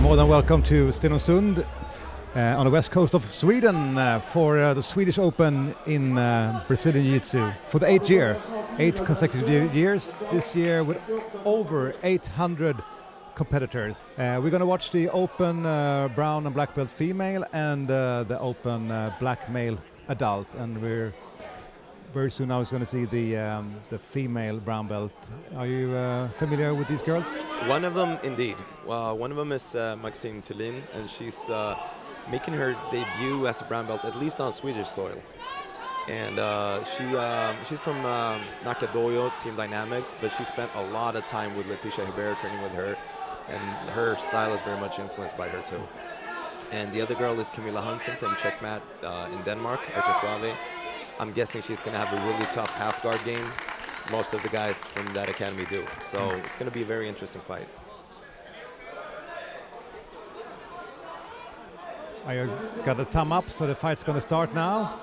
more than welcome to Stenungsund on the west coast of Sweden for the Swedish Open in Brazilian Jiu-Jitsu for the 8th year. 8 consecutive years this year with over 800 competitors. We're going to watch the Open brown and black belt female and the Open black male adult, and we're very soon now is going to see the female brown belt. Are you familiar with these girls? One of them, indeed. One of them is Maxine Thylin, and she's making her debut as a brown belt, at least on Swedish soil. And she's from Nacka Dojo, Team Dynamix, but she spent a lot of time with Leticia Hebert training with her, and her style is very much influenced by her too. And the other girl is Camilla Hansen from CheckMat in Denmark, Arte Suave. I'm guessing she's going to have a really tough half guard game. Most of the guys from that academy do. So it's going to be a very interesting fight. I just got a thumb up, so the fight's going to start now.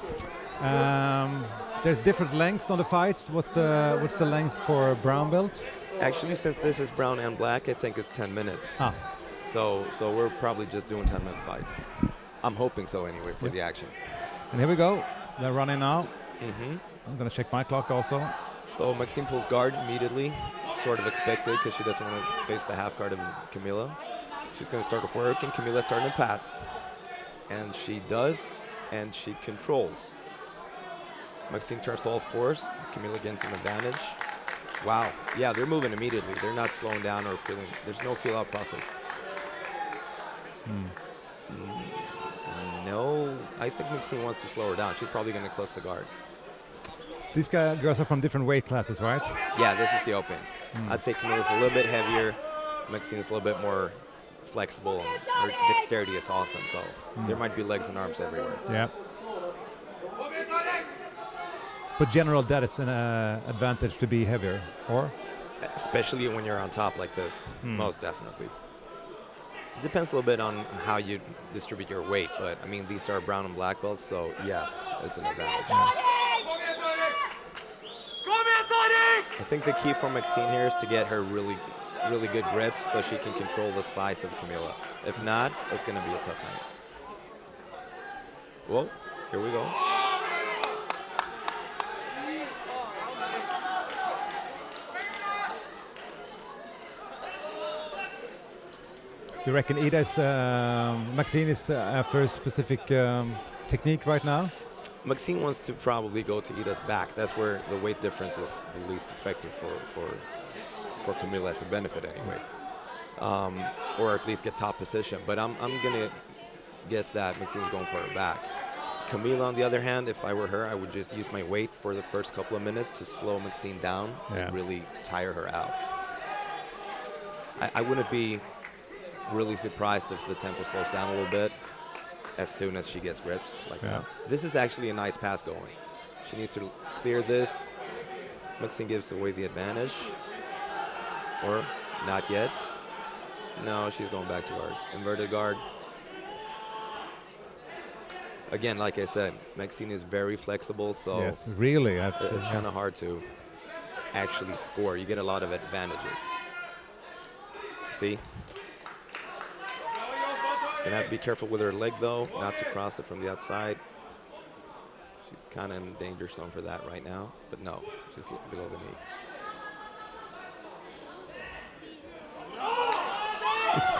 There's different lengths on the fights. What's the length for brown belt? Actually, since this is brown and black, I think it's 10 minutes. Ah. So we're probably just doing 10-minute fights. I'm hoping so anyway for the action. And here we go. They're running now. Mm-hmm. I'm going to check my clock also. So Maxine pulls guard immediately, sort of expected because she doesn't want to face the half guard of Camilla. She's going to start to work, and Camilla's starting to pass. And she does, and she controls. Maxine turns to all fours. Camilla gets an advantage. Wow. Yeah, they're moving immediately. They're not slowing down or feeling. There's no feel-out process. No, I think Maxine wants to slow her down. She's probably going to close the guard. These girls are from different weight classes, right? Yeah, this is the Open. I'd say Camilla's a little bit heavier. Maxine is a little bit more flexible, and her dexterity is awesome, so there might be legs and arms everywhere. Yeah. But general, that is an advantage to be heavier, or? Especially when you're on top like this, most definitely. It depends a little bit on how you distribute your weight, but I mean, these are brown and black belts, so yeah, it's an advantage. I think the key for Maxine here is to get her really good grips so she can control the size of Camilla. If not, it's going to be a tough night. Well, here we go. You reckon Maxine is after a specific technique right now? Maxine wants to probably go to Ida's back. That's where the weight difference is the least effective for Camilla as a benefit anyway. Or at least get top position. But I'm going to guess that Maxine's going for her back. Camilla, on the other hand, if I were her, I would just use my weight for the first couple of minutes to slow Maxine down and really tire her out. I wouldn't be really surprised if the tempo slows down a little bit as soon as she gets grips like that. This is actually a nice pass going. She needs to clear this. Maxine gives away the advantage. Or not yet. No, she's going back to guard. Inverted guard. Again, like I said, Maxine is very flexible, so yes, really, it's kind of hard to actually score. You get a lot of advantages. See? She's going to have to be careful with her leg, though, not to cross it from the outside. She's kind of in danger zone for that right now, but no, she's below the knee.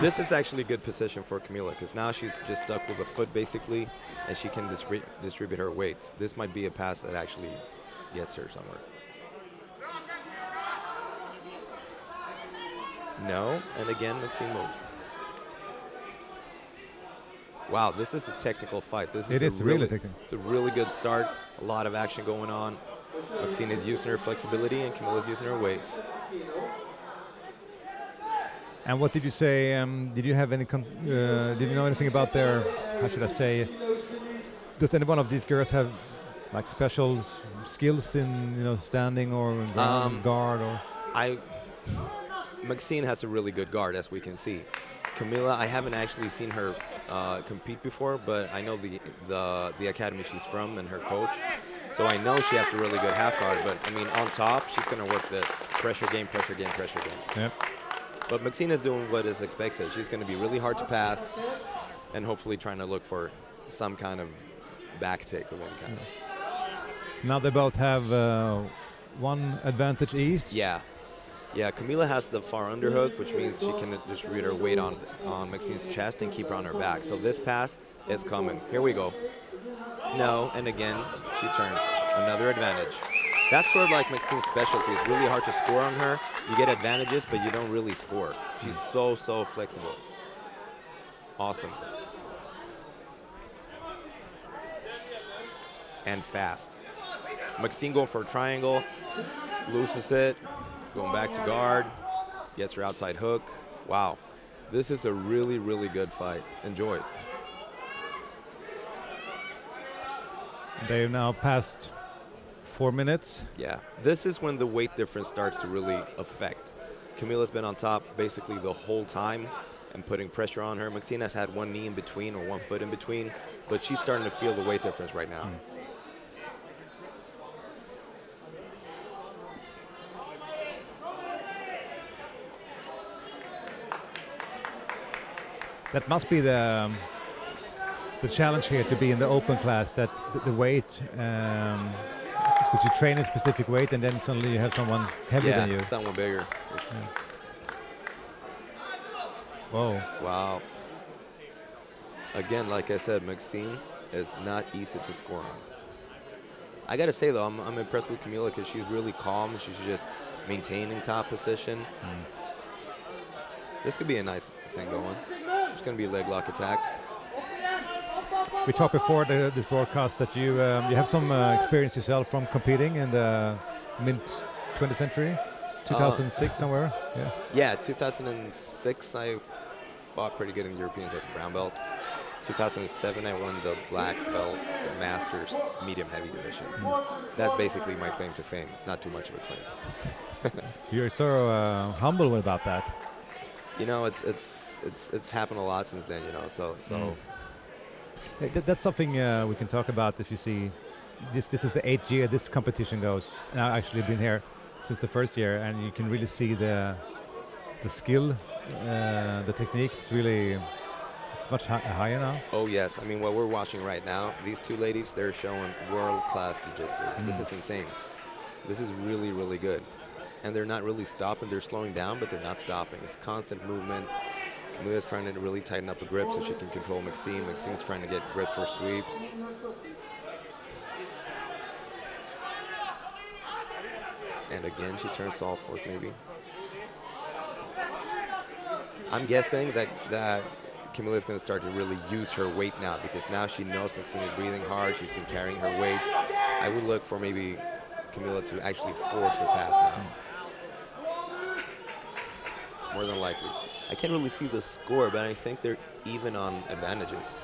This is actually a good position for Camilla because now she's just stuck with a foot basically, and she can distribute her weight. This might be a pass that actually gets her somewhere. No, and again, Maxine moves. Wow, this is a technical fight. It is really technical. It's a really good start. A lot of action going on. Maxine is using her flexibility, and Camilla's using her weights. And what did you say? Did you have any? Did you know anything about their? How should I say? Does any one of these girls have like special skills in standing or guard or? Maxine has a really good guard, as we can see. Camilla, I haven't actually seen her compete before, but I know the academy she's from and her coach. So I know she has a really good half guard. But I mean, on top, she's going to work this pressure game, pressure game, pressure game. Yep. But Maxine is doing what is expected. She's going to be really hard to pass and hopefully trying to look for some kind of back take of any kind. Now they both have one advantage each. Yeah. Yeah, Camilla has the far underhook, which means she can distribute her weight on Maxine's chest and keep her on her back. So this pass is coming. Here we go. No, and again, she turns. Another advantage. That's sort of like Maxine's specialty. It's really hard to score on her. You get advantages, but you don't really score. She's so flexible. Awesome. And fast. Maxine going for a triangle, loses it, going back to guard, gets her outside hook. Wow. This is a really, really good fight. Enjoy it. They've now passed 4 minutes. Yeah, this is when the weight difference starts to really affect. Camilla's been on top basically the whole time and putting pressure on her. Maxine has had one knee in between or 1 foot in between, but she's starting to feel the weight difference right now. That must be the challenge here to be in the open class, that the weight, because you train a specific weight and then suddenly you have someone heavier than you. Yeah, someone bigger. Yeah. Whoa. Wow. Again, like I said, Maxine is not easy to score on. I gotta say though, I'm impressed with Camilla because she's really calm. She's just maintaining top position. This could be a nice thing going. There's gonna be leg lock attacks. We talked before this broadcast that you have some experience yourself from competing in the mid 20th century, 2006 somewhere. Yeah. Yeah, 2006 I fought pretty good in Europeans as a brown belt. 2007 I won the black belt, the Masters medium heavy division. That's basically my claim to fame. It's not too much of a claim. You're so humble about that. You know, it's happened a lot since then. You know, so. That's something we can talk about. If you see, this is the 8th year this competition goes. And I've actually been here since the first year, and you can really see the skill, the techniques. It's really much higher now. Oh yes, I mean what we're watching right now, these two ladies, they're showing world-class jiu-jitsu. This is insane. This is really, really good. And they're not really stopping. They're slowing down, but they're not stopping. It's constant movement. Camilla's trying to really tighten up a grip so she can control Maxine. Maxine's trying to get grip for sweeps. And again, she turns to all fours maybe. I'm guessing that Camilla's going to start to really use her weight now because now she knows Maxine is breathing hard. She's been carrying her weight. I would look for maybe Camilla to actually force the pass now. More than likely. I can't really see the score, but I think they're even on advantages.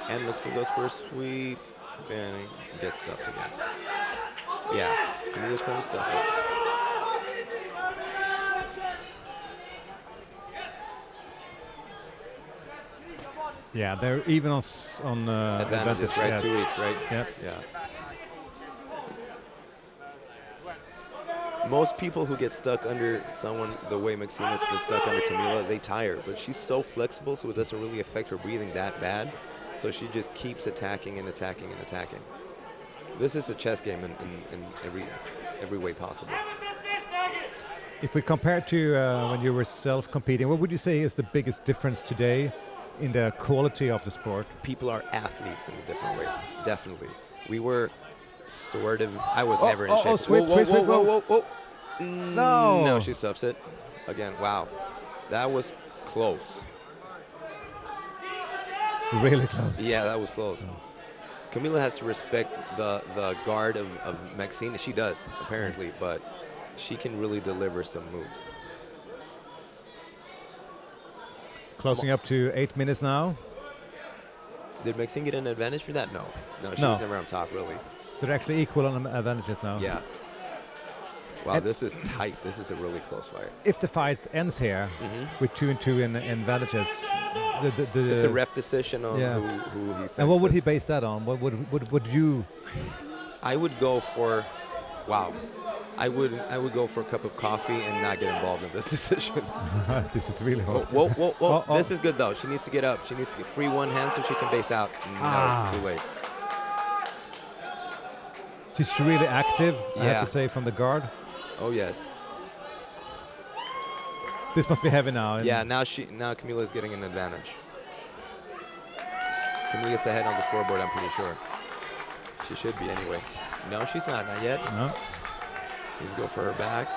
And Maxine goes for a sweep and gets stuffed again. Yeah, Camilla's trying to stuff it. Yeah, they're even on advantages, right? Yes. 2 each, right? Yep. Yeah. Most people who get stuck under someone the way Maxine has been stuck under Camilla, they tire. But she's so flexible, so it doesn't really affect her breathing that bad. So she just keeps attacking and attacking and attacking. This is a chess game in every way possible. If we compare to when you were self-competing, what would you say is the biggest difference today in the quality of the sport? People are athletes in a different way, definitely. We were sort of, I was never in shape. Oh, switch, whoa. No. No, she stuffs it. Again, wow. That was close. Really close. Yeah, that was close. Camilla has to respect the guard of Maxine. She does, apparently, but she can really deliver some moves. Closing up to 8 minutes now. Did Maxine get an advantage for that? No. No, she was never on top, really. So they're actually equal on advantages now. Yeah. Wow, this is tight. This is a really close fight. If the fight ends here with 2-2 in advantages, it's a ref decision on who he thinks. And what would he base that on? What would you? I would go for Wow. I would go for a cup of coffee and not get involved in this decision. This is really hard. Whoa. Oh. This is good, though. She needs to get up. She needs to get free one hand so she can base out. No, too late. She's really active, I have Yeah. to say, from the guard. Oh, yes. This must be heavy now. Yeah, now Camilla's getting an advantage. Camilla's ahead on the scoreboard, I'm pretty sure. She should be anyway. No, she's not yet. No. She's go for her back.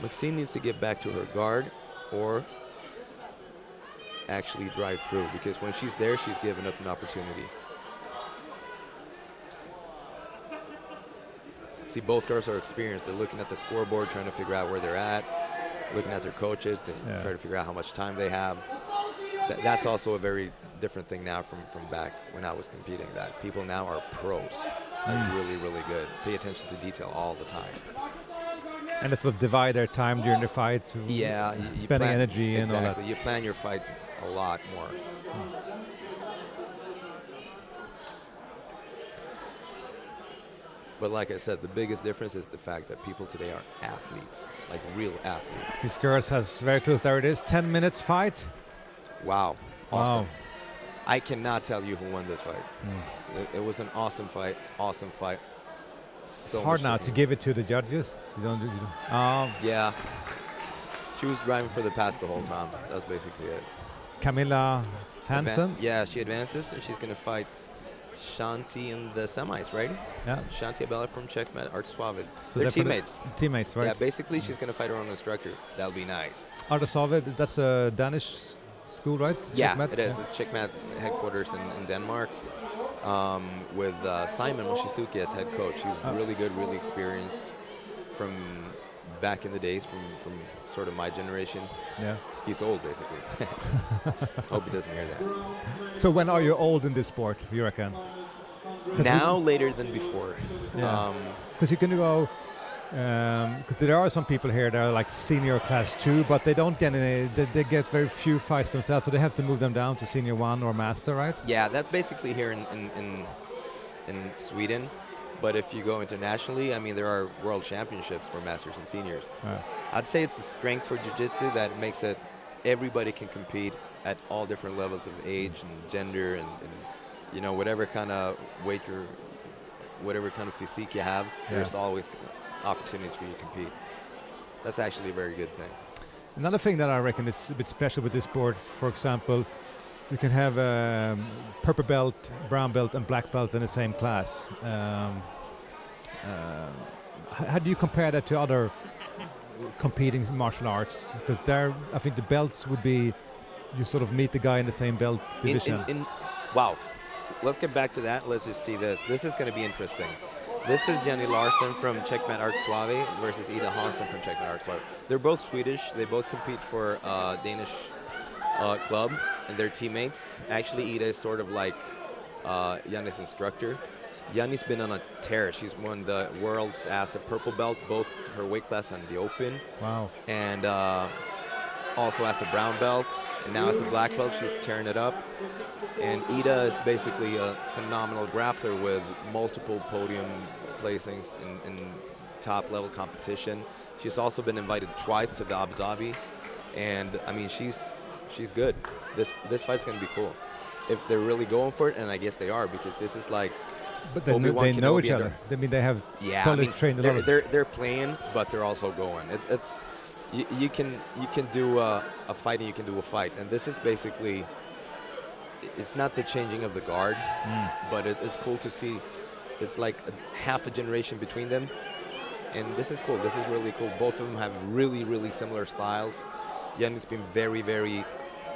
Maxine needs to get back to her guard or actually drive through, because when she's there, she's giving up an opportunity. See, both girls are experienced. They're looking at the scoreboard, trying to figure out where they're at, looking at their coaches, they try to figure out how much time they have. That's also a very different thing now from back when I was competing, that people now are pros, like really, really good. Pay attention to detail all the time. And they sort of divide their time during the fight to spending energy and all that. Exactly, you plan your fight a lot more. But like I said, the biggest difference is the fact that people today are athletes, like real athletes. This girls has very close, there it is, 10 minutes fight. Wow, awesome. Wow. I cannot tell you who won this fight. It was an awesome fight, awesome fight. So it's hard now to give it to the judges. Yeah, she was driving for the pass the whole time. That was basically it. Camilla Hansen. Yeah, she advances and she's going to fight Shanti in the semis, right? Yeah. Shanti Abelha from CheckMat, Arte Suave. So they're teammates. Teammates, right? Yeah, basically she's going to fight her own instructor. That'll be nice. Arte Suave, that's a Danish school, right? Yeah, CheckMat? it is. It's CheckMat headquarters in Denmark, with Simon Moshisuke as head coach. He's really good, really experienced from back in the days, from sort of my generation. Yeah. He's old, basically. Hope he doesn't hear that. So when are you old in this sport, you reckon? Now, later than before. Yeah. Because you can go, because there are some people here that are like senior class 2, but they don't get any, they get very few fights themselves, so they have to move them down to senior 1 or master, right? Yeah, that's basically here in Sweden. But if you go internationally, I mean, there are world championships for masters and seniors. I'd say it's the strength for jiu-jitsu that makes it everybody can compete at all different levels of age and gender and you know, whatever kind of weight or whatever kind of physique you have, there's always opportunities for you to compete. That's actually a very good thing. Another thing that I reckon is a bit special with this sport, for example, you can have purple belt, brown belt, and black belt in the same class. How do you compare that to other competing martial arts? Because there, I think the belts would be, you sort of meet the guy in the same belt division. Wow. Let's get back to that. Let's just see this. This is going to be interesting. This is Janni Larsson from CheckMat Arte Suave versus Ida Hansen from CheckMat Arte Suave. They're both Swedish. They both compete for a Danish club, and they're teammates. Actually, Ida is sort of like Janni's instructor. Janni's been on a tear. She's won the world's as a purple belt, both her weight class and the open. Wow. And also as a brown belt. And now as a black belt, she's tearing it up. And Ida is basically a phenomenal grappler with multiple podium placings in top level competition. She's also been invited twice to the Abu Dhabi. And I mean, she's good. This fight's gonna be cool. If they're really going for it, and I guess they are, because this is like, but they know each other. I mean, they have trained a lot. They're playing, but they're also going. It's you can do a fight and you can do a fight, and this is basically, it's not the changing of the guard, but it's cool to see. It's like half a generation between them, and this is cool. This is really cool. Both of them have really, really similar styles. Janni's been very, very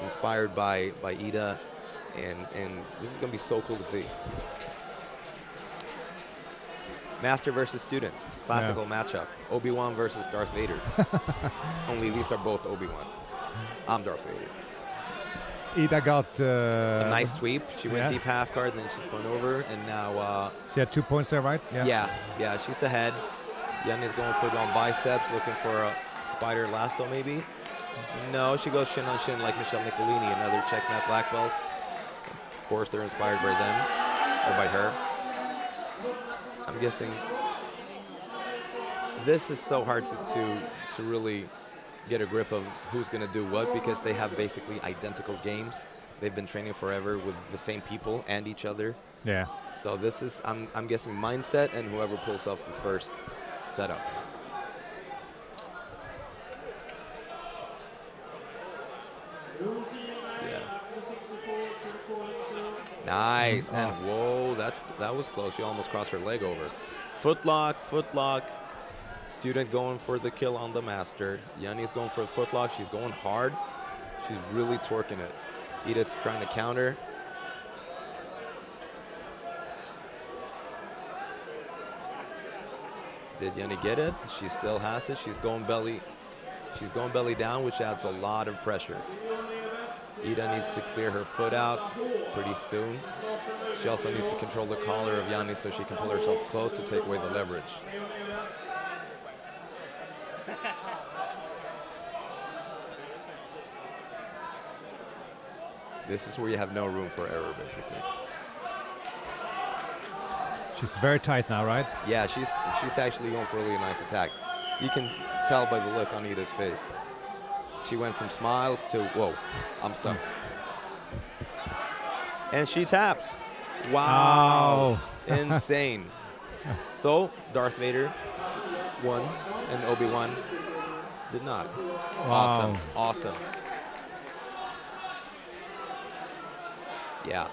inspired by Ida, and this is going to be so cool to see. Master versus student, classical matchup. Obi-Wan versus Darth Vader. Only these are both Obi-Wan. I'm Darth Vader. Ida got a nice sweep. She went deep half guard, and then she spun over, and now she had 2 points there, right? Yeah, she's ahead. Janni's going for it on biceps, looking for a spider lasso maybe. No, she goes shin on shin like Michelle Nicolini, another CheckMat black belt. course, they're inspired by them or by her. I'm guessing this is so hard to really get a grip of who's going to do what, because they have basically identical games. They've been training forever with the same people and each other. Yeah. So this is, I'm guessing, mindset and whoever pulls off the first setup. Yeah. Nice. And whoa, that was close. She almost crossed her leg over. Footlock, footlock. Student going for the kill on the master. Janni's going for a footlock. She's going hard. She's really torquing it. Ida's trying to counter. Did Janni get it? She still has it. She's going belly down, which adds a lot of pressure. Ida needs to clear her foot out pretty soon. She also needs to control the collar of Janni so she can pull herself close to take away the leverage. This is where you have no room for error, basically. She's very tight now, right? Yeah, she's actually going for a really nice attack. You can tell by the look on Ida's face. She went from smiles to, whoa, I'm stuck. And she taps. Wow. Insane. So, Darth Vader won, and Obi-Wan did not. Wow. Awesome, awesome. Yeah,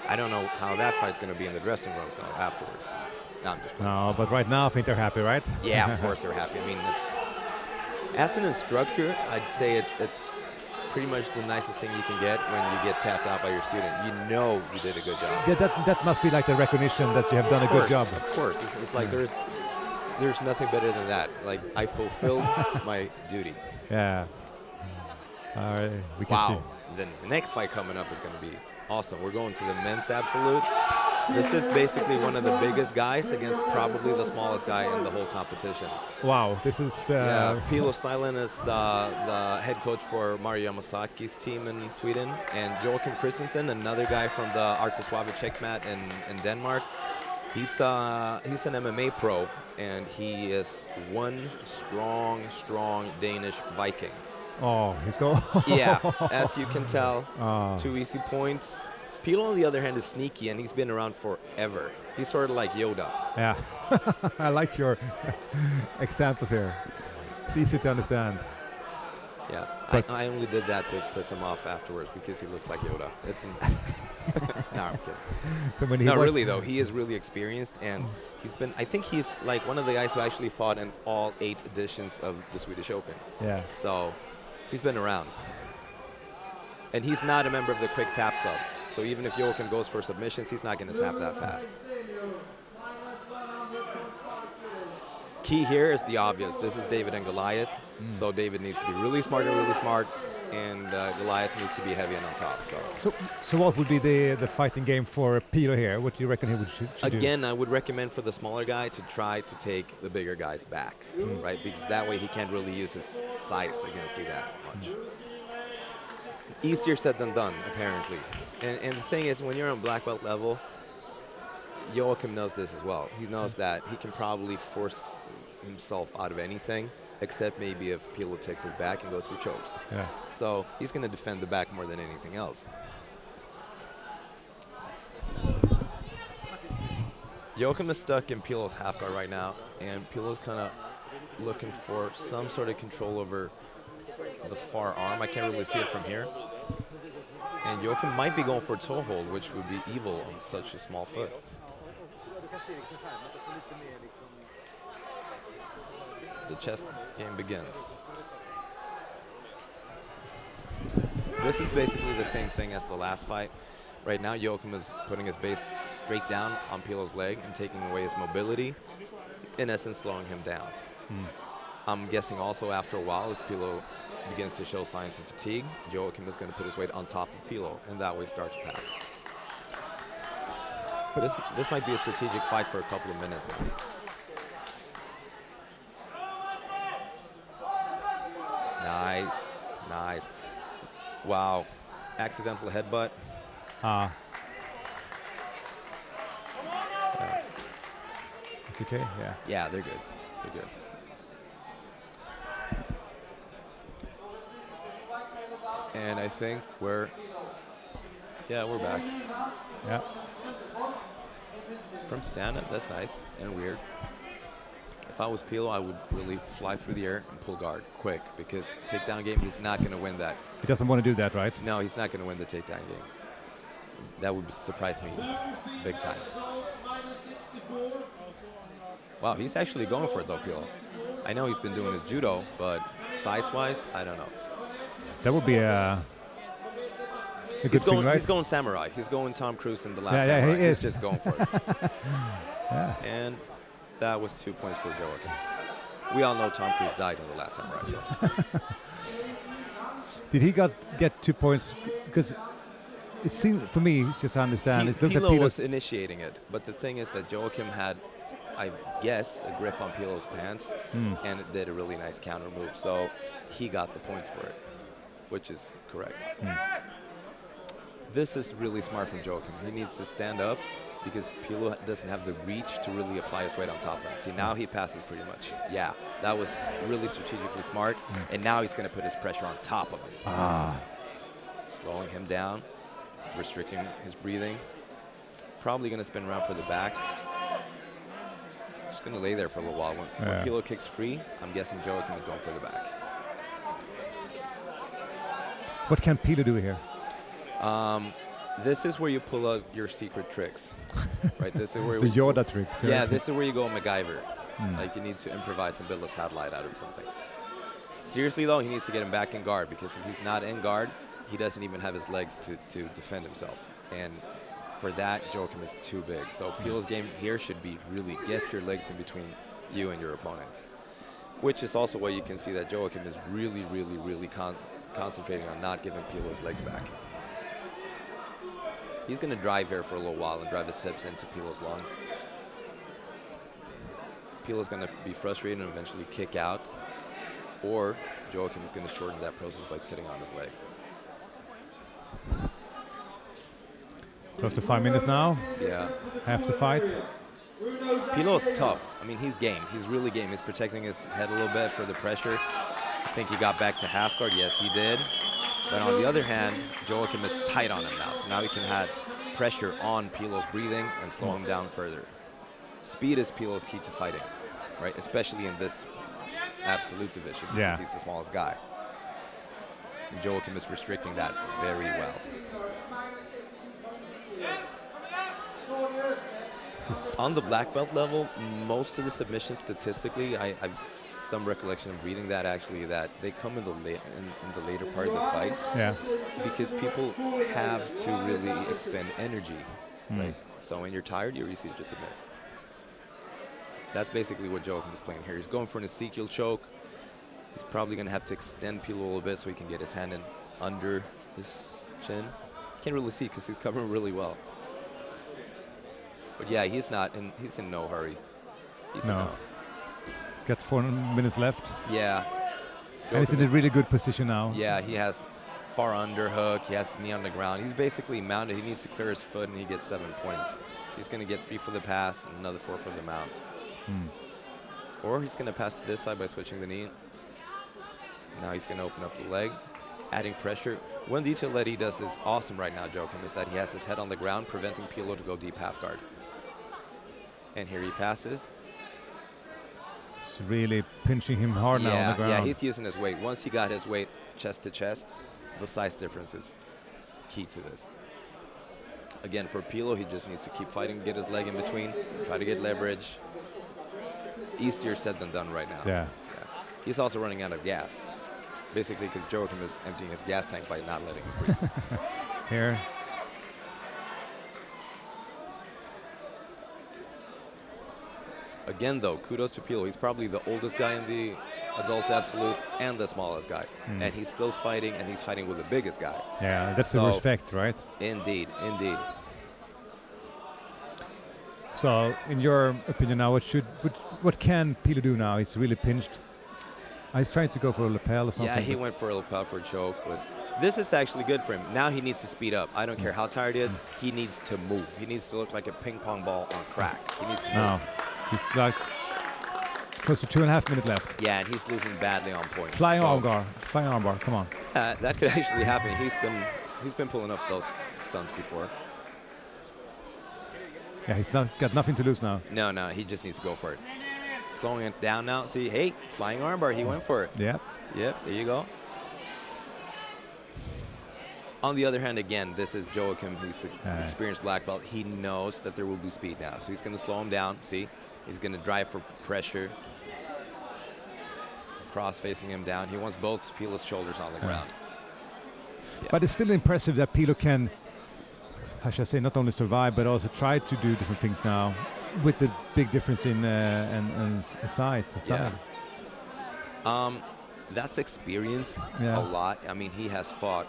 I don't know how that fight's going to be in the dressing room afterwards. No, I'm just playing. No, but right now I think they're happy, right? Yeah, of course they're happy. I mean, as an instructor, I'd say it's pretty much the nicest thing you can get when you get tapped out by your student. You know you did a good job. Yeah, that must be like the recognition that you have done a good job. Of course, it's like there's nothing better than that. Like, I fulfilled my duty. Yeah. All right, we can see. Then the next fight coming up is going to be awesome. We're going to the men's absolute. This is basically one of the biggest guys against probably the smallest guy in the whole competition. Wow, this is... yeah, Pilo Stylin is the head coach for Mario Yamasaki's team in Sweden, and Joachim Christensen, another guy from the Arte Suave CheckMat in Denmark. He's an MMA pro, and he is one strong Danish Viking. Oh, he's going... Yeah, as you can tell, 2 easy points. Pilo, on the other hand, is sneaky, and he's been around forever. He's sort of like Yoda. Yeah, I like your examples here. It's easy to understand. Yeah, I only did that to piss him off afterwards because he looks like Yoda. It's no, I'm kidding. So when no, really though, he is really experienced, and he's been. I think he's like one of the guys who actually fought in all 8 editions of the Swedish Open. Yeah. So he's been around, and he's not a member of the Quick Tap Club. So even if Joachim goes for submissions, he's not going to tap that fast. Key here is the obvious. This is David and Goliath. So David needs to be really smart, and Goliath needs to be heavy and on top. So what would be the fighting game for Pilo here? What do you reckon he should do? Again, I would recommend for the smaller guy to try to take the bigger guys back, right? Because that way he can't really use his size against you that much. Easier said than done, apparently. And the thing is, when you're on black belt level, Joachim knows this as well. He knows that he can probably force himself out of anything, except maybe if Pilo takes it back and goes for chokes. Yeah. So he's going to defend the back more than anything else. Joachim is stuck in Pilo's half guard right now, and Pilo's kind of looking for some sort of control over the far arm. I can't really see it from here. And Joachim might be going for a toe hold, which would be evil on such a small foot. The chess game begins. This is basically the same thing as the last fight. Right now, Joachim is putting his base straight down on Pilo's leg and taking away his mobility, in essence slowing him down. I'm guessing also after a while, if Pilo begins to show signs of fatigue, Joachim is going to put his weight on top of Pilo and that way start to pass. But this might be a strategic fight for a couple of minutes now. Nice. Wow. Accidental headbutt. okay? Yeah. Yeah, they're good. They're good. And I think we're back. Yeah. From stand-up, that's nice and weird. If I was Pilo, I would really fly through the air and pull guard quick, because takedown game, he's not going to win that. He doesn't want to do that, right? No, he's not going to win the takedown game. That would surprise me big time. Wow, he's actually going for it though, Pilo. I know he's been doing his judo, but size-wise, I don't know. That would be a good thing, right? He's going samurai. He's going Tom Cruise in The Last Yeah, Samurai. he is. He's just going for it. Yeah. And that was 2 points for Joachim. We all know Tom Cruise died in The Last Samurai. So. Did he get 2 points? Because it seemed, for me, just to understand, it looked Pilo at was initiating it, but the thing is that Joachim had, I guess, a grip on Pilo's pants, and it did a really nice counter move. So he got the points for it, which is correct. This is really smart from Joachim. He needs to stand up, because Pilo doesn't have the reach to really apply his weight on top of him. See, now he passes pretty much. Yeah, that was really strategically smart, and now he's going to put his pressure on top of him. Slowing him down, restricting his breathing. Probably going to spin around for the back. Just going to lay there for a little while. When Pilo kicks free, I'm guessing Joachim is going for the back. What can Pilo do here? This is where you pull out your secret tricks, right? This is where the Yoda tricks. Yeah, this is where you go MacGyver. Like, you need to improvise and build a satellite out of something. Seriously though, he needs to get him back in guard, because if he's not in guard, he doesn't even have his legs to defend himself. And for that, Joachim is too big. So Pilo's game here should be really get your legs in between you and your opponent, which is also why you can see that Joachim is really, really, really concentrating on not giving Pilo his legs back. He's going to drive here for a little while and drive his hips into Pilo's lungs. Pilo's going to be frustrated and eventually kick out, or Joachim is going to shorten that process by sitting on his leg. Close to 5 minutes now. Yeah. Half the fight. Pilo's tough. I mean, he's game. He's really game. He's protecting his head a little bit for the pressure. I think he got back to half guard. Yes, he did. But on the other hand, Joachim is tight on him now. So now he can have pressure on Pilo's breathing and slow him down further. Speed is Pilo's key to fighting, right? Especially in this absolute division, because he's the smallest guy. And Joachim is restricting that very well. On the black belt level, most of the submissions statistically, I've some recollection of reading that actually, that they come in the later part of the fight. Yeah. Because people have to really expend energy, right? So when you're tired, you're easy to just submit. That's basically what Joachim is playing here. He's going for an Ezekiel choke. He's probably going to have to extend Pilo a little bit so he can get his hand in under his chin. You can't really see because he's covering really well. But yeah, he's in no hurry. He's in no. He's got 4 minutes left. Yeah. And he's in a really good position now. Yeah, he has far underhook. He has knee on the ground. He's basically mounted. He needs to clear his foot, and he gets 7 points. He's going to get 3 for the pass and another 4 for the mount. Or he's going to pass to this side by switching the knee. Now he's going to open up the leg, adding pressure. One detail that he does is awesome right now, Joachim, is that he has his head on the ground, preventing Pilo to go deep half guard. And here he passes. It's really pinching him hard now on the ground. Yeah, he's using his weight. Once he got his weight chest to chest, the size difference is key to this. Again, for Pilo, he just needs to keep fighting, get his leg in between, try to get leverage. Easier said than done right now. Yeah. He's also running out of gas, basically because Joachim is emptying his gas tank by not letting him breathe. Here. Again, though, kudos to Pilo. He's probably the oldest guy in the adult absolute and the smallest guy. And he's still fighting, and he's fighting with the biggest guy. Yeah, that's the respect, right? Indeed, indeed. So, in your opinion now, what can Pilo do now? He's really pinched. He's trying to go for a lapel or something. Yeah, he went for a lapel for a choke, but this is actually good for him. Now he needs to speed up. I don't care how tired he is. He needs to move. He needs to look like a ping pong ball on crack. He needs to move. He's like close to 2.5 minutes left. Yeah, and he's losing badly on points. Flying armbar, come on. That could actually happen. He's been pulling off those stunts before. Yeah, he's got nothing to lose now. No, he just needs to go for it. Slowing it down now. See, hey, flying armbar, he went for it. Yep, there you go. On the other hand, again, this is Joachim. He's an experienced black belt. He knows that there will be speed now, so he's going to slow him down. See, he's going to drive for pressure. Cross facing him down. He wants both Pilo's shoulders on the ground. Yeah. But it's still impressive that Pilo can, how should I say, not only survive but also try to do different things now, with the big difference in and size and style. Yeah. That's experience a lot. I mean, he has fought,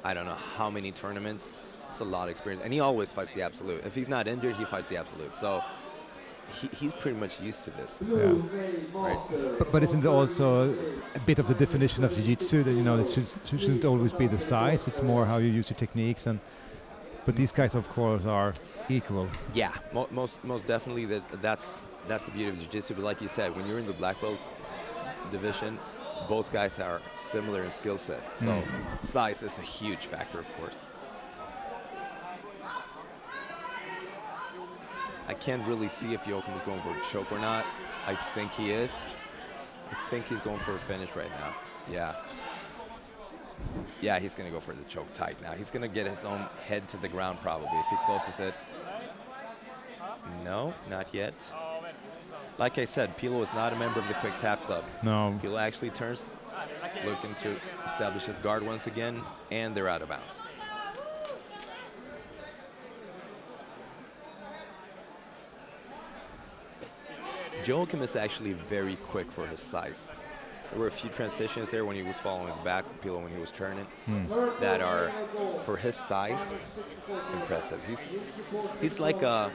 I don't know how many tournaments. It's a lot of experience, and he always fights the absolute. If he's not injured, he fights the absolute. So he's pretty much used to this. Yeah. Right. But isn't it also a bit of the definition of jiu-jitsu that, you know, it shouldn't always be the size, it's more how you use your techniques, and but these guys of course are equal. Yeah, most definitely that's the beauty of jiu-jitsu. But like you said, when you're in the black belt division, both guys are similar in skill set, so size is a huge factor, of course. I can't really see if Joachim is going for a choke or not. I think he is. I think he's going for a finish right now. Yeah, he's going to go for the choke tight now. He's going to get his own head to the ground probably if he closes it. No, not yet. Like I said, Pilo is not a member of the Quick Tap Club. No. Pilo actually turns, looking to establish his guard once again, and they're out of bounds. Joachim is actually very quick for his size. There were a few transitions there when he was following back from Pilo when he was turning that are, for his size, impressive. He's like a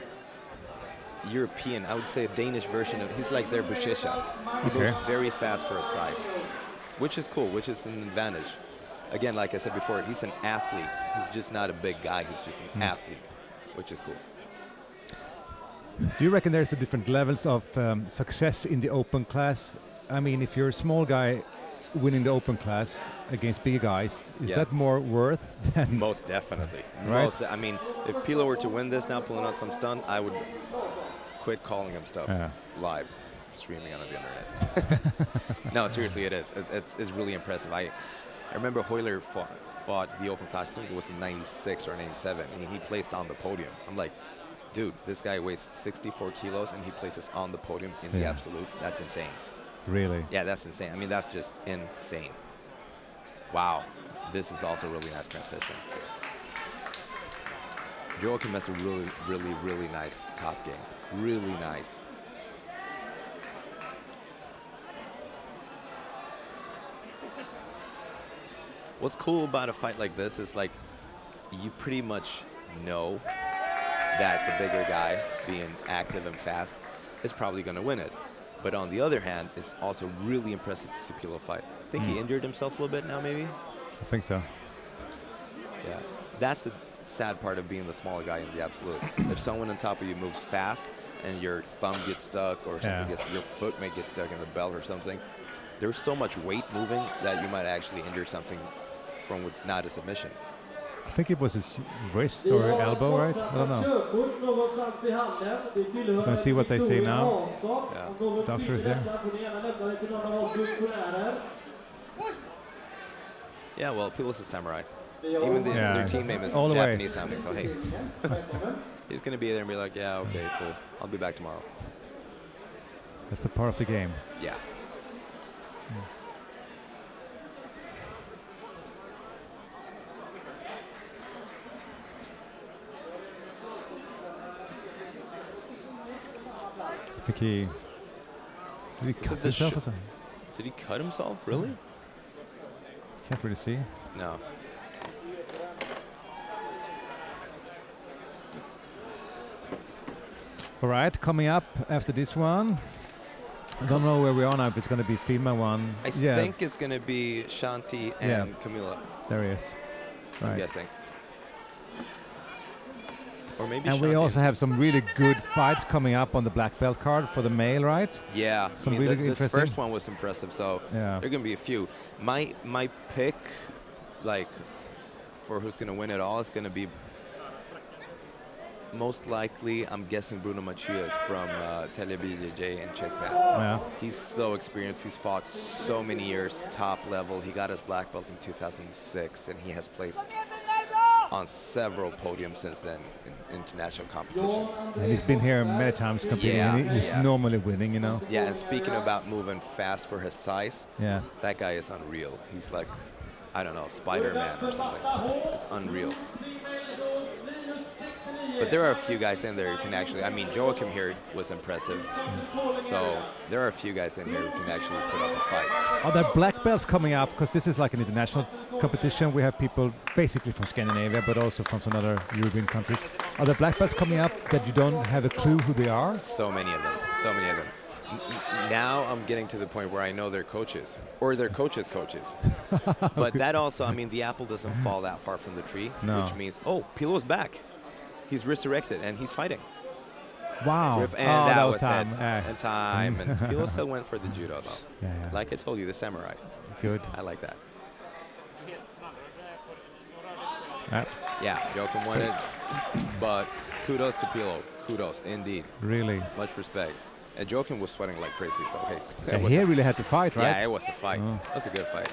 European, I would say a Danish version of, he's like their Bushisha. He moves very fast for his size, which is cool, which is an advantage. Again, like I said before, he's an athlete. He's just not a big guy, he's just an athlete, which is cool. Do you reckon there's a different levels of success in the open class? I mean, if you're a small guy winning the open class against bigger guys, is that more worth than? Most definitely. Right? I mean, if Pilo were to win this now, pulling out some stunt, I would quit calling him stuff live, streaming on the internet. No, seriously, it is. It's really impressive. I remember Hoyler fought the open class, I think it was in 96 or 97, and he placed on the podium. I'm like, dude, this guy weighs 64 kilos and he places on the podium in the absolute. That's insane. Really? Yeah, that's insane. I mean, that's just insane. Wow. This is also a really nice transition. Joachim has a really nice top game. Really nice. What's cool about a fight like this is, like, you pretty much know that the bigger guy, being active and fast, is probably going to win it. But on the other hand, it's also really impressive to see Pilo fight. I think he injured himself a little bit now, maybe? I think so. Yeah. That's the sad part of being the smaller guy in the absolute. If someone on top of you moves fast and your thumb gets stuck or something your foot may get stuck in the belt or something, there's so much weight moving that you might actually injure something from what's not a submission. I think it was his wrist or elbow, right? I don't know. Let's see what they say now. Yeah. Doctor is there. Yeah, well, Pilo's a samurai. Even their team name is all Japanese sounding, so hey. He's going to be there and be like, yeah, okay, cool. I'll be back tomorrow. That's a part of the game. Yeah. I think did he cut himself or something? Did he cut himself? Really? Can't really see. No. All right, coming up after this one. I don't know where we are now, if it's going to be female one. I think it's going to be Shanti and Camilla. There he is. I'm guessing. Or maybe And we Shanti. also have some really good fights coming up on the black belt card for the male, right? Yeah, Some I mean, really this interesting. first one was impressive, so Yeah. there are going to be a few. My pick, like, for who's going to win it all is going to be most likely, I'm guessing Bruno Matias from Swopbjj and CheckMat. Yeah. He's so experienced. He's fought so many years, top level. He got his black belt in 2006, and he has placed on several podiums since then in international competition. And he's been here many times competing, Yeah, and he's yeah. normally winning, you know. Yeah, and speaking about moving fast for his size, Yeah. that guy is unreal. He's like, I don't know, Spider-Man or something. It's unreal. But there are a few guys in there who can actually, I mean, Joachim here was impressive. So there are a few guys in here who can actually put up a fight. Are there black belts coming up? Because this is like an international competition. We have people basically from Scandinavia, but also from some other European countries. Are there black belts coming up that you don't have a clue who they are? So many of them, so many of them. Now I'm getting to the point where I know their coaches, or their coaches' coaches. But that also, I mean, the apple doesn't fall that far from the tree, No. which means, oh, Pilo's back. He's resurrected, and he's fighting. Wow. And Oh, that was time. it. Yeah. And time. And Pilo still went for the judo, though. Yeah, yeah. Like I told you, the samurai. Good. I like that. Yeah. Yeah, Joachim won it. But kudos to Pilo. Kudos, indeed. Really. Much respect. And Joachim was sweating like crazy, so hey. Yeah, it was he a- really had to fight, right? Yeah, it was a fight. Oh. It was a good fight.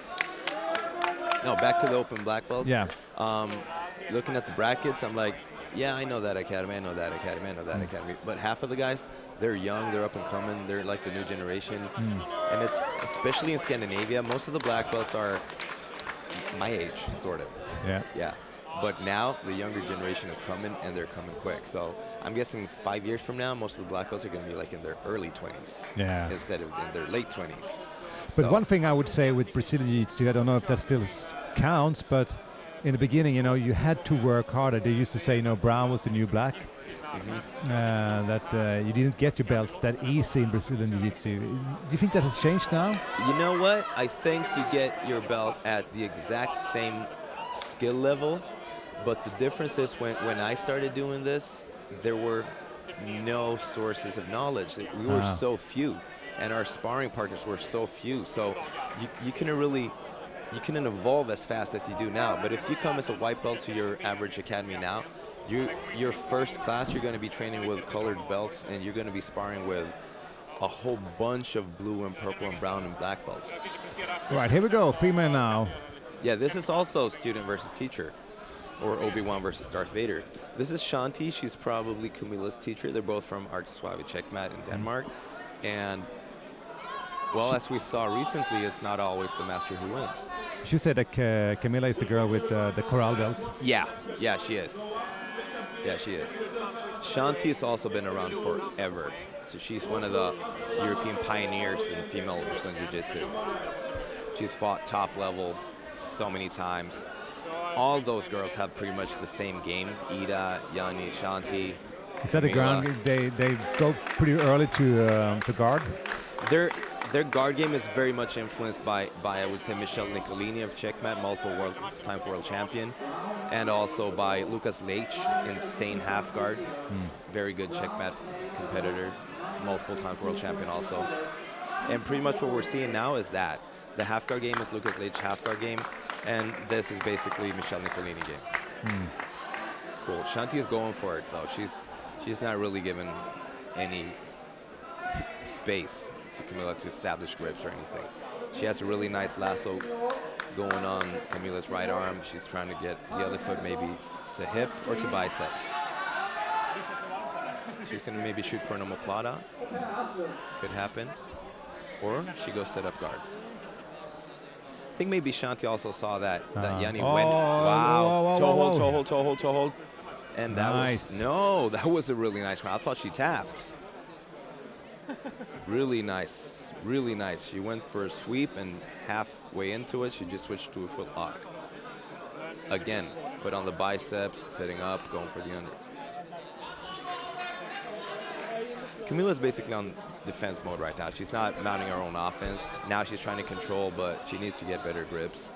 No, back to the open black belts. Yeah. Looking at the brackets, I'm like, yeah, I know that academy, I know that academy, I know that academy. But half of the guys, they're young, they're up and coming, they're like the new generation. And it's, especially in Scandinavia, most of the black belts are my age, sort of. Yeah. Yeah. But now the younger generation is coming, and they're coming quick. So I'm guessing 5 years from now, most of the black belts are going to be like in their early 20s Yeah. instead of in their late 20s. But So- one thing I would say with Brazilian Jiu-Jitsu, I don't know if that still counts, but in the beginning, you know, you had to work harder. They used to say, you know, brown was the new black. That you didn't get your belts that easy in Brazilian Jiu-Jitsu. Do you think that has changed now? You know what? I think you get your belt at the exact same skill level, but the difference is when I started doing this, there were no sources of knowledge. We were so few, and our sparring partners were so few. So you couldn't evolve as fast as you do now. But if you come as a white belt to your average academy now, your first class, you're going to be training with colored belts, and you're going to be sparring with a whole bunch of blue and purple and brown and black belts. Right, here we go, female now. Yeah, this is also student versus teacher, or Obi-Wan versus Darth Vader. This is Shanti. She's probably Camilla's teacher. They're both from Arte, Suave, CheckMat in Denmark. And, well, as we saw recently, it's not always the master who wins. She said that Camilla is the girl with the coral belt. Yeah, she is. Yeah, she is. Shanti has also been around forever. So she's one of the European pioneers in female Brazilian Jiu-Jitsu. She's fought top level so many times. All those girls have pretty much the same game. Ida, Janni, Shanti. Is that the Camilla. ground? They go pretty early to guard. Their guard game is very much influenced by I would say Michel Nicolini of CheckMat, multiple time world champion, and also by Lucas Leitch, insane half guard, very good CheckMat competitor, multiple time world champion also. And pretty much what we're seeing now is that the half guard game is Lucas Leitch half guard game, and this is basically Michel Nicolini game. Cool. Shanti is going for it though. She's not really given any space to Camilla to establish grips or anything. She has a really nice lasso going on Camilla's right arm. She's trying to get the other foot maybe to hip or to biceps. She's going to maybe shoot for an omoplata. Could happen. Or she goes set up guard. I think maybe Shanti also saw that Janni went. Wow. Toe hold. And that was a really nice one. I thought she tapped. Really nice. She went for a sweep, and halfway into it, she just switched to a foot lock. Again, foot on the biceps, sitting up, going for the under. Camilla's basically on defense mode right now. She's not mounting her own offense. Now she's trying to control, but she needs to get better grips.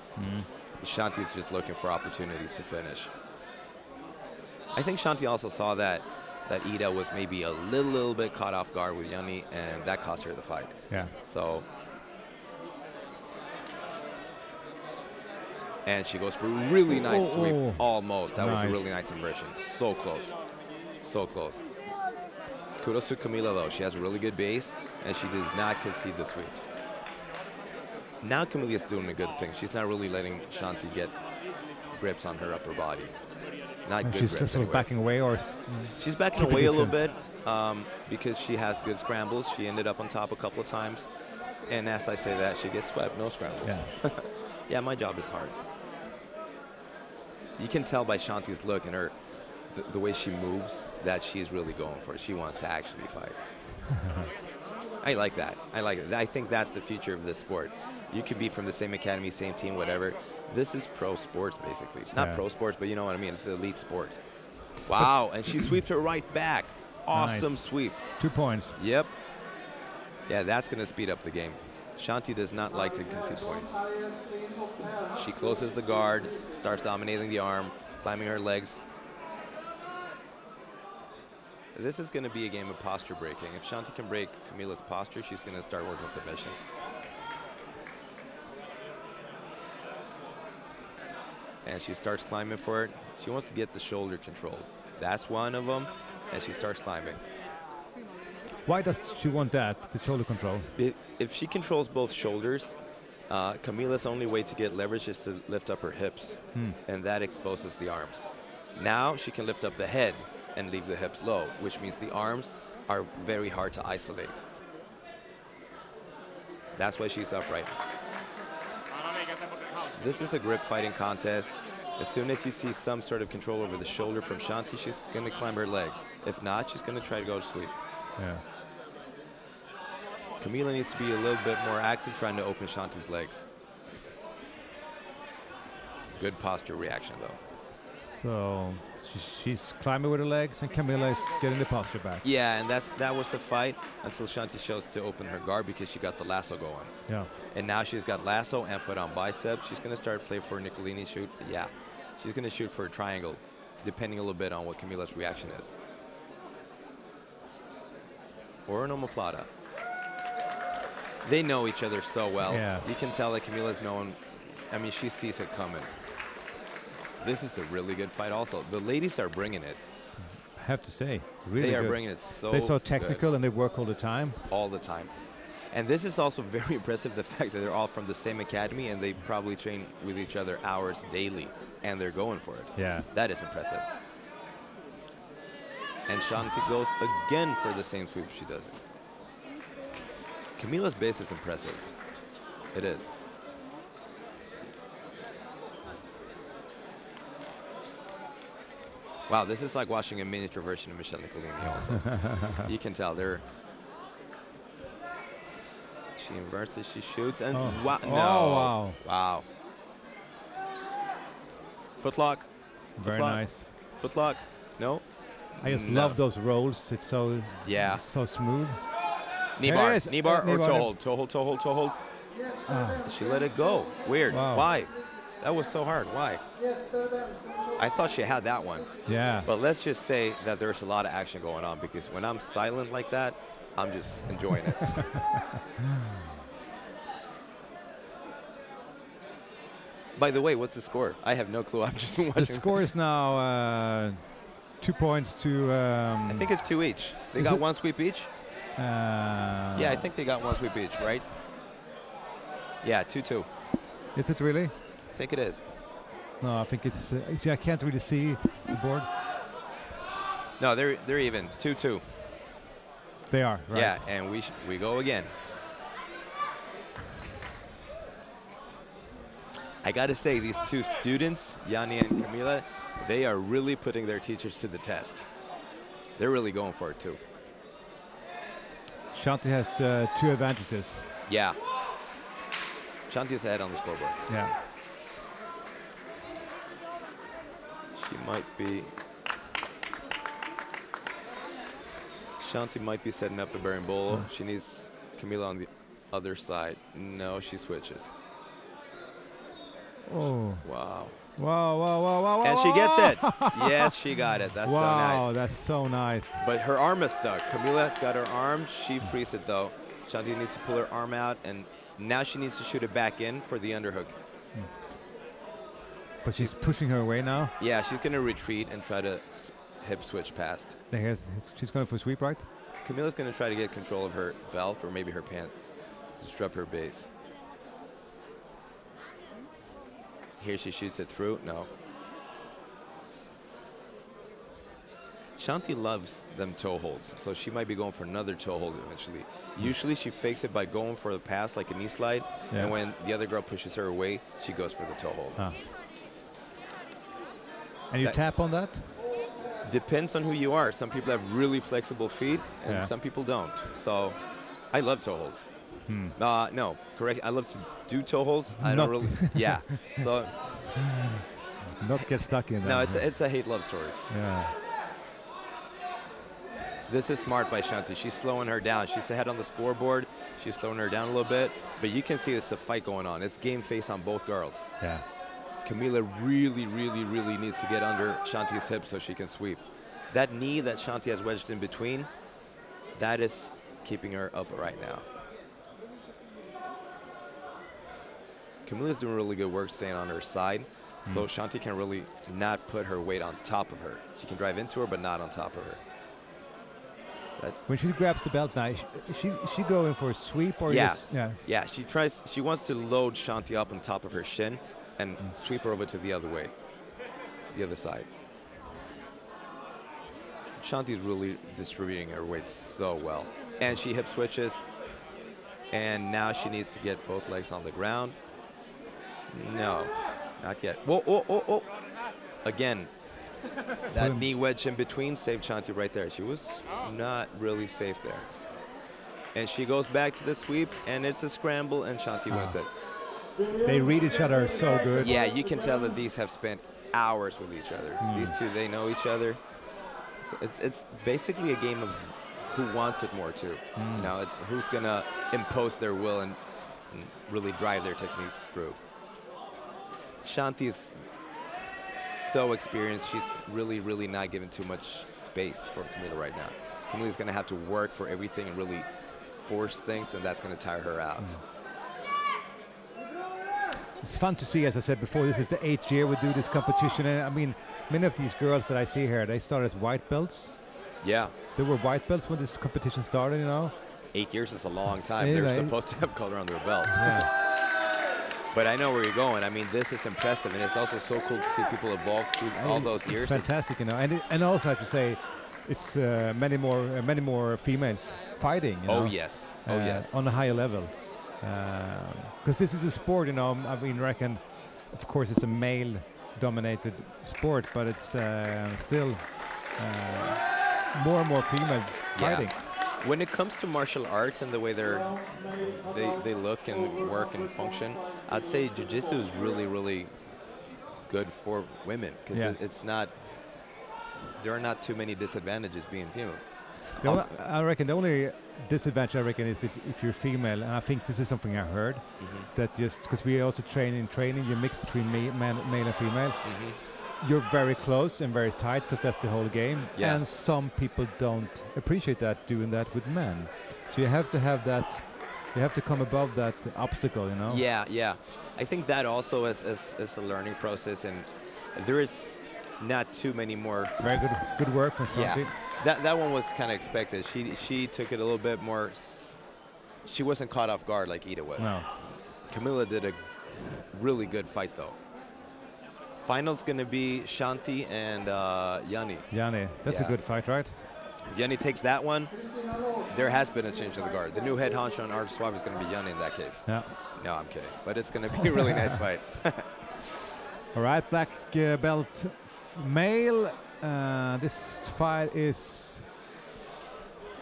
Shanti's just looking for opportunities to finish. I think Shanti also saw that Ida was maybe a little bit caught off guard with Janni, and that cost her the fight. Yeah. So, and she goes for a really nice sweep, almost. That was a really nice inversion. So close, so close. Kudos to Camilla though. She has a really good base, and she does not concede the sweeps. Now Camilla's doing a good thing. She's not really letting Shanti get grips on her upper body. Not good she's grips just sort of anyway. backing away, or she's backing away a little bit because she has good scrambles. She ended up on top a couple of times, and as I say that, she gets swept. No scramble. Yeah. Yeah, my job is hard. You can tell by Shanti's look and her, the way she moves, that she's really going for it. She wants to actually fight. I like that. I like it. I think that's the future of this sport. You could be from the same academy, same team, whatever. This is pro sports, basically. Not pro sports, but you know what I mean. It's elite sports. Wow, and she sweeps her right back. Awesome sweep. 2 points. Yep. Yeah, that's going to speed up the game. Shanti does not like to concede points. She closes the guard, starts dominating the arm, climbing her legs. This is going to be a game of posture breaking. If Shanti can break Camilla's posture, she's going to start working submissions. And she starts climbing for it. She wants to get the shoulder controlled. That's one of them, and she starts climbing. Why does she want that, the shoulder control? If she controls both shoulders, Camilla's only way to get leverage is to lift up her hips, and that exposes the arms. Now she can lift up the head and leave the hips low, which means the arms are very hard to isolate. That's why she's upright. This is a grip fighting contest. As soon as you see some sort of control over the shoulder from Shanti, she's going to climb her legs. If not, she's going to try to go to sweep. Yeah. Camilla needs to be a little bit more active, trying to open Shanti's legs. Good posture reaction, though. So she's climbing with her legs, and Camilla is getting the posture back. Yeah, and that was the fight until Shanti chose to open her guard because she got the lasso going. Yeah. And now she's got lasso and foot on bicep. She's going to start play for a Nicolini shoot. Yeah, she's going to shoot for a triangle, depending a little bit on what Camilla's reaction is. Or an omoplata. They know each other so well. Yeah. You can tell that Camilla's known. I mean, she sees it coming. This is a really good fight also. The ladies are bringing it. I have to say, really They are good. bringing it so They're so technical good. and they work all the time. All the time. And this is also very impressive, the fact that they're all from the same academy and they probably train with each other hours daily and they're going for it. Yeah. That is impressive. And Shanti goes again for the same sweep. She does it. Camilla's base is impressive. It is. Wow, this is like watching a miniature version of Michelle Nicolini also. You can tell they're... She inverts it, she shoots, and wow, no. Wow. Wow. Footlock. Very nice. Footlock. No. I just love those rolls. It's so so smooth. Knee bar. Knee bar or toe hold. Toe hold, toe hold, toe hold. She let it go. Weird. Wow. Why? That was so hard. Why? I thought she had that one. Yeah. But let's just say that there's a lot of action going on because when I'm silent like that, I'm just enjoying it. By the way, what's the score? I have no clue. I'm just watching. The score is now 2 points to... I think it's 2 each. They got one sweep each? Yeah, I think they got one sweep each, right? Yeah, 2-2. Is it really? I think it is. No, I think it's... see, I can't really see the board. No, they're even. 2-2. They are, right. Yeah, and we go again. I got to say, these two students, Janni and Camilla, they are really putting their teachers to the test. They're really going for it, too. Shanti has 2 advantages. Yeah. Shanti is ahead on the scoreboard. Yeah. She might be... Shanti might be setting up the berimbolo. She needs Camilla on the other side. No, she switches. Oh. Wow. Whoa, whoa, whoa, whoa, whoa. And she gets it. Yes, she got it. That's so nice. Wow, that's so nice. But her arm is stuck. Camilla's got her arm. She frees it though. Shanti needs to pull her arm out, and now she needs to shoot it back in for the underhook. But she's pushing her away now. Yeah, she's going to retreat and try to hip switch past. She's going for a sweep, right? Camilla's going to try to get control of her belt or maybe her pant. Disrupt her base. Here she shoots it through. No. Shanti loves them toe holds, so she might be going for another toe hold eventually. Usually she fakes it by going for the pass like a knee slide, and when the other girl pushes her away, she goes for the toe hold. And you tap on that? Depends on who you are. Some people have really flexible feet, and some people don't. So I love toe holds. No, correct. I love to do toe holds. I don't really. Yeah. So. Not get stuck in that. No, it's a hate-love story. Yeah. This is smart by Shanti. She's slowing her down. She's ahead on the scoreboard. She's slowing her down a little bit. But you can see it's a fight going on. It's game face on both girls. Yeah. Camilla really, really, really needs to get under Shanti's hip so she can sweep. That knee that Shanti has wedged in between, that is keeping her up right now. Camilla's doing really good work staying on her side, so Shanti can really not put her weight on top of her. She can drive into her, but not on top of her. When she grabs the belt now, she going for a sweep or yeah, just, yeah. She wants to load Shanti up on top of her shin and sweep her over to the other way, the other side. Shanti's really distributing her weight so well, and she hip switches, and now she needs to get both legs on the ground. No, not yet. Whoa, oh, oh, oh. Again, that knee wedge in between saved Shanti right there. She was not really safe there. And she goes back to the sweep, and it's a scramble, and Shanti wins it. They read each other so good. Yeah, you can tell that these have spent hours with each other. These two, they know each other. So it's basically a game of who wants it more, too. You know, it's who's going to impose their will and really drive their techniques through. Shanti's so experienced. She's really, really not giving too much space for Camilla right now. Camilla's going to have to work for everything and really force things, and that's going to tire her out. It's fun to see, as I said before, this is the 8th year we do this competition. And I mean, many of these girls that I see here, they started as white belts. Yeah. They were white belts when this competition started, you know. 8 years is a long time. Yeah, They're supposed to have color on their belts. Yeah. But I know where you're going. I mean, this is impressive, and it's also so cool to see people evolve through all those years. It's fantastic, you know. And also I have to say, it's many more females fighting. You know? Oh yes, oh yes. On a higher level, because this is a sport, you know. I mean, reckon, of course, it's a male-dominated sport, but it's still more and more female fighting. When it comes to martial arts and the way they look and work and function, I'd say jiu-jitsu is really, really good for women because it's not. There are not too many disadvantages being female. I reckon the only disadvantage is if you're female, and I think this is something I heard that just because we also train in training, you mix between male and female. You're very close and very tight because that's the whole game. Yeah. And some people don't appreciate that doing that with men. So you have to have that. You have to come above that obstacle, you know. Yeah, yeah. I think that also is a learning process, and there is not too many more. Very good work from Shanti. Yeah, that one was kind of expected. She took it a little bit more. She wasn't caught off guard like Ida was. No. Camilla did a really good fight though. Final's gonna be Shanti and Janni. Janni, that's a good fight, right? If Janni takes that one, there has been a change in the guard. The new head honcho on Arte Suave is gonna be Janni in that case. Yeah. No, I'm kidding. But it's gonna be a really nice fight. All right, black belt male. This fight is.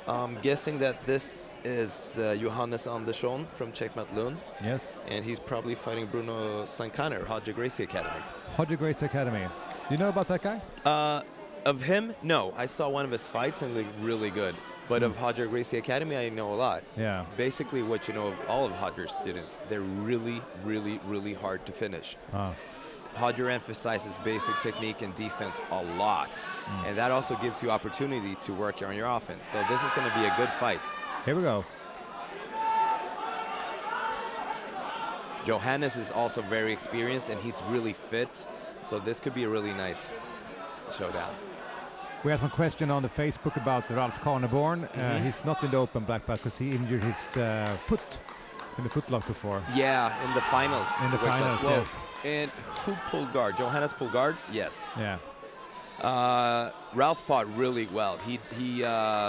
I'm guessing that this is Johannes Andersson from CheckMat Lund. Yes. And he's probably fighting Bruno Zancaner, Hodge Gracie Academy. Hodge Gracie Academy. Do you know about that guy? Of him, no. I saw one of his fights and looked really good. But of Hodge Gracie Academy, I know a lot. Yeah. Basically, what you know of all of Hodger's students, they're really, really, really hard to finish. Hodger emphasizes basic technique and defense a lot, and that also gives you opportunity to work on your offense. So this is going to be a good fight. Here we go. Johannes is also very experienced, and he's really fit, so this could be a really nice showdown. We have some question on the Facebook about Ralph Carneborn. He's not in the open black belt because he injured his foot in the footlock before. Yeah, in the finals. In the finals, yes. And who pulled guard? Johannes pulled guard? Yes. Yeah. Ralph fought really well. He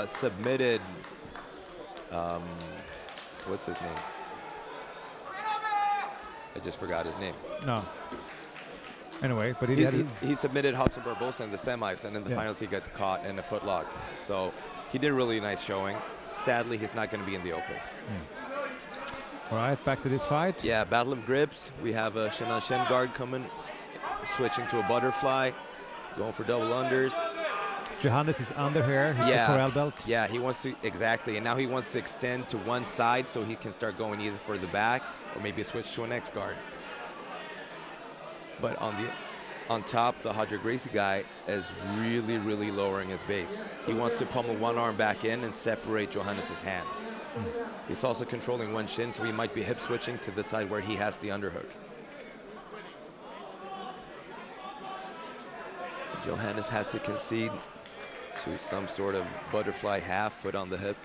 submitted, what's his name? I just forgot his name. No. Anyway, but he submitted Hobson Barbosa in the semis, and in the finals he got caught in a footlock. So he did a really nice showing. Sadly, he's not going to be in the open. All right, back to this fight. Yeah, battle of grips. We have a Shin on Shin guard coming, switching to a butterfly, going for double unders. Johannes is under here. He's the corral belt. Yeah, he wants to, exactly. And now he wants to extend to one side so he can start going either for the back or maybe switch to an X guard. But on top, the Hodger Gracie guy is really, really lowering his base. He wants to pummel one arm back in and separate Johannes' hands. He's also controlling one shin, so he might be hip switching to the side where he has the underhook. Johannes has to concede to some sort of butterfly half, foot on the hip.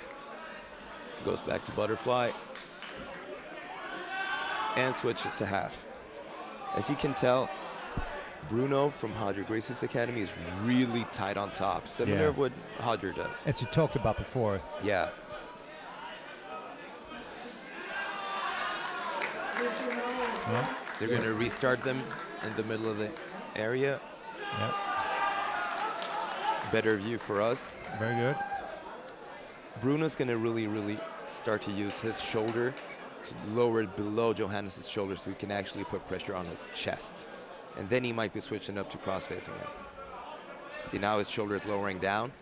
Goes back to butterfly and switches to half. As you can tell, Bruno from Hodger Gracie's Academy is really tight on top, similar to what Hodger does. As you talked about before. Yeah. They're going to restart them in the middle of the area. Better view for us. Very good. Bruno's going to really start to use his shoulder to lower it below Johannes' shoulder so he can actually put pressure on his chest. And then he might be switching up to cross-facing him. See, now his shoulder is lowering down,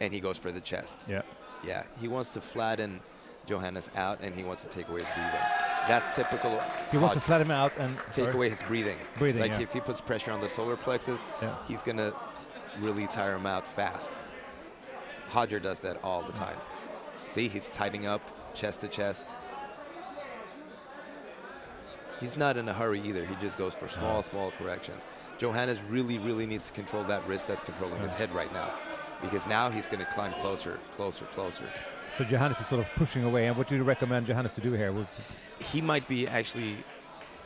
and he goes for the chest. Yeah, he wants to flatten Johannes out, and he wants to take away his breathing. That's typical. He wants to flatten him out and take away his breathing. Like yeah. If he puts pressure on the solar plexus, he's going to really tire him out fast. Hodger does that all the time. See, he's tightening up chest to chest. He's not in a hurry either. He just goes for small corrections. Johannes really needs to control that wrist that's controlling his head right now, because now he's going to climb closer. So Johannes is sort of pushing away. And what do you recommend Johannes to do here? He might be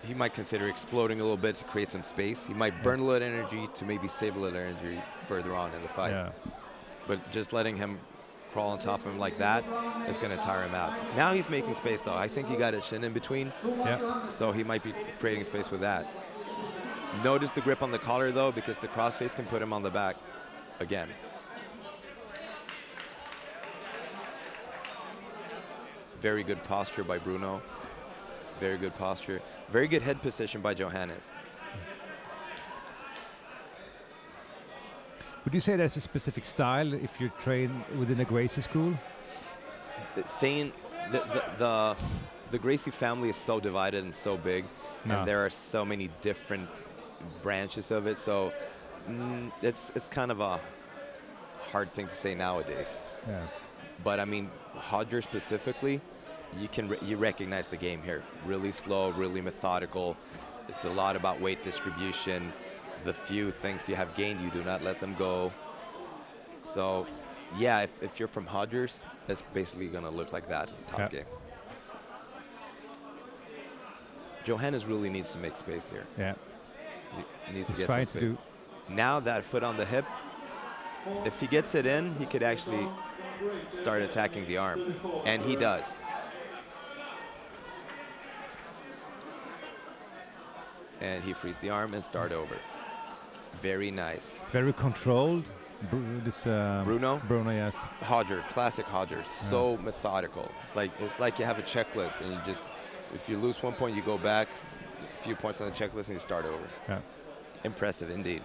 he might consider exploding a little bit to create some space. He might burn a little energy to maybe save a little energy further on in the fight. But just letting him crawl on top of him like that is going to tire him out. Now he's making space, though. I think he got his shin in between. So he might be creating space with that. Notice the grip on the collar, though, because the crossface can put him on the back again. Very good posture by Bruno. Very good posture. Very good head position by Johannes. Would you say there's a specific style if you train within a Gracie school? Saying the Gracie family is so divided and so big, and there are so many different branches of it. So it's kind of a hard thing to say nowadays. But I mean, Hodger specifically, you recognize the game here. Really slow, really methodical. It's a lot about weight distribution. The few things you have gained, you do not let them go. So, yeah, if you're from Hodgers, it's basically going to look like that, top game. Johannes really needs to make space here. He needs to get some space. Now that foot on the hip, if he gets it in, he could actually start attacking the arm, and he does. And he frees the arm and start over. Very nice. Very controlled. Bruno? Bruno, yes. Hodger, classic Hodger. So methodical. It's like you have a checklist, and you just, if you lose 1 point, you go back a few points on the checklist and you start over. Impressive indeed.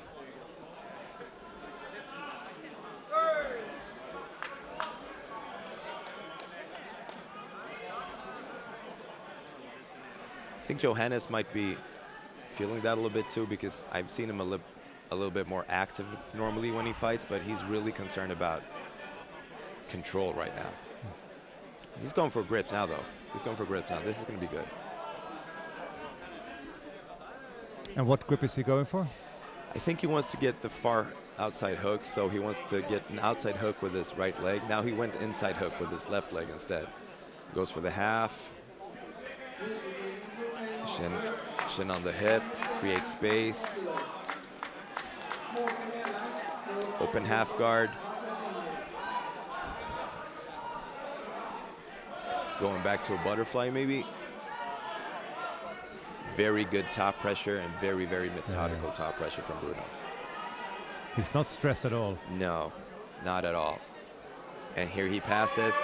I think Johannes might be feeling that a little bit too, because I've seen him a little bit more active normally when he fights, but he's really concerned about control right now. He's going for grips now, though. He's going for grips now. This is going to be good. And what grip is he going for? I think he wants to get the far outside hook, so he wants to get an outside hook with his right leg. Now he went inside hook with his left leg instead. Goes for the half. Shin on the hip, create space. Open half guard. Going back to a butterfly maybe. Very good top pressure and very, very methodical top pressure from Bruno. He's not stressed at all. No, not at all. And here he passes.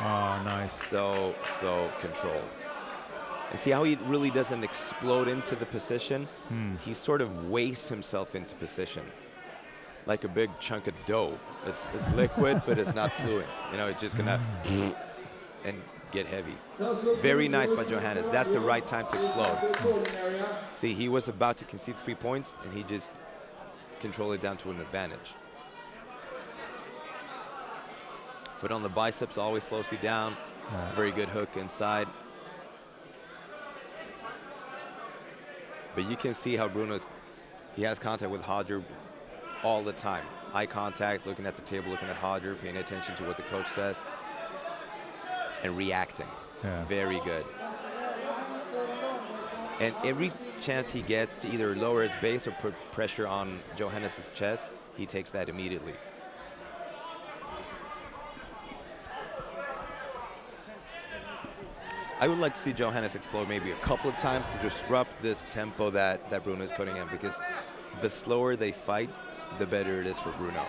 Oh, nice. So controlled. And see how he really doesn't explode into the position? He sort of wastes himself into position. Like a big chunk of dough. It's liquid, but it's not fluent. You know, it's just gonna and get heavy. Very nice by Johannes. That's the right time to explode. See, he was about to concede 3 points, and he just controlled it down to an advantage. Foot on the biceps always slows you down. Very good hook inside. But you can see how he has contact with Hodger all the time. Eye contact, looking at the table, looking at Hodger, paying attention to what the coach says, and reacting. Very good. And every chance he gets to either lower his base or put pressure on Johannes' chest, he takes that immediately. I would like to see Johannes explode maybe a couple of times to disrupt this tempo that Bruno is putting in, because the slower they fight, the better it is for Bruno.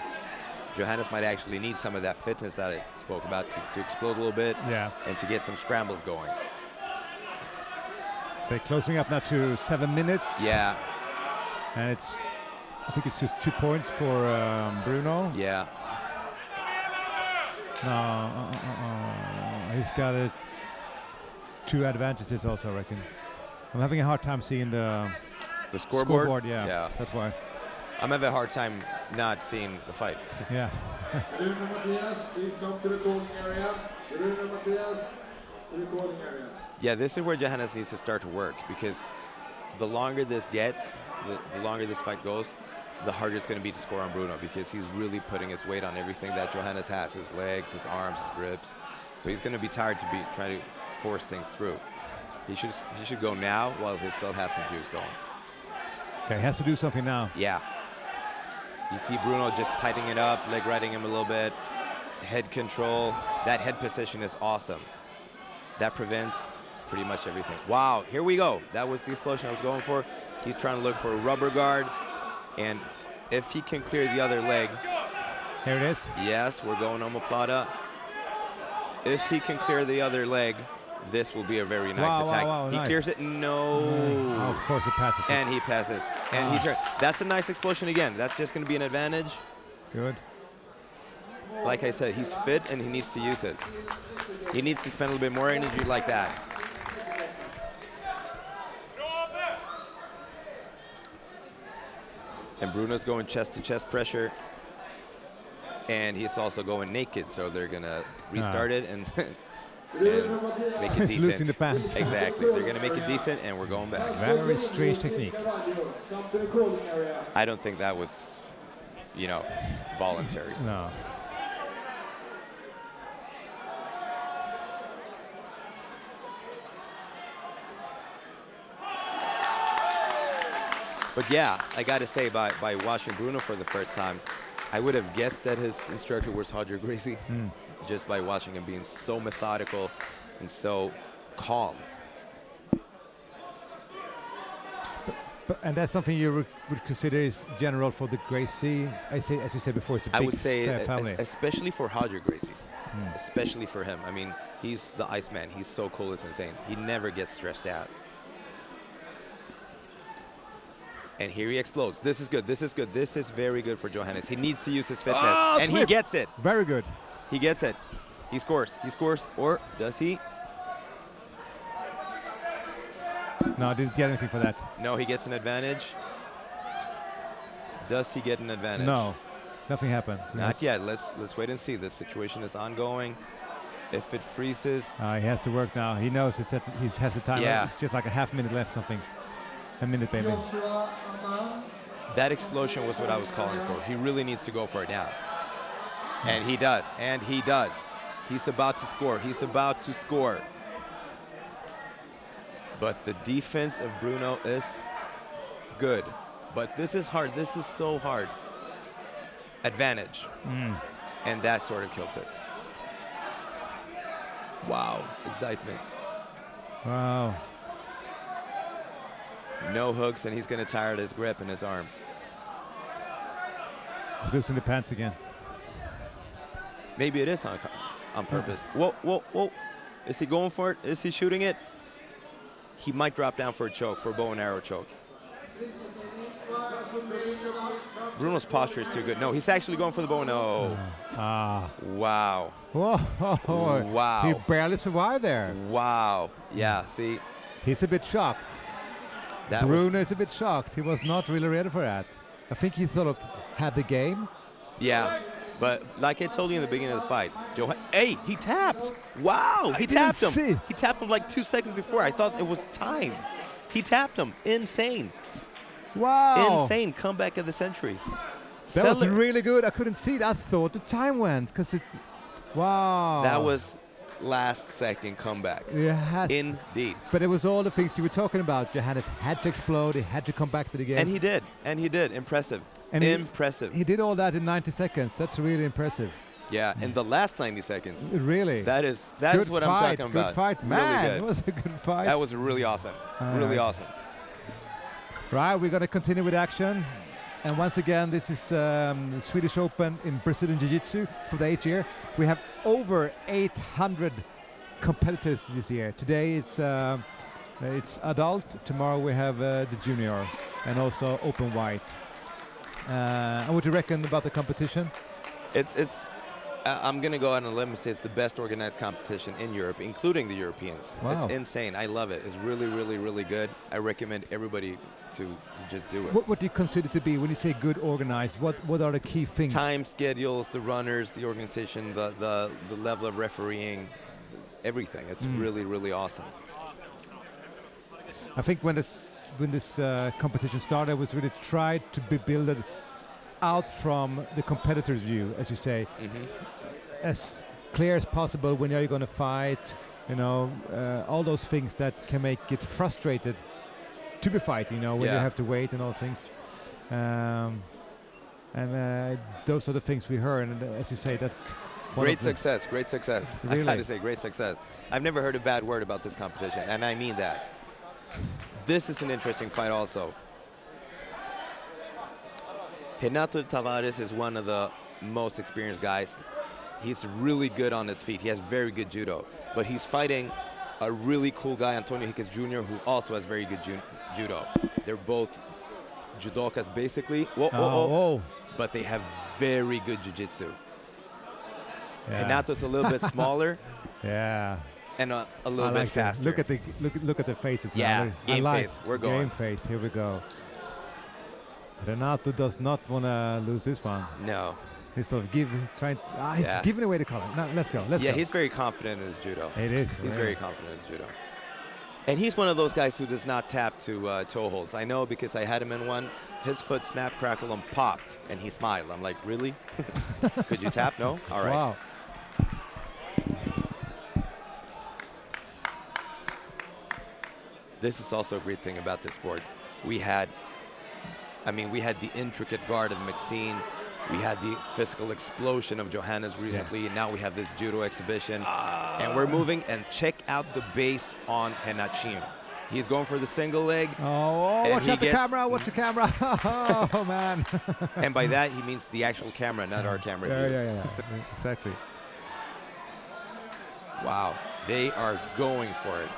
Johannes might actually need some of that fitness that I spoke about to explode a little bit and to get some scrambles going. They're closing up now to 7 minutes. Yeah. And I think it's just 2 points for Bruno. Yeah. No, he's got 2 advantages also, I reckon. I'm having a hard time seeing the scoreboard. Yeah, that's why. I'm having a hard time not seeing the fight. Yeah. Bruno Matias, please come to the recording area. Bruno Matias, the recording area. Yeah, this is where Johannes needs to start to work, because the longer this gets, the longer this fight goes, the harder it's going to be to score on Bruno, because he's really putting his weight on everything that Johannes has, his legs, his arms, his grips. So he's going to be tired to be trying to force things through. He should go now while he still has some juice going. Okay, he has to do something now. Yeah. You see Bruno just tightening it up, leg riding him a little bit, head control. That head position is awesome. That prevents pretty much everything. Wow, here we go. That was the explosion I was going for. He's trying to look for a rubber guard, and if he can clear the other leg. Here it is. Yes, we're going omoplata. If he can clear the other leg, this will be a very nice attack. Wow, he nice. Clears it. No. Oh, of course it passes. And he passes. And he turns. That's a nice explosion again. That's just going to be an advantage. Good. Like I said, he's fit and he needs to use it. He needs to spend a little bit more energy like that. And Bruno's going chest to chest pressure. And he's also going naked, so they're going to restart it and make it He's decent. losing the pants. Exactly. They're going to make it decent, and we're going back. Very strange technique. I don't think that was, voluntary. No. But yeah, I got to say, by watching Bruno for the first time, I would have guessed that his instructor was Roger Gracie, just by watching him being so methodical and so calm. And that's something you would consider is general for the Gracie. As you said before, it's a big I would say, family. especially for Roger Gracie, especially for him. I mean, he's the Iceman. He's so cool, it's insane. He never gets stressed out. And here he explodes. This is good. This is good. This is very good for Johannes. He needs to use his fitness. And he gets it. Very good. He gets it. He scores. He scores. Or does he? No, didn't get anything for that. No, he gets an advantage. Does he get an advantage? No, nothing happened. Not yet. Let's wait and see. This situation is ongoing. If it freezes, he has to work now. He knows he has the time. Yeah. It's just like a half minute left, something. A minute, maybe. that explosion was what I was calling for. He really needs to go for it now. And he does. And he does. He's about to score. He's about to score. But the defense of Bruno is good. But this is hard. This is so hard. Advantage. And that sort of kills it. Wow. Excitement. Wow. No hooks, and he's going to tire his grip and his arms. He's losing the pants again. Maybe it is on purpose. Whoa, whoa, whoa. Is he going for it? Is he shooting it? He might drop down for a choke, for a bow and arrow choke. Bruno's posture is too good. No, he's actually going for the bow and arrow. Wow. Whoa. Wow. He barely survived there. Wow. Yeah, see? He's a bit shocked. Bruno is a bit shocked. He was not really ready for that. I think he sort of had the game. Yeah, but like I told you in the beginning of the fight, hey, he tapped. Wow, he tapped him. See. He tapped him like 2 seconds before. I thought it was time. He tapped him. Insane. Wow. Insane comeback of the century. That was really good. I couldn't see it. I thought the time went because it's, wow. That was last second comeback. Yes. Indeed. But it was all the things you were talking about. Johannes had to explode. He had to come back to the game. And he did. And he did. Impressive. And impressive. He did all that in 90 seconds. That's really impressive. Yeah, in the last 90 seconds. Really? That is what I'm talking about. Good fight, man. Really good. It was a good fight. That was really awesome. Really awesome. Right, we're going to continue with action. And once again, this is the Swedish Open in Brazilian Jiu-Jitsu for the 8th year. We have over 800 competitors this year. Today it's adult. Tomorrow we have the junior and also open white. And what do you reckon about the competition? I'm going to go out on a limb and say it's the best organized competition in Europe, including the Europeans. Wow. It's insane. I love it. It's really, really, really good. I recommend everybody to just do it. What do you consider to be, when you say good organized, what are the key things? Time schedules, the runners, the organization, the level of refereeing, everything. It's really, really awesome. I think when this competition started, it was really tried to be built out from the competitor's view, as you say, as clear as possible. When are you going to fight? You know, all those things that can make it frustrated to be fighting. You know, when you have to wait and all things. And those are the things we heard. And as you say, that's great success. Great success. Really? I got to say, great success. I've never heard a bad word about this competition, and I mean that. This is an interesting fight also. Renato Tavares is one of the most experienced guys. He's really good on his feet. He has very good judo. But he's fighting a really cool guy, Antonio Hickes Jr., who also has very good judo. They're both judokas, basically. Whoa. But they have very good jiu-jitsu. Yeah. Renato's a little bit smaller. Yeah. And a little bit faster. Look at the faces. Yeah, now. game face. We're going. Game face. Here we go. Renato does not want to lose this one. No. He's sort of he's giving away the color. Now let's go. Let's go. Yeah, he's very confident in his judo. It is. He's very confident in his judo. And he's one of those guys who does not tap to toe holds. I know because I had him in one. His foot snapped, crackled, and popped, and he smiled. I'm like, really? Could you tap? No? All right. Wow. This is also a great thing about this sport. We had the intricate guard of Maxine. We had the physical explosion of Johannes recently, and now we have this judo exhibition. And we're moving, and check out the base on Henachim. He's going for the single leg. Oh, watch out the camera, watch the camera. Oh, man. And by that, he means the actual camera, not our camera. Yeah. Exactly. Wow, they are going for it.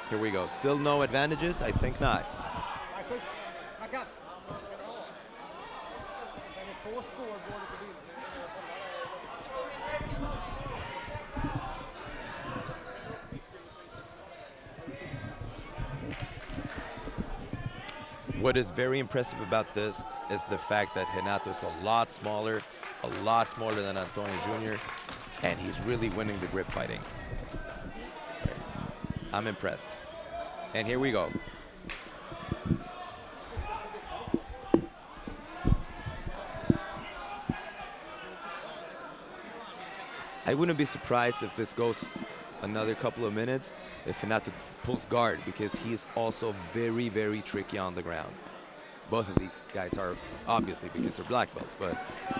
Here we go. Still no advantages? I think not. What is very impressive about this is the fact that Renato is a lot smaller than Antonio Jr., and he's really winning the grip fighting. I'm impressed. And here we go. I wouldn't be surprised if this goes another couple of minutes if Renato pulls guard, because he's also very, very tricky on the ground. Both of these guys are, obviously, because they're black belts, but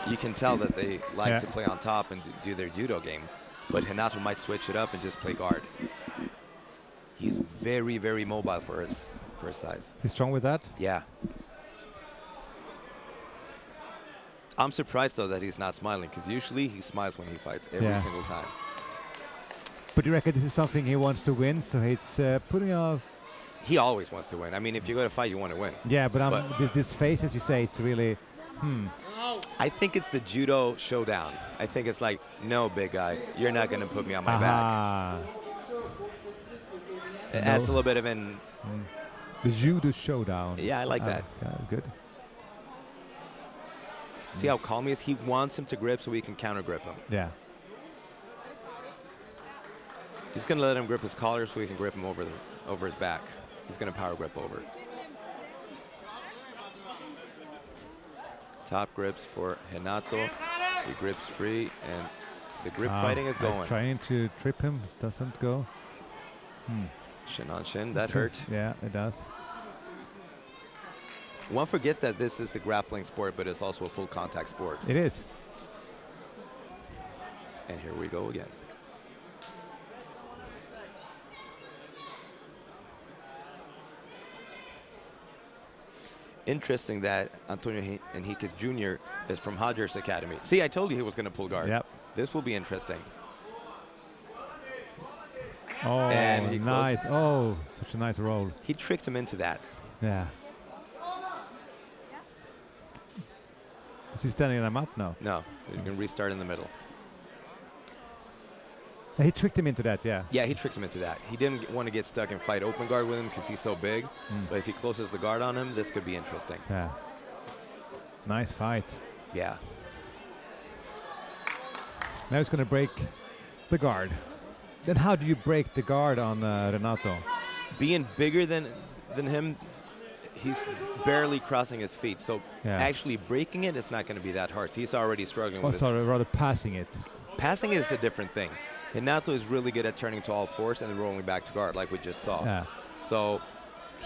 you can tell that they like to play on top and do their judo game. But Renato might switch it up and just play guard. He's very, very mobile for his size. He's strong with that? Yeah. I'm surprised, though, that he's not smiling, because usually he smiles when he fights every single time. But you reckon this is something he wants to win, so it's putting off? He always wants to win. I mean, if you go to fight, you want to win. Yeah, but this face, as you say, it's really, I think it's the judo showdown. I think it's like, no, big guy, you're not going to put me on my back. It adds a little bit of an... The judo showdown. Yeah, I like that. Yeah, good. See how calm he is? He wants him to grip so he can counter grip him. Yeah. He's going to let him grip his collar so he can grip him over his back. He's going to power grip over. Top grips for Renato. He grips free, and the grip fighting is going. He's trying to trip him, doesn't go. Shin on shin, that hurt. Yeah, it does. One forgets that this is a grappling sport, but it's also a full contact sport. It is. And here we go again. Interesting that Antonio Henriquez Jr. is from Hodger's Academy. See, I told you he was going to pull guard. Yep. This will be interesting. Oh, and nice. Oh, such a nice roll. He tricked him into that. Yeah. Is he standing on a mat now? No, you can restart in the middle. He tricked him into that, yeah. Yeah, he tricked him into that. He didn't want to get stuck and fight open guard with him because he's so big. But if he closes the guard on him, this could be interesting. Yeah. Nice fight. Yeah. Now he's going to break the guard. Then how do you break the guard on Renato? Being bigger than him, he's barely crossing his feet. So actually breaking it, it's not going to be that hard. So he's already struggling with sorry, rather passing it. Passing is a different thing. Renato is really good at turning to all fours and then rolling back to guard like we just saw. Yeah. So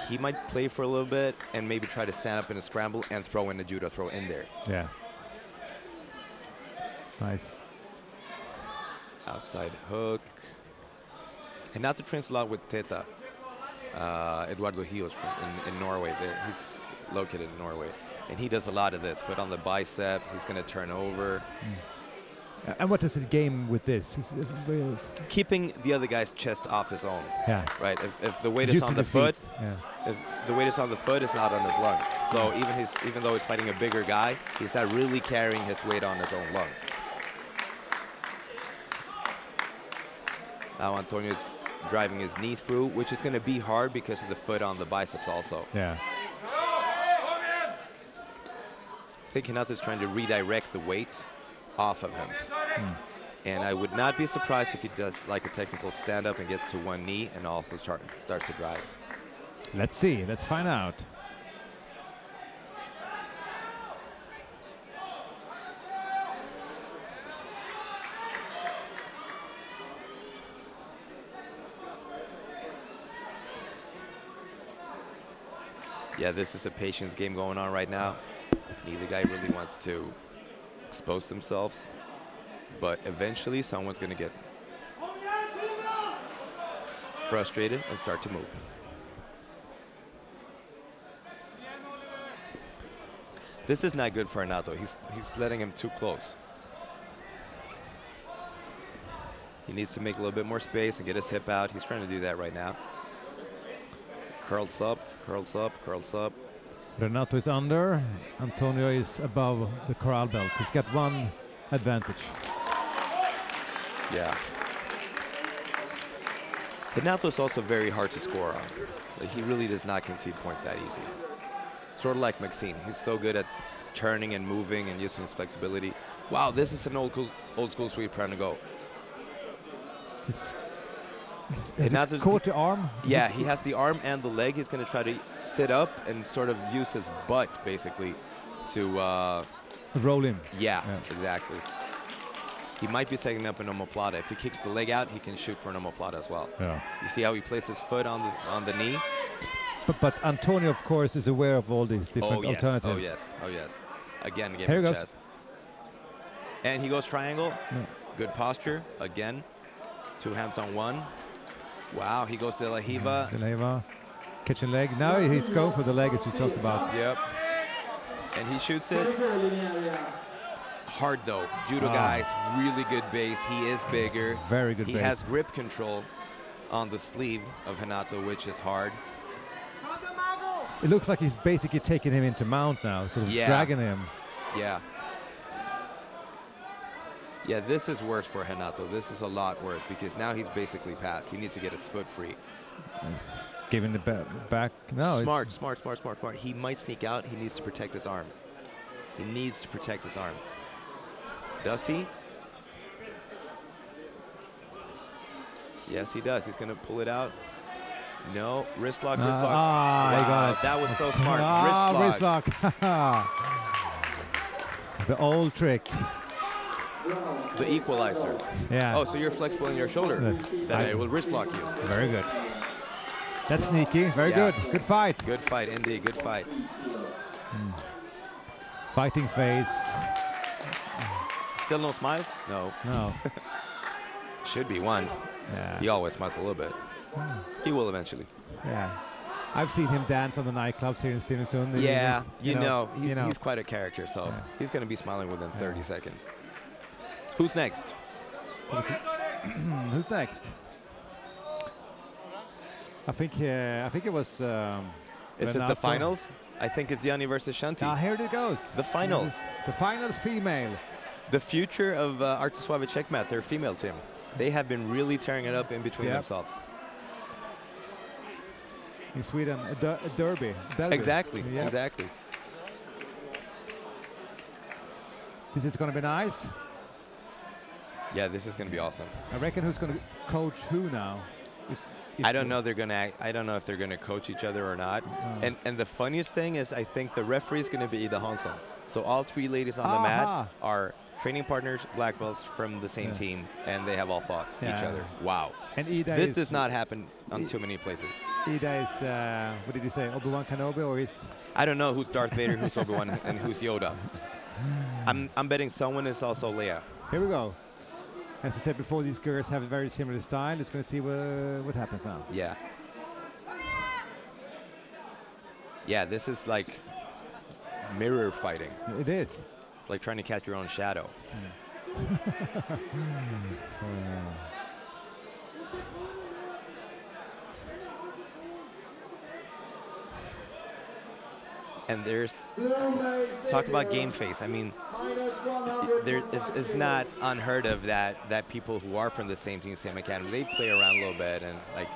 he might play for a little bit and maybe try to stand up in a scramble and throw in a judo throw in there. Yeah. Nice. Outside hook. Renato trains a lot with Teta. Eduardo Rios in Norway. He's located in Norway. And he does a lot of this. Foot on the bicep. He's going to turn over. And what does it game with this? Keeping the other guy's chest off his own. Yeah. Right. If the weight is on the foot, if the weight is on the foot, it's not on his lungs. So even though he's fighting a bigger guy, he's not really carrying his weight on his own lungs. Now Antonio's driving his knee through, which is going to be hard because of the foot on the biceps also. Yeah. I think Renato's trying to redirect the weight off of him. And I would not be surprised if he does like a technical stand-up and gets to one knee and also starts to drive. Let's see. Let's find out. Yeah, this is a patience game going on right now. Neither guy really wants to expose themselves, but eventually someone's going to get frustrated and start to move. This is not good for Renato. He's letting him too close. He needs to make a little bit more space and get his hip out. He's trying to do that right now. Curls up, curls up, curls up. Renato is under. Antonio is above the corral belt. He's got one advantage. Yeah. Renato is also very hard to score on. Like, he really does not concede points that easy. Sort of like Maxine. He's so good at turning and moving and using his flexibility. Wow, this is an old school Swede trying to go. Has Henato's he caught the arm? Yeah, he has the arm and the leg. He's going to try to sit up and sort of use his butt, basically, to... roll him. Yeah, exactly. He might be setting up an omoplata. If he kicks the leg out, he can shoot for an omoplata as well. Yeah. You see how he places his foot on the knee? But Antonio, of course, is aware of all these different alternatives. Oh, yes. Oh, yes. Again, Here he goes. chest. And he goes triangle. No. Good posture. Again. 2 hands on 1. Wow, he goes de la Hiva. De la Hiva. Kitchen leg. Now he's going for the leg, as we talked about. Yep. And he shoots it. Hard, though. Judo guys, really good base. He is bigger. Very good base. He has grip control on the sleeve of Henato, which is hard. It looks like he's basically taking him into mount now, sort of dragging him. Yeah. Yeah, this is worse for Henato. This is a lot worse because now he's basically passed. He needs to get his foot free. He's giving the back. No, smart. He might sneak out. He needs to protect his arm. He needs to protect his arm. Does he? Yes, he does. He's going to pull it out. No, wrist lock, wrist lock. Wow, he got it. That was so smart. Wrist lock. The old trick. The equalizer. Yeah. Oh, so you're flexible in your shoulder. Then it will wrist lock you. Very good. That's sneaky. Very good. Good fight. Good fight, indeed. Good fight. Fighting face. Still no smiles? No. No. Should be one. Yeah. He always smiles a little bit. He will eventually. Yeah. I've seen him dance on the nightclubs here in Stenungsund. Yeah, he's quite a character, so he's going to be smiling within 30 seconds. Who's next? Who's next? I think it was. Is it the finals? I think it's Janni versus Shanti. Here it goes. The finals. The finals female. The future of Arte Suave CheckMat, their female team. They have been really tearing it up in between themselves. In Sweden, a derby. Exactly, exactly. This is going to be nice. Yeah, this is going to be awesome. I reckon who's going to coach who now? I don't know. I don't know if they're going to coach each other or not. And the funniest thing is, I think the referee is going to be Hansen. So all 3 ladies on the mat are training partners, black belts from the same team, and they have all fought each other. Wow. And Ida this does not happen on too many places. Ida is, what did you say, Obi-Wan Kenobi, or is? I don't know who's Darth Vader, who's Obi-Wan, and who's Yoda. I'm betting someone is also Leia. Here we go. As I said before, these girls have a very similar style. Let's going to see what happens now. Yeah. Yeah, this is like mirror fighting. It is. It's like trying to catch your own shadow. And there's talk about game face. I mean, it's not unheard of that people who are from the same team, same academy, they play around a little bit and like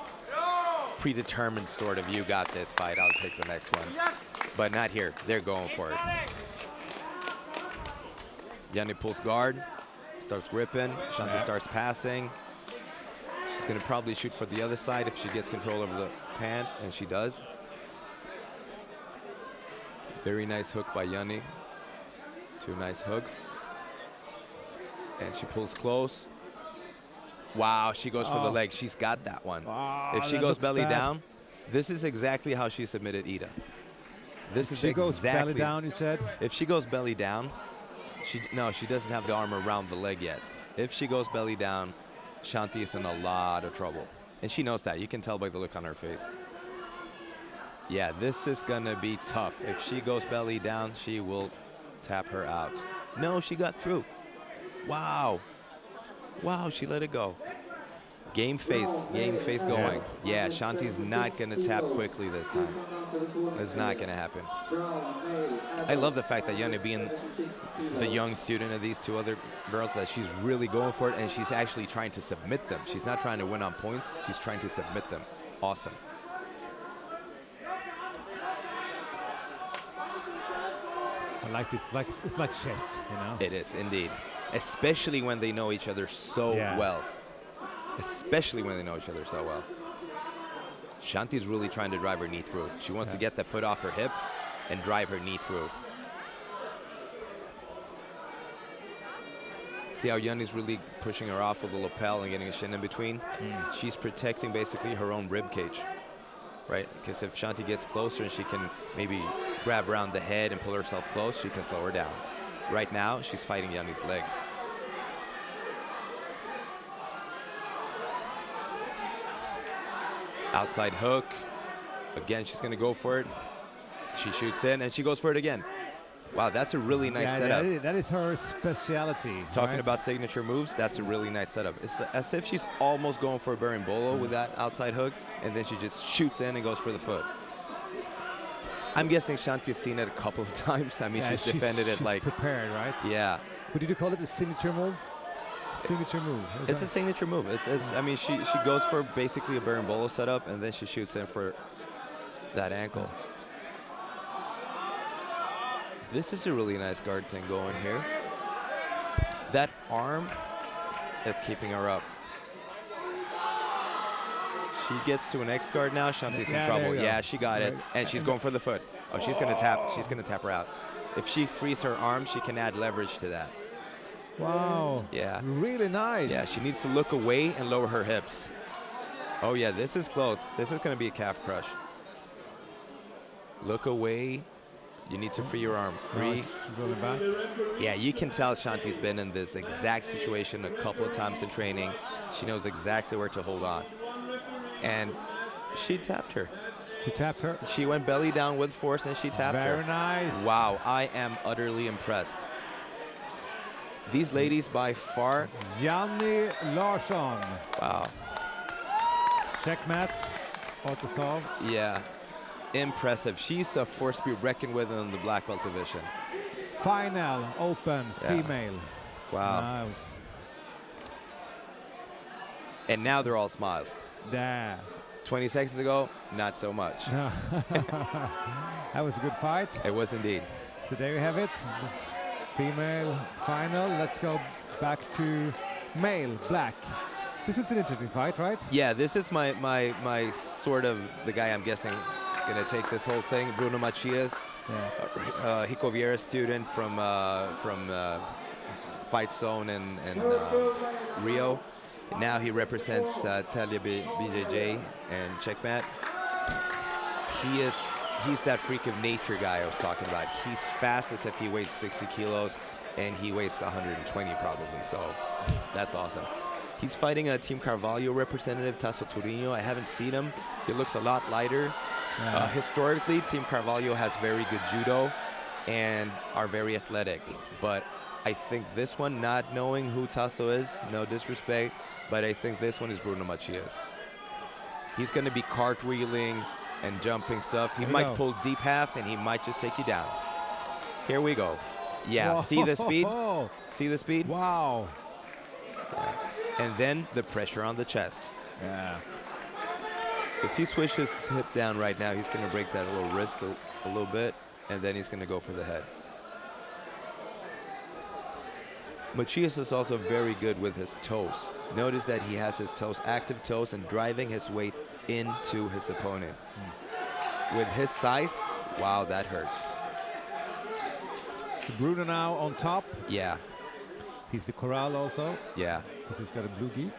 predetermined sort of, you got this fight, I'll take the next one. But not here. They're going for it. Janni pulls guard, starts gripping. Shanti starts passing. She's going to probably shoot for the other side if she gets control over the pant, and she does. Very nice hook by Janni. 2 nice hooks. And she pulls close. Wow, she goes for the leg. She's got that one. If she goes belly down, this is exactly how she submitted Ida. This is she exactly. Goes belly down, you said? If she goes belly down, she doesn't have the arm around the leg yet. If she goes belly down, Shanti is in a lot of trouble. And she knows that. You can tell by the look on her face. Yeah, this is going to be tough. If she goes belly down, she will tap her out. No, she got through. Wow. Wow, she let it go. Game face going. Yeah, Shanti's not going to tap quickly this time. It's not going to happen. I love the fact that Janni, being the young student of these 2 other girls, that she's really going for it, and she's actually trying to submit them. She's not trying to win on points. She's trying to submit them. Awesome. I like this. It's like chess, you know. It is indeed, especially when they know each other so well. Especially when they know each other so well. Shanti's really trying to drive her knee through. She wants to get the foot off her hip and drive her knee through. See how Janni's really pushing her off with the lapel and getting a shin in between? She's protecting basically her own rib cage, right? Because if Shanti gets closer and she can maybe grab around the head and pull herself close, she can slow her down. Right now, she's fighting Janni's legs. Outside hook. Again, she's going to go for it. She shoots in and she goes for it again. Wow, that's a really nice setup. That is her speciality. Talking about signature moves, that's a really nice setup. It's as if she's almost going for a berimbolo with that outside hook, and then she just shoots in and goes for the foot. I'm guessing Shanti's seen it a couple of times. I mean, she's defended it like... prepared, right? Yeah. What did you call it, a signature move? Signature move. It's a signature move. I mean, she goes for basically a berimbolo setup, and then she shoots in for that ankle. This is a really nice guard thing going here. That arm is keeping her up. She gets to an X guard now. Shanti's in trouble. Yeah, she got it. And she's going for the foot. Oh, she's going to tap. She's going to tap her out. If she frees her arm, she can add leverage to that. Wow. Yeah. Really nice. Yeah, she needs to look away and lower her hips. Oh, yeah, this is close. This is going to be a calf crush. Look away. You need to free your arm. Free. Back. Yeah, you can tell Shanti's been in this exact situation a couple of times in training. She knows exactly where to hold on. And she tapped her. She tapped her? She went belly down with force and she tapped her. Very nice. Wow, I am utterly impressed. These ladies by far. Janni Larsson. Wow. CheckMat. Arte. Yeah. Impressive. She's a force to be reckoned with in the black belt division. Final open female. Wow. Nice. And now they're all smiles. Yeah. 20 seconds ago, not so much. That was a good fight. It was indeed. So there you have it. The female final. Let's go back to male black. This is an interesting fight, right? Yeah, this is my sort of the guy I'm guessing is going to take this whole thing. Bruno Matias, Hico Vieira student from Fight Zone in Rio. Now he represents BJJ and CheckMat. He's that freak of nature guy I was talking about. He's fast as if he weighs 60 kilos, and he weighs 120 probably, so that's awesome. He's fighting a Team Carvalho representative, Tasso Torino. I haven't seen him. He looks a lot lighter. Historically, Team Carvalho has very good judo and are very athletic. But I think this one, not knowing who Tasso is, no disrespect, but I think this one is Bruno Matias. He's going to be cartwheeling and jumping stuff. He might pull deep half, and he might just take you down. Here we go. Yeah, whoa. See the speed? See the speed? Wow. Yeah. And then the pressure on the chest. Yeah. If he swishes his hip down right now, he's going to break that little wrist a little bit, and then he's going to go for the head. Matias is also very good with his toes. Notice that he has his toes, active toes, and driving his weight into his opponent. With his size, wow, that hurts. So Bruno now on top. Yeah. He's the corral also. Yeah. Because he's got a blue gi.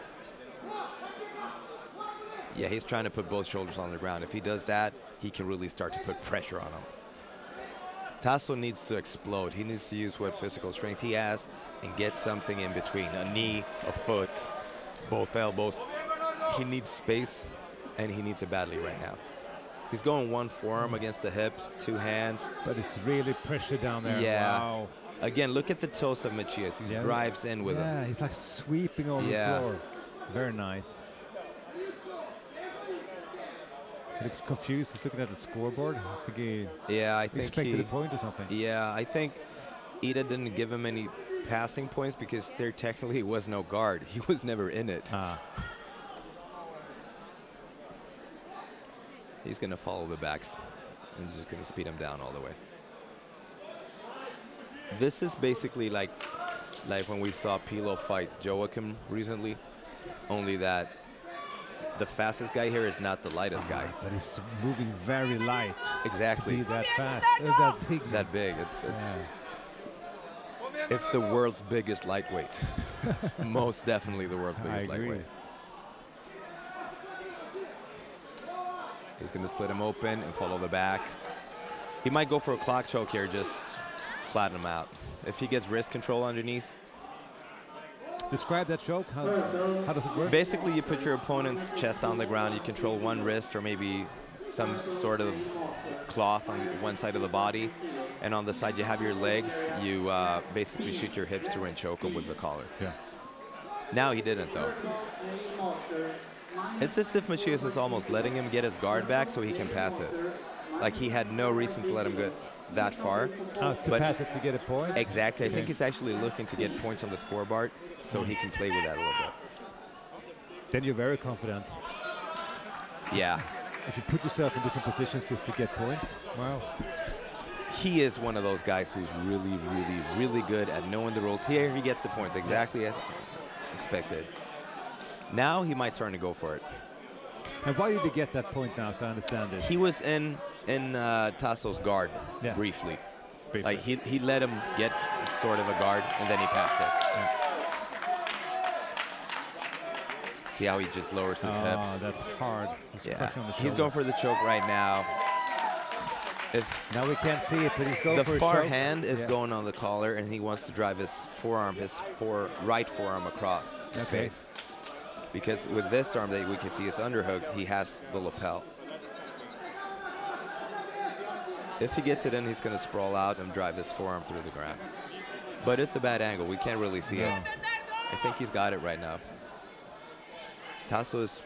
Yeah, he's trying to put both shoulders on the ground. If he does that, he can really start to put pressure on him. Tasso needs to explode. He needs to use what physical strength he has and get something in between. A knee, a foot, both elbows. He needs space, and he needs it badly right now. He's going one forearm against the hip, two hands. But it's really pressure down there. Yeah. Wow. Again, look at the toes of Matias. He drives in with him. Yeah, he's like sweeping over the floor. Very nice. He looks confused. He's looking at the scoreboard. I think he expected a point or something. Yeah, I think Ida didn't give him any passing points because there technically was no guard. He was never in it. He's going to follow the backs and just going to speed him down all the way. This is basically like when we saw Pilo fight Joachim recently, only that the fastest guy here is not the lightest guy. But he's moving very light. Exactly. To be that fast. Is that big? That big. It's the world's biggest lightweight. Most definitely the world's biggest lightweight. He's going to split him open and follow the back. He might go for a clock choke here, just flatten him out. If he gets wrist control underneath. Describe that choke. How does it work? Basically, you put your opponent's chest on the ground. You control one wrist or maybe some sort of cloth on one side of the body. And on the side, you have your legs. You basically shoot your hips through and choke him with the collar. Yeah. Now he didn't, though. It's as if Matias is almost letting him get his guard back so he can pass it. Like he had no reason to let him go that far. To pass it to get a point? Exactly. I think he's actually looking to get points on the scoreboard so he can play with that a little bit. Then you're very confident. Yeah. If you put yourself in different positions just to get points, wow. He is one of those guys who's really, really, really good at knowing the rules. Here he gets the points exactly as expected. Now he might start to go for it. And why did he get that point now, so I understand this? He was in Tasso's guard briefly. Like he let him get sort of a guard and then he passed it. Yeah. See how he just lowers his hips? Oh, that's hard. He's going for the choke right now. Now we can't see it, but he's going for a choke. The far hand is going on the collar, and he wants to drive his forearm, right forearm across the face. Because with this arm that we can see his underhook, he has the lapel. If he gets it in, he's going to sprawl out and drive his forearm through the ground. But it's a bad angle. We can't really see it. I think he's got it right now. Tasso is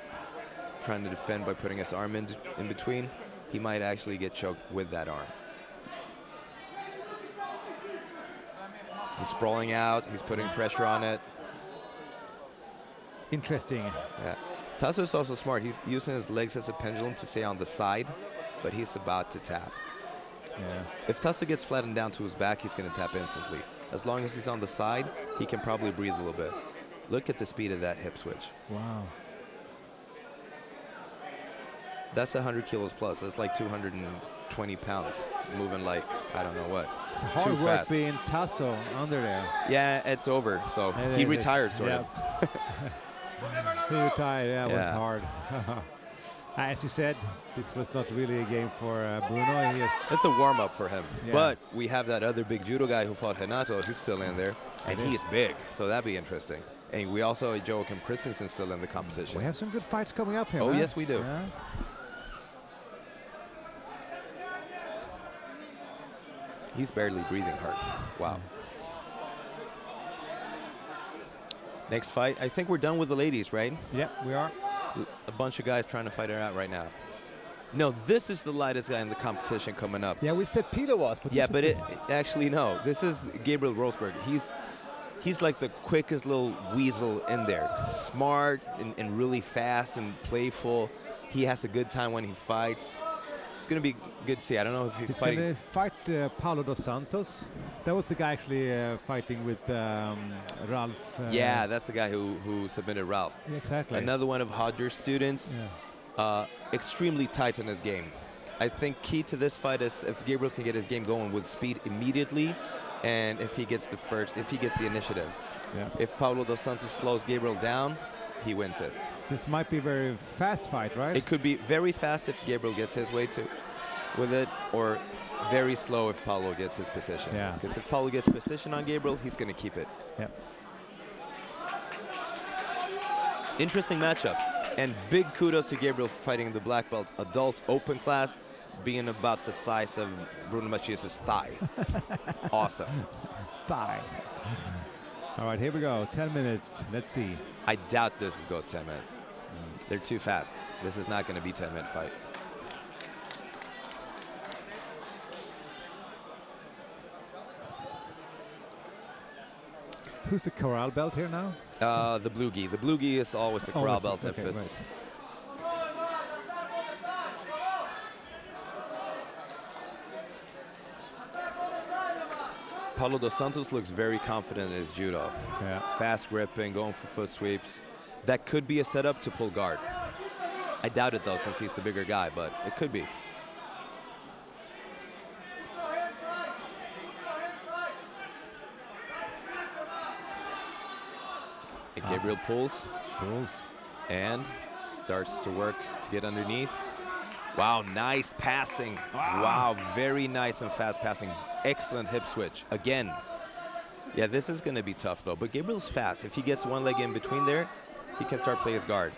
trying to defend by putting his arm in between. He might actually get choked with that arm. He's sprawling out. He's putting pressure on it. Interesting. Yeah. Tasso is also smart. He's using his legs as a pendulum to stay on the side, but he's about to tap. Yeah. If Tasso gets flattened down to his back, he's going to tap instantly. As long as he's on the side, he can probably breathe a little bit. Look at the speed of that hip switch. Wow. That's 100 kilos plus. That's like 220 pounds, moving like, I don't know what. It's hard work being Tasso under there. Yeah, it's over. So he retired, sort of. He retired, it was hard. As you said, this was not really a game for Bruno. It's a warm-up for him. Yeah. But we have that other big judo guy who fought Renato. He's still in there, and he is big, so that'd be interesting. And we also have Joachim Christensen still in the competition. We have some good fights coming up here. Oh, yes, we do. Yeah. He's barely breathing hard. Wow. Next fight. I think we're done with the ladies, right? Yeah, we are. So a bunch of guys trying to fight it out right now. No, this is the lightest guy in the competition coming up. Yeah, we said Pilo was, but yeah, but actually no. This is Gabriel Rosberg. He's like the quickest little weasel in there. Smart and really fast and playful. He has a good time when he fights. It's going to be good to see. I don't know if he's fighting. Going to fight Paulo dos Santos. That was the guy actually fighting with Ralph. Yeah, that's the guy who submitted Ralph. Yeah, exactly. Another one of Hodger's students. Yeah. Extremely tight in his game. I think key to this fight is if Gabriel can get his game going with speed immediately, and if he gets the initiative. Yeah. If Paulo dos Santos slows Gabriel down, he wins it. This might be a very fast fight, right? It could be very fast if Gabriel gets his way with it, or very slow if Paulo gets his position. Yeah. Because if Paulo gets position on Gabriel, he's going to keep it. Yeah. Interesting matchups. And big kudos to Gabriel fighting the black belt adult open class, being about the size of Bruno Matias' thigh. Awesome. Thigh. All right, here we go. 10 minutes. Let's see. I doubt this goes 10 minutes. They're too fast. This is not going to be a 10-minute fight. Who's the corral belt here now? The blue gi. The blue gi is always the corral belt if it's... Right. Paulo dos Santos looks very confident in his judo. Yeah. Fast gripping, going for foot sweeps. That could be a setup to pull guard. I doubt it though, since he's the bigger guy, but it could be. And Gabriel pulls. And starts to work to get underneath. Wow, nice passing. Wow, very nice and fast passing. Excellent hip switch. Again, yeah, this is going to be tough though, but Gabriel's fast. If he gets one leg in between there, he can start playing his guard.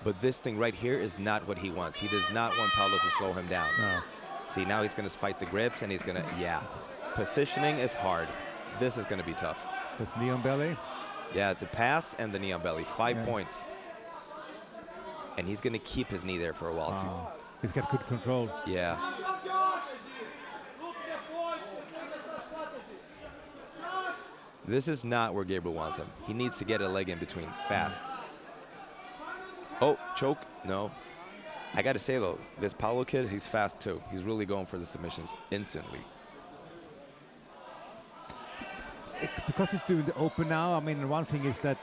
But this thing right here is not what he wants. He does not want Paulo to slow him down. No. See, now he's going to fight the grips and he's going to, yeah. Positioning is hard. This is going to be tough. This knee on belly. Yeah, the pass and the knee on belly, 5 points. And he's going to keep his knee there for a while too. He's got good control. Yeah. This is not where Gabriel wants him. He needs to get a leg in between fast. Oh, choke, no. I got to say though, this Paulo kid, he's fast too. He's really going for the submissions instantly. Because he's doing the open now, I mean, one thing is that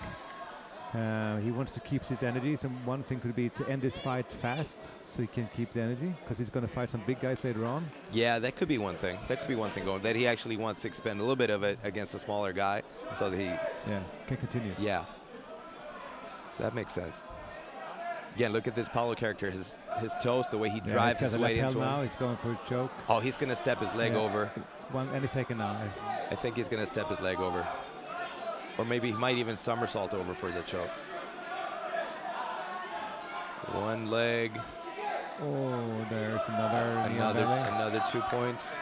he wants to keep his energy. So one thing could be to end this fight fast so he can keep the energy, because he's going to fight some big guys later on. Yeah, that could be one thing. That could be one thing going, that he actually wants to expend a little bit of it against a smaller guy so that he can continue. Yeah, that makes sense. Again, look at this Paulo character, his toes, the way he drives his weight into him. Now he's going for a choke. Oh, he's going to step his leg over. Any second now. I think he's going to step his leg over. Or maybe he might even somersault over for the choke. One leg. Oh, there's another 2 points.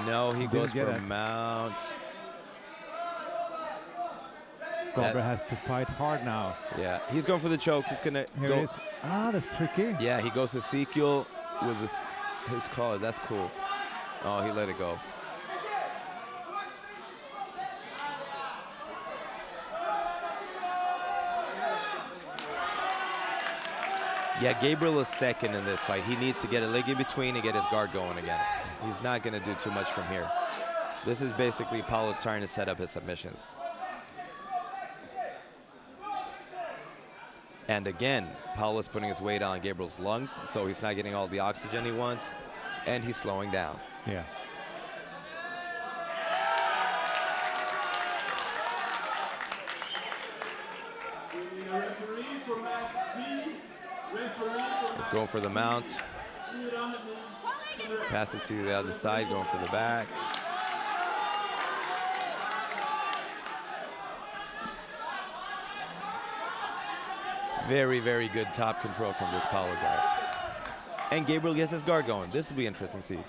No, he goes for a mount. Gabriel has to fight hard now. Yeah, he's going for the choke. He's gonna go. It is. That's tricky. Yeah, he goes Ezekiel with his collar. That's cool. Oh, he let it go. Yeah, Gabriel is second in this fight. He needs to get a leg in between and get his guard going again. He's not going to do too much from here. This is basically Paulo's trying to set up his submissions. And again, Paulo's putting his weight on Gabriel's lungs, so he's not getting all the oxygen he wants, and he's slowing down. Yeah. He's going for the mount. Passes to the other side, going for the back. Very, very good top control from this Paulo guy. And Gabriel gets his guard going. This will be interesting to see.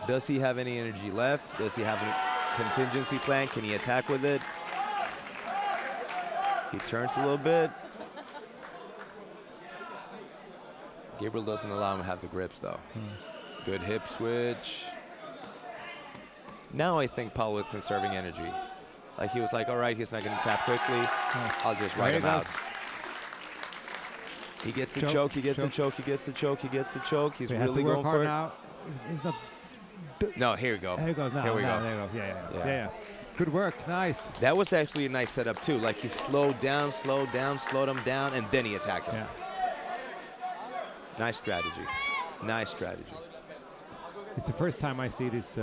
Does he have any energy left? Does he have any contingency plan? Can he attack with it? He turns a little bit. Gabriel doesn't allow him to have the grips though. Good hip switch. Now I think Paulo is conserving energy. Like he was like, all right, he's not going to tap quickly. I'll just ride him out. He gets the choke, he gets the choke, he gets the choke, he gets the choke. He's really going for it. Now. He's not. No, here we go. Here he goes now. Here we go. There you go. Yeah. Good work. Nice. That was actually a nice setup too. Like he slowed slowed him down, and then he attacked him. Yeah. Nice strategy. Nice strategy. It's the first time I see this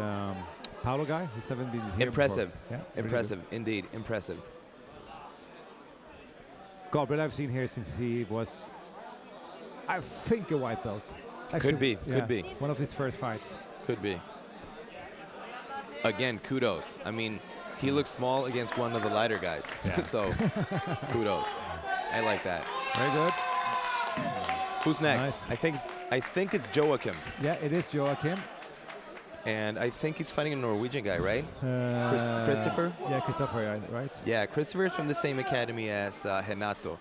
Paulo guy. He's never been here Impressive. Before. Yeah, impressive. Indeed. Impressive. Gabriel I've seen here since he was, I think, a white belt. Actually, could be. One of his first fights. Could be. Again, kudos. I mean, he looks small against one of the lighter guys. Yeah. So, kudos. I like that. Very good. Who's next? Nice. I think it's Joachim. Yeah, it is Joachim. And I think he's fighting a Norwegian guy, right? Christopher? Yeah, Christopher, right? Yeah, Christopher is from the same academy as Renato.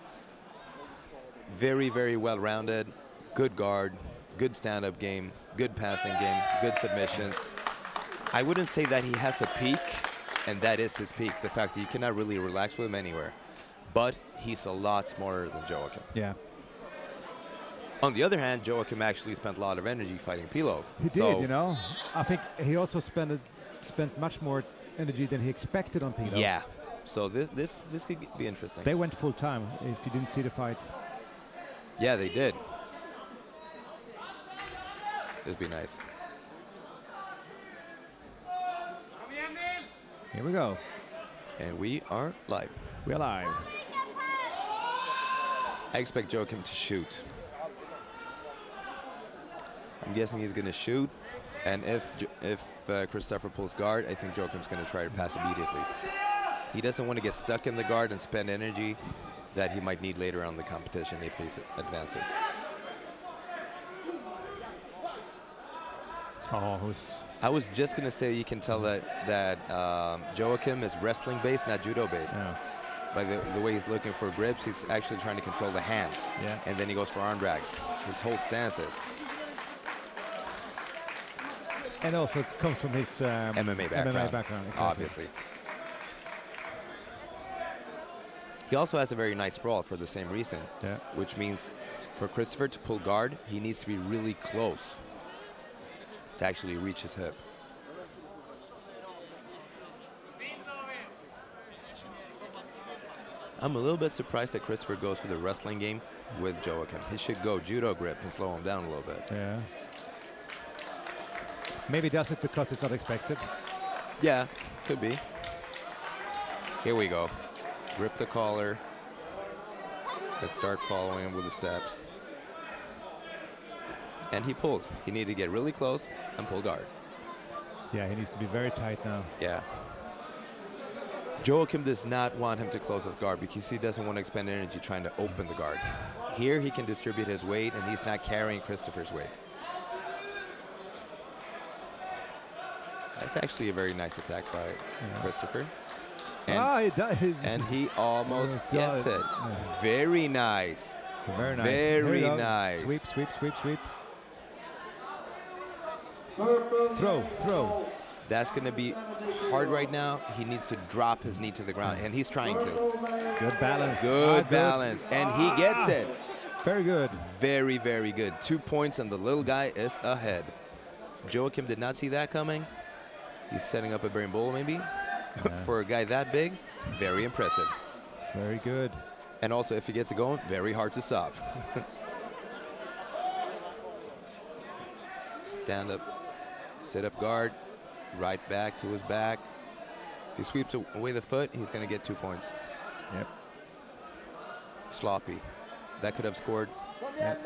Very, very well-rounded, good guard, good stand-up game, good passing game, good submissions. I wouldn't say that he has a peak, and that is his peak, the fact that you cannot really relax with him anywhere. But he's a lot smarter than Joachim. Yeah. On the other hand, Joachim actually spent a lot of energy fighting Pilo. He did, you know. I think he also spent much more energy than he expected on Pilo. Yeah. So this could be interesting. They went full time. If you didn't see the fight. Yeah, they did. This would be nice. Here we go. And we are live. We're live. I expect Joachim to shoot. I'm guessing he's going to shoot. And if Christopher pulls guard, I think Joachim's going to try to pass immediately. He doesn't want to get stuck in the guard and spend energy that he might need later on in the competition if he advances. Oh, I was just going to say you can tell that Joachim is wrestling based, not judo based. yeah. By the way he's looking for grips, he's actually trying to control the hands. Yeah. And then he goes for arm drags. His whole stance is. And also it comes from his MMA background. exactly. Obviously. He also has a very nice sprawl for the same reason, Yeah. which means for Christopher to pull guard, he needs to be really close to actually reach his hip. I'm a little bit surprised that Christopher goes for the wrestling game with Joachim. He should go judo grip and slow him down a little bit. Yeah. Maybe does it because it's not expected. Yeah, could be. Here we go. Grip the collar. Let's start following him with the steps. And he pulls. He needed to get really close and pull guard. Yeah, he needs to be very tight now. Yeah. Joachim does not want him to close his guard because he doesn't want to expend energy trying to open the guard. Here he can distribute his weight and he's not carrying Christopher's weight. That's actually a very nice attack by Christopher. And he almost gets it. Very nice. Very nice. Very nice. Sweep, sweep, sweep, sweep. Throw. That's going to be hard right now. He needs to drop his knee to the ground, and he's trying to. Good balance. Good balance. And he gets it. Very good. Very, very good. 2 points, and the little guy is ahead. Joachim did not see that coming. He's setting up a brain bowl, maybe. For a guy that big, very impressive. Very good. And also, if he gets it going, very hard to stop. Stand up, sit up guard, right back to his back. If he sweeps away the foot, he's going to get 2 points. Yep. Sloppy. That could have scored. Yep.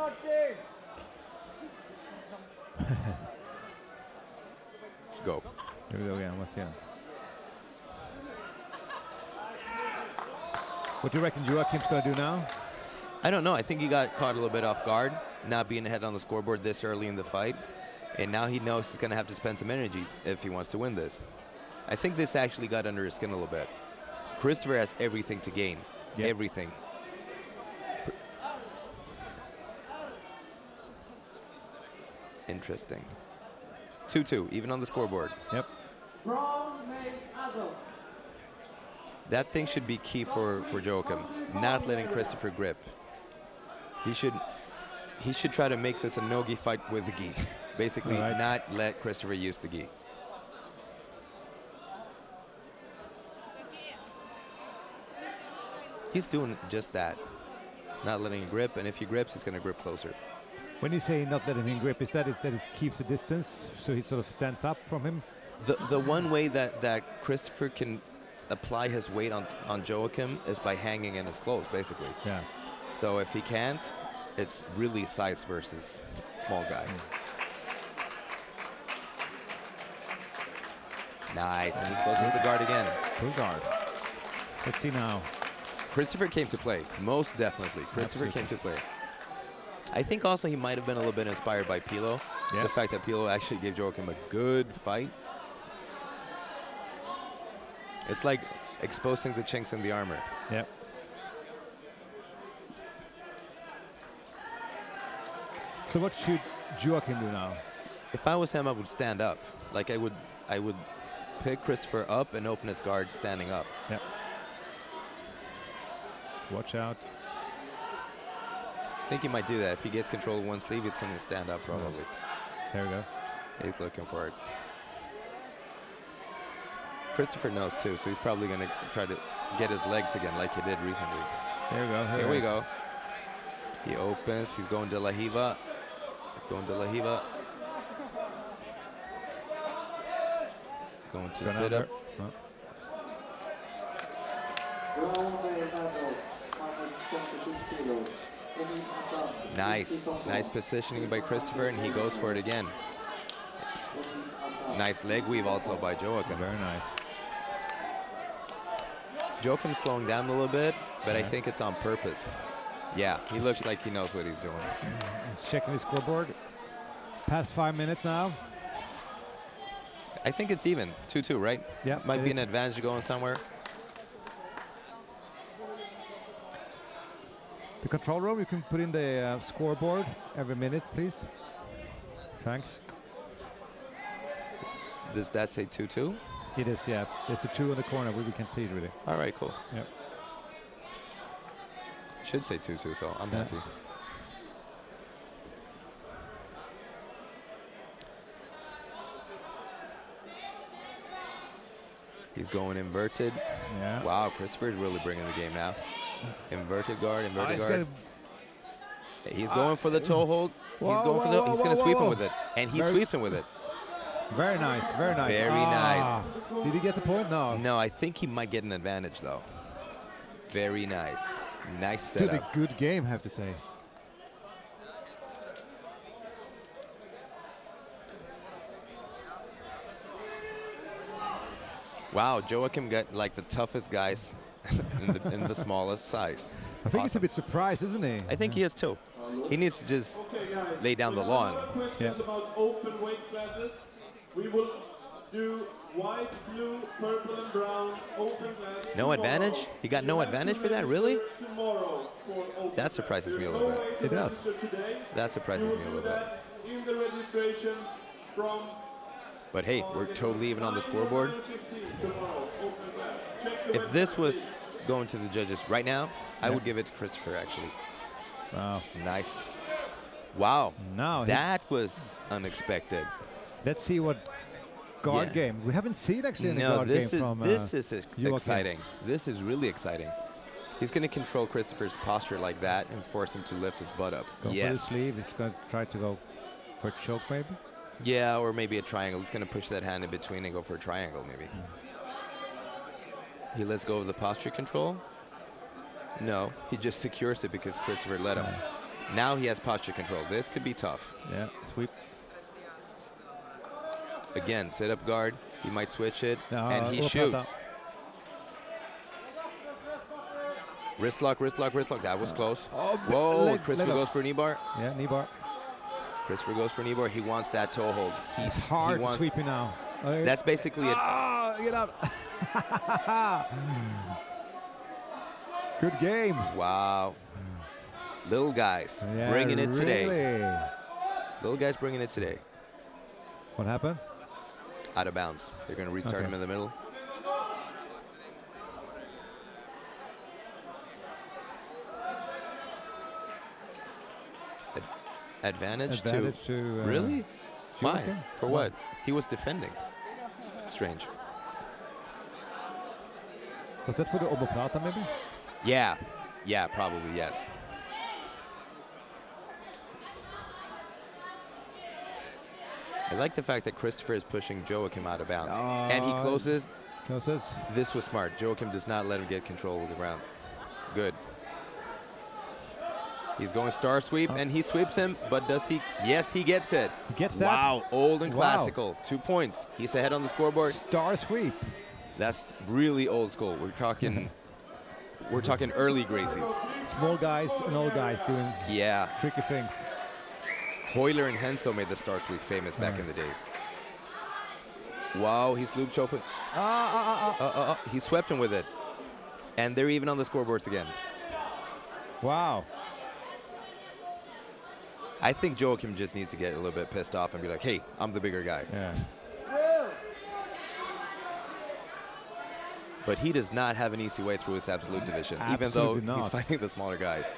Go. Here we go again. Once again. What do you reckon Joachim's going to do now? I don't know. I think he got caught a little bit off guard, not being ahead on the scoreboard this early in the fight. And now he knows he's going to have to spend some energy if he wants to win this. I think this actually got under his skin a little bit. Christopher has everything to gain. Yep. Everything. Interesting. 2-2, even on the scoreboard. Yep. That thing should be key for Joachim, not letting Christopher grip. He should try to make this a no-gi fight with the gi. Basically, not let Christopher use the gi. He's doing just that. Not letting him grip, and if he grips, he's going to grip closer. When you say not letting him grip, is that it keeps the distance, so he sort of stands up from him? The one way that Christopher can apply his weight on Joachim is by hanging in his clothes, basically. Yeah. So if he can't, it's really size versus small guy. Nice, and he closes the guard again. Full guard. Let's see now. Christopher came to play, most definitely. Christopher came to play. I think also he might have been a little bit inspired by Pilo. Yeah. The fact that Pilo actually gave Joachim a good fight. It's like exposing the chinks in the armor. Yep. So what should Joachim do now? If I was him, I would stand up. Like I would pick Christopher up and open his guard standing up. Yep. Watch out. I think he might do that. If he gets control of one sleeve, he's going to stand up probably. There we go. He's looking for it. Christopher knows too, so he's probably going to try to get his legs again like he did recently. There we go. Here we go. He opens. He's going to La Hiva. He's going to La Hiva. Going to sit up. Oh. Nice. Nice positioning by Christopher, and he goes for it again. Nice leg weave also by Joachim. Very nice. Joachim's slowing down a little bit, but I think it's on purpose. Yeah, he looks like he knows what he's doing. He's checking his scoreboard. Past 5 minutes now. I think it's even. 2-2, right? Yeah. Might be an advantage going somewhere. The control room, you can put in the scoreboard every minute, please. Thanks. Does that say 2-2? It is, yeah. There's a 2 in the corner where we can see it really. All right, cool. Yep. Should say 2-2, so I'm happy. He's going inverted. Yeah. Wow, Christopher's really bringing the game now. Inverted guard, inverted guard. He's going for the toe hold. He's going for the. He's going to sweep him with it, and he sweeps him with it. Very nice, very nice. Very nice. Did he get the point? No. No, I think he might get an advantage though. Very nice. Nice setup. Did a good game, I have to say. Wow, Joachim got like the toughest guys in the smallest size. I think he's a bit surprised, isn't he? I think he is too. He needs to just lay down the law. Questions about open weight classes. We will do white, blue, purple, and brown open class. No advantage? He got no advantage for that, really? Tomorrow for open That surprises me a little bit. It does. That surprises me a little bit. In the registration from. But hey, we're totally even on the scoreboard. If this was going to the judges right now, I would give it to Christopher, actually. Wow. Nice. Wow. Now that was unexpected. Let's see what guard game. We haven't seen actually any guard game from this is exciting. This is really exciting. He's going to control Christopher's posture like that and force him to lift his butt up. Go for the sleeve. He's going to try to go for a choke, maybe. Yeah, or maybe a triangle. He's going to push that hand in between and go for a triangle, maybe. He lets go of the posture control. No, he just secures it because Christopher let him. Now he has posture control. This could be tough. Yeah, sweep. Again, sit up guard. He might switch it, and he shoots. Wrist lock, wrist lock, wrist lock. That was close. Oh, whoa, Christopher goes for a knee bar. Yeah, knee bar. Christopher goes for knee bar. He wants that toe hold. He's hard sweeping now. That's basically it. Get out. Good game. Wow. Little guys bringing it today. Little guys bringing it today. What happened? Out of bounds. They're going to restart him in the middle. Advantage to really? Why? For what? He was defending. Strange. Was that for the omoplata maybe? Yeah. Yeah, probably, yes. I like the fact that Christopher is pushing Joachim out of bounds. And he closes. Closes. This was smart. Joachim does not let him get control of the ground. Good. He's going star sweep, and he sweeps him, but does he? Yes, he gets it. He gets that? Wow, old and classical. 2 points. He's ahead on the scoreboard. Star sweep. That's really old school. We're talking early Gracies. Small guys and old guys doing tricky things. Hoyler and Hansen made the star sweep famous back in the days. Wow, he's loop choking. He swept him with it. And they're even on the scoreboards again. Wow. I think Joachim just needs to get a little bit pissed off and be like, hey, I'm the bigger guy. Yeah. But he does not have an easy way through his absolute division, even though he's fighting the smaller guys.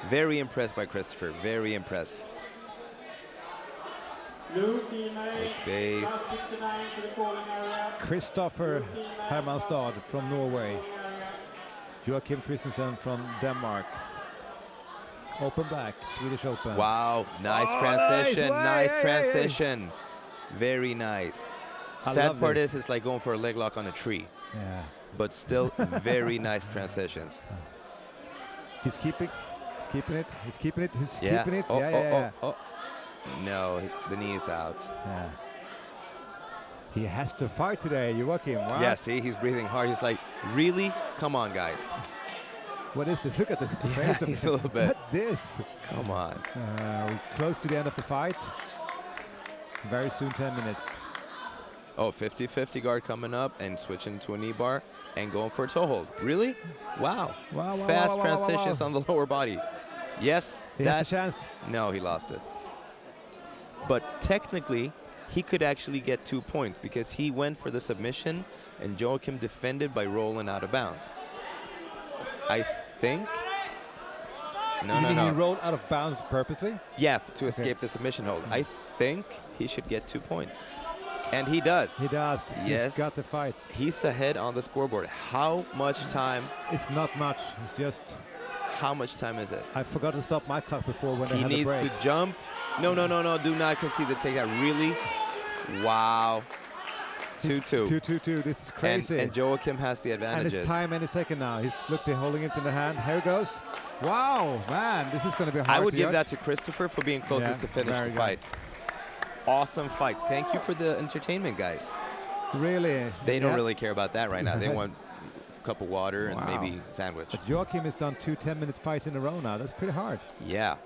Very impressed by Christopher. Very impressed. It's base. Christopher Hermanstad from Norway. Joachim Christensen from Denmark. Open black, Swedish Open. Wow, nice transition, nice transition. Very nice. Sad part is it's like going for a leg lock on a tree. Yeah. But still very nice transitions. He's keeping it, he's keeping it, he's keeping it. Oh. No, the knee is out. Yeah. He has to fight today, Joachim. Wow. Yeah, see, he's breathing hard. He's like, really? Come on, guys. What is this? Look at the face of he's a little bit. What's this? Come on. We're close to the end of the fight. Very soon, 10 minutes. Oh, 50-50 guard coming up and switching to a knee bar and going for a toe hold. Really? Wow. Fast transitions on the lower body. Yes. He has a chance. No, he lost it. But technically, he could actually get 2 points because he went for the submission and Joachim defended by rolling out of bounds. I think. No. He rolled out of bounds purposely? Yeah, to escape the submission hold. I think he should get 2 points. And he does. He does. Yes. He's got the fight. He's ahead on the scoreboard. How much time? It's not much. It's just. How much time is it? I forgot to stop my clock before when he had needs a break. to jump. No. Do not concede the takeout. Really? Wow. 2-2. 2-2-2. This is crazy. And Joachim has the advantages. And it's time any second now. He's holding it in the hand. Here it goes. Wow, man, this is going to be hard. I would give that to Christopher for being closest to finish the fight. Awesome fight. Thank you for the entertainment, guys. Really? They don't really care about that right now. They want a cup of water and maybe sandwich. But Joachim has done 2 10-minute fights in a row now. That's pretty hard. Yeah.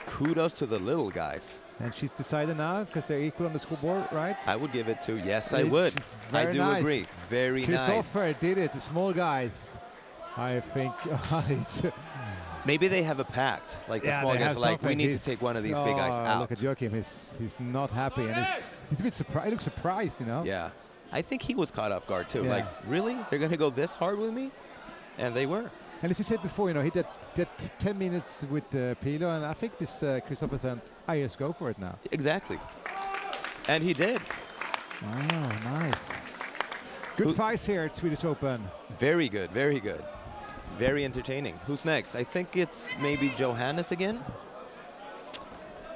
Kudos to the little guys. And she's decided now because they're equal on the scoreboard, right? I would give it to, yes, I would. I do agree. Very nice. Christopher did it, the small guys. I think maybe they have a pact. Like the small guys are like, we need to take one of these big guys out. Look at Joachim, he's not happy and he's a bit surprised. He looks surprised, you know? Yeah. I think he was caught off guard too. Like, really? They're going to go this hard with me? And they were. And as you said before, you know, he did 10 minutes with Pilo, and I think this Christopher said, I just go for it now. Exactly. And he did. Wow, nice. Good fights here at Swedish Open. Very good, very good. Very entertaining. Who's next? I think it's maybe Johannes again.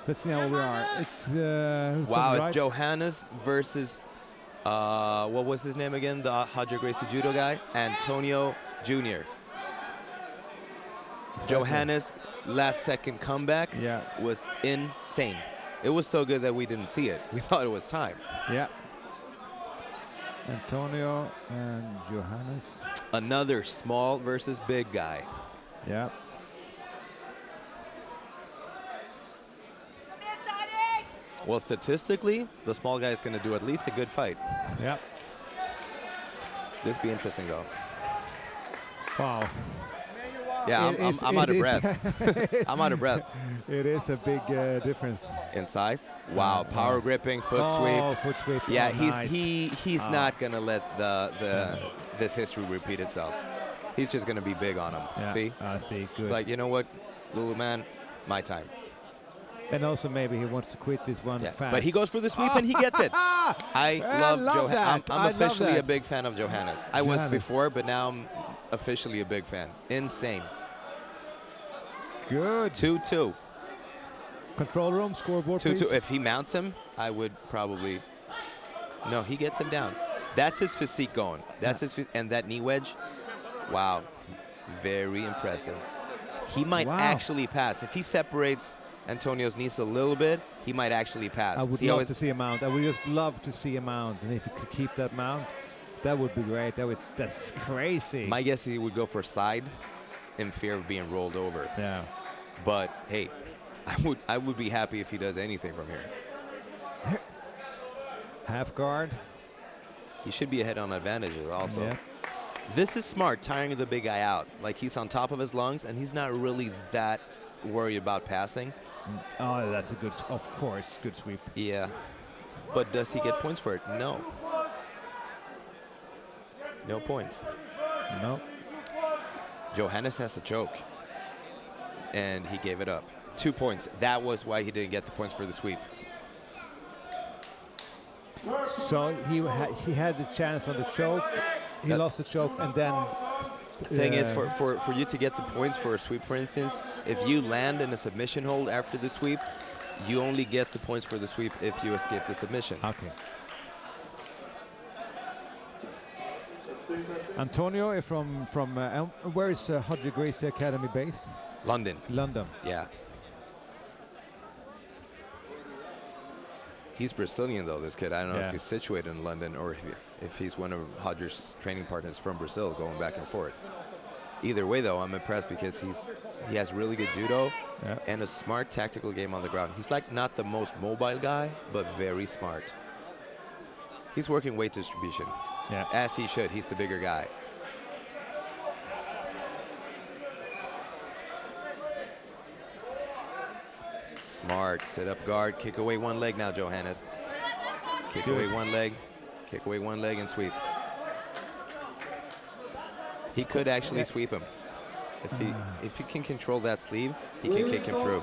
Let's see how we are. It's wow, it's Johannes versus what was his name again? The Haja Gracie judo guy, Antonio Jr. Johannes' last-second comeback was insane. It was so good that we didn't see it. We thought it was time. Yeah. Antonio and Johannes. Another small versus big guy. Yeah. Well, statistically, the small guy is going to do at least a good fight. Yeah. This be interesting, though. Wow. Yeah, I'm out of breath. I'm out of breath. It is a big difference. In size? Wow, power gripping, foot sweep. Foot sweep. Yeah, he's not going to let this history repeat itself. He's just going to be big on him. Yeah. See? I see. Good. It's like, you know what, little man, my time. And also maybe he wants to quit this one fast. But he goes for the sweep and he gets it. I love Johannes. I'm officially a big fan of Johannes. I was before, but now I'm officially a big fan. Insane. Good. 2-2. Control room, scoreboard, 2-2. If he mounts him, I would probably... No, he gets him down. That's his physique going. That's his and that knee wedge. Wow. Very impressive. He might actually pass. If he separates Antonio's knees a little bit, he might actually pass. I would love to see a mount. I would just love to see a mount. And if he could keep that mount, that would be great. That's crazy. My guess is he would go for side in fear of being rolled over. Yeah. But hey, I would be happy if he does anything from here. Half guard. He should be ahead on advantages also. Yeah. This is smart, tiring the big guy out. Like he's on top of his lungs and he's not really that worried about passing. Oh, that's a good, of course, good sweep. Yeah. But does he get points for it? No. No points. No. Johannes has to choke. and he gave it up. 2 points. That was why he didn't get the points for the sweep. So he had the chance on the choke. He lost the choke, and then. The thing is, for you to get the points for a sweep, for instance, if you land in a submission hold after the sweep, you only get the points for the sweep if you escape the submission. Okay. Antonio from where is Hodge Gracie Academy based? London. London. Yeah. He's Brazilian though, this kid. I don't know if he's situated in London or if he's one of Hodger's training partners from Brazil, going back and forth. Either way though, I'm impressed because he has really good judo and a smart tactical game on the ground. He's like not the most mobile guy, but very smart. He's working weight distribution. Yeah. As he should. He's the bigger guy. Smart. Sit up guard. Kick away one leg now, Johannes. Kick away one leg. Kick away one leg and sweep. He could actually sweep him. If he can control that sleeve, he can kick him through.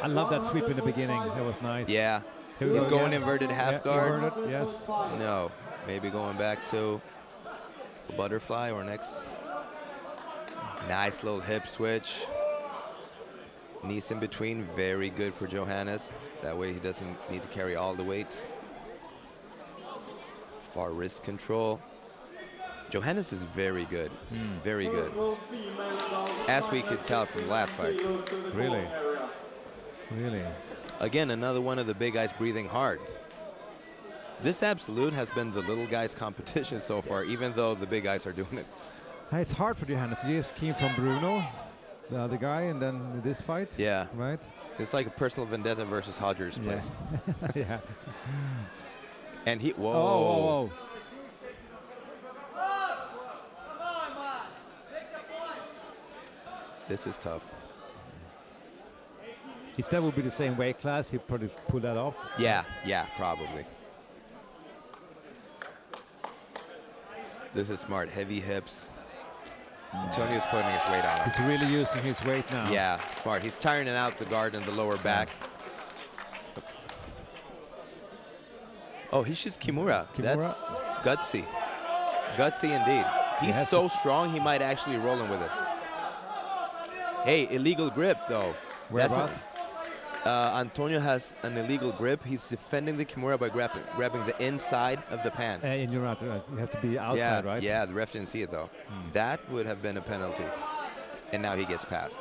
I love that sweep in the beginning. That was nice. Yeah. He's going inverted half guard. Inverted, yes. No. Maybe going back to a butterfly or next. Nice little hip switch. Knees in between. Very good for Johannes. That way he doesn't need to carry all the weight. Far wrist control. Johannes is very good. Very good. As we could tell from the last fight. Really? Really? Again, another one of the big guys breathing hard. This absolute has been the little guys' competition so far, even though the big guys are doing it. It's hard for Johannes. He just came from Bruno, the other guy, and then this fight. Yeah. Right? It's like a personal vendetta versus Hodger's place. Yeah. And he, whoa. Oh, whoa, whoa. This is tough. If that would be the same weight class, he'd probably pull that off. Yeah, probably. This is smart. Heavy hips. Antonio's putting his weight on him. He's really using his weight now. Yeah, smart. He's tiring out the guard and the lower back. Oh, he shoots Kimura. That's gutsy. Gutsy indeed. He's so strong, he might actually roll him with it. Hey, illegal grip, though. Where about? Antonio has an illegal grip. He's defending the Kimura by grabbing the inside of the pants. And you're not, you have to be outside, right? Yeah, the ref didn't see it, though. That would have been a penalty. And now he gets passed.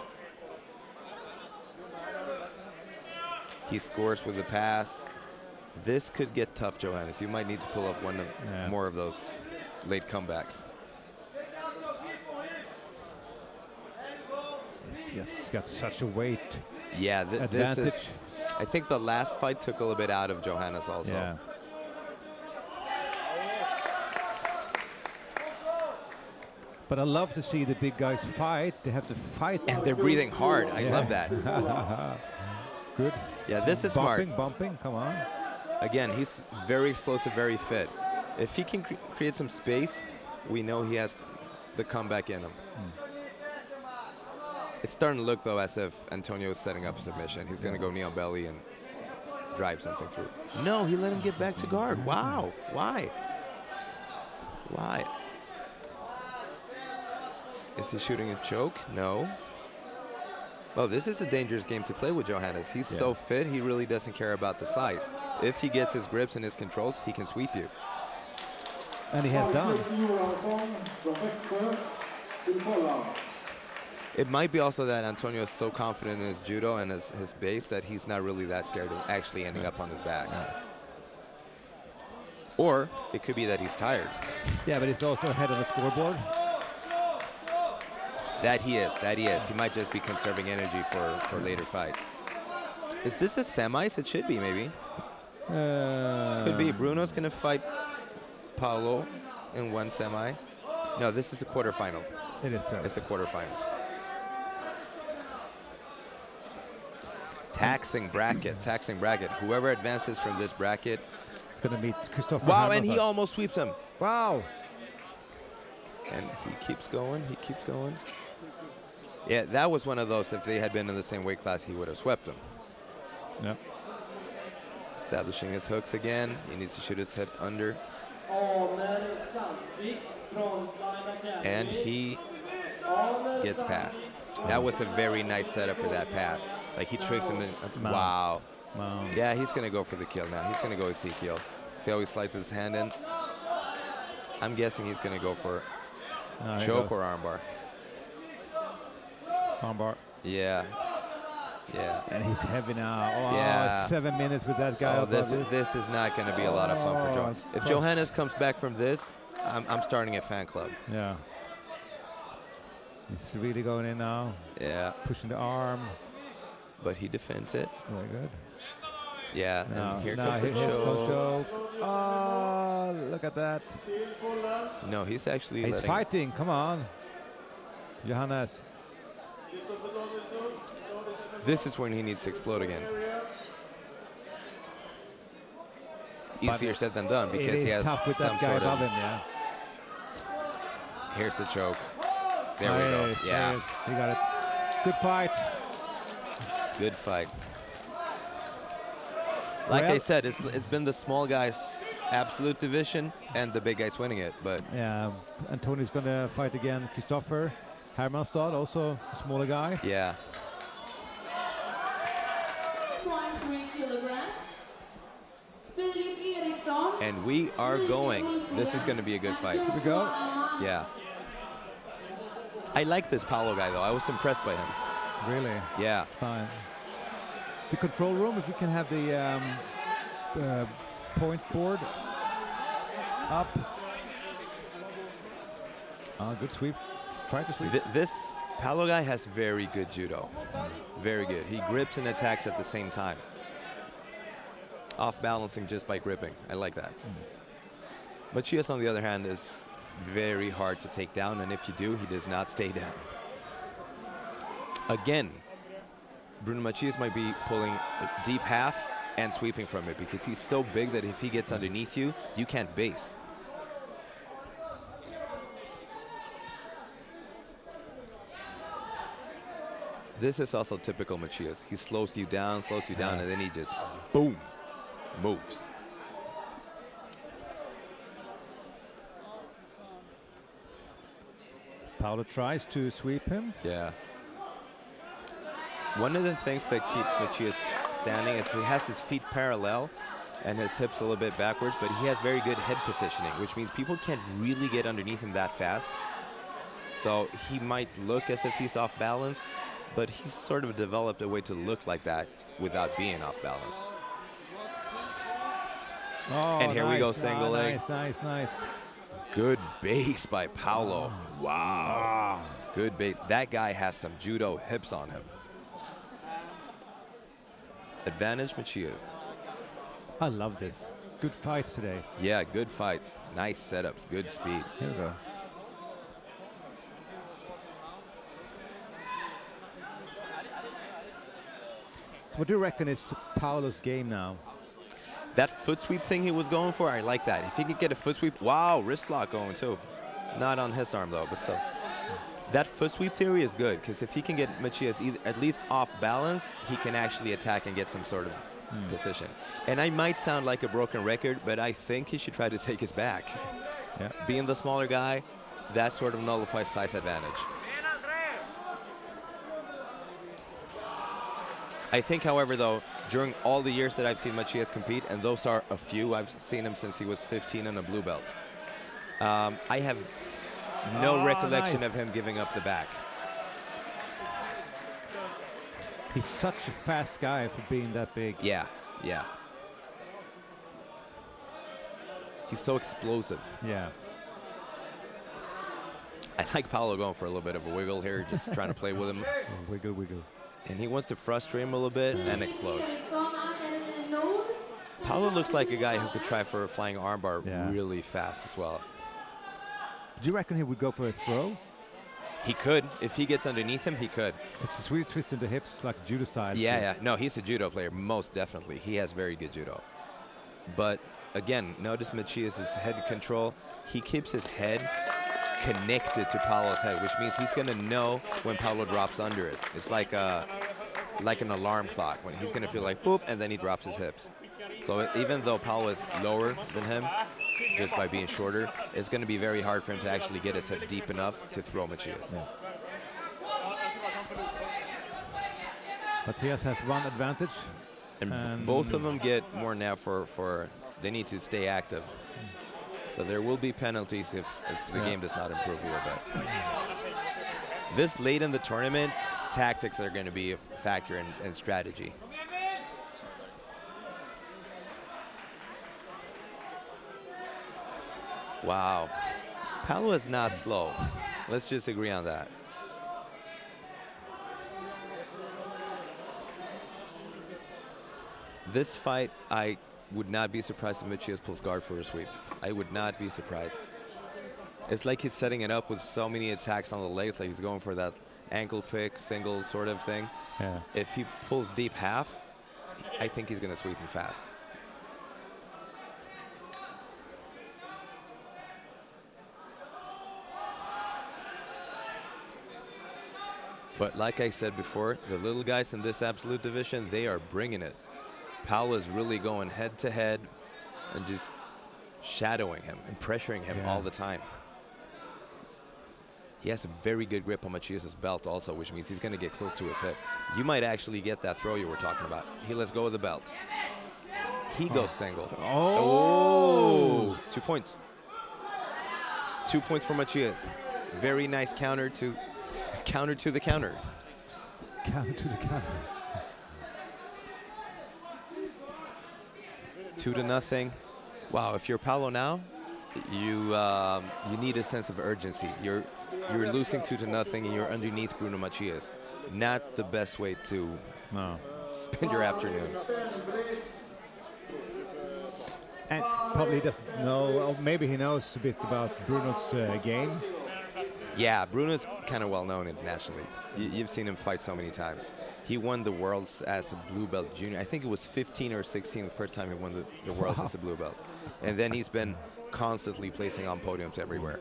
He scores with the pass. This could get tough, Johannes. You might need to pull off one more of those late comebacks. He's got such a weight. Yeah, this is. I think the last fight took a little bit out of Johannes also. Yeah. But I love to see the big guys fight. They have to fight. And they're breathing hard. I love that. Good. Yeah, this is smart. Bumping, come on. Again, he's very explosive, very fit. If he can create some space, we know he has the comeback in him. It's starting to look, though, as if Antonio is setting up a submission. He's going to go knee on belly and drive something through. No, he let him get back to guard. Wow. Why? Why? Is he shooting a choke? No. Well, this is a dangerous game to play with Johannes. He's so fit, he really doesn't care about the size. If he gets his grips and his controls, he can sweep you. And he has done. It might be also that Antonio is so confident in his judo and his base that he's not really that scared of actually ending up on his back. Or it could be that he's tired. Yeah, but he's also ahead of the scoreboard. That he is. He might just be conserving energy for later fights. Is this the semis? It should be, maybe. Could be. Bruno's going to fight Pilo in one semi. No, this is a quarterfinal. It is. It's a quarterfinal. Taxing bracket. Whoever advances from this bracket. It's going to meet Christopher. Wow, and he almost sweeps him. Wow. And he keeps going. Yeah, that was one of those, if they had been in the same weight class, he would have swept them. Yep. Establishing his hooks again. He needs to shoot his hip under. And he gets past. That was a very nice setup for that pass. Like, he tricked him in. Wow. Wow. Yeah, he's going to go for the kill now. He's going to go Ezekiel. See how he slides his hand in? I'm guessing he's going to go for choke or armbar. Armbar. Yeah. Yeah. And he's heavy now. Oh, yeah. 7 minutes with that guy. Oh, this is not going to be a lot of fun for Joe. If Johannes comes back from this, I'm starting a fan club. Yeah. He's really going in now. Yeah. Pushing the arm. But he defends it. Very good. Yeah, and here comes the choke. Oh, look at that. No, he's actually He's fighting. Come on. Johannes. This is when he needs to explode again. Easier said than done because he has tough with some that guy sort above of. him, yeah. Here's the choke. There we go. Yeah. He got it. Good fight. Good fight. Like I said, it's been the small guys' absolute division and the big guys winning it. But yeah, and Tony's going to fight again. Christopher Hermanstad, also a smaller guy. Yeah. 0.3 kilograms. Thylin. And we are going. This is going to be a good fight. Here we go. Yeah. I like this Paulo guy, though. I was impressed by him. Really? Yeah. It's fine. The control room, if you can have the point board up. Good sweep. Try to sweep. This Paulo guy has very good judo. Very good. He grips and attacks at the same time. Off balancing just by gripping. I like that. Matias, on the other hand, is very hard to take down, and if you do, he does not stay down. Again, Bruno Matias might be pulling a deep half and sweeping from it because he's so big that if he gets underneath you, you can't base. This is also typical Matias. He slows you down, and then he just, boom, moves. Paulo tries to sweep him. Yeah. One of the things that keeps Matias standing is he has his feet parallel and his hips a little bit backwards, but he has very good head positioning, which means people can't really get underneath him that fast. So he might look as if he's off balance, but he's sort of developed a way to look like that without being off balance. Oh, and here we go, single leg. Nice. Good base by Paulo. Wow. Good base. That guy has some judo hips on him. Advantage Matias. I love this. Good fights today. Yeah, good fights. Nice setups. Good speed. Here we go. So what do you reckon is Paulo's game now? That foot sweep thing he was going for, I like that. If he could get a foot sweep, wow, wrist lock going too. Not on his arm though, but still. That foot sweep theory is good, because if he can get Matias at least off balance, he can actually attack and get some sort of position. And I might sound like a broken record, but I think he should try to take his back. Yeah. Being the smaller guy, that sort of nullifies size advantage. I think, however, though, during all the years that I've seen Matias compete, and those are a few, I've seen him since he was 15 and a blue belt. I have no recollection of him giving up the back. He's such a fast guy for being that big. Yeah. He's so explosive. Yeah. I like Paulo going for a little bit of a wiggle here, just trying to play with him. Oh, wiggle. And he wants to frustrate him a little bit and explode. Paulo looks like a guy who could try for a flying armbar really fast as well. Do you reckon he would go for a throw? He could. If he gets underneath him, he could. It's a sweet twist in the hips, like judo style. Yeah. No, he's a judo player, most definitely. He has very good judo. But again, notice Matias' head control. He keeps his head connected to Paulo's head, which means he's going to know when Paulo drops under it. It's like an alarm clock, when he's going to feel like boop, and then he drops his hips. So even though Paulo is lower than him, just by being shorter, it's going to be very hard for him to actually get his hip deep enough to throw Matias. Yeah. Matias has one advantage. And both of them get more now for they need to stay active. So there will be penalties if the game does not improve a little bit. This late in the tournament, tactics are going to be a factor in strategy. Wow. Paulo is not slow. Let's just agree on that. This fight, I would not be surprised if Matias pulls guard for a sweep. I would not be surprised. It's like he's setting it up with so many attacks on the legs, like he's going for that ankle pick, single sort of thing. Yeah. If he pulls deep half, I think he's going to sweep him fast. But like I said before, the little guys in this absolute division, they are bringing it. Paulo is really going head to head and just shadowing him and pressuring him all the time. He has a very good grip on Matias' belt also, which means he's going to get close to his hip. You might actually get that throw you were talking about. He lets go of the belt. He goes single. Oh! 2 points. 2 points for Matias. Very nice counter to the counter. Counter to the counter. 2-0. Wow, if you're Paulo now, you need a sense of urgency. You're losing 2-0 and you're underneath Bruno Matias. Not the best way to spend your afternoon. And probably doesn't know, or maybe he knows a bit about Bruno's game. Yeah, Bruno's kind of well known internationally. You've seen him fight so many times. He won the Worlds as a blue belt junior. I think it was 15 or 16 the first time he won the Worlds as a blue belt. And then he's been constantly placing on podiums everywhere.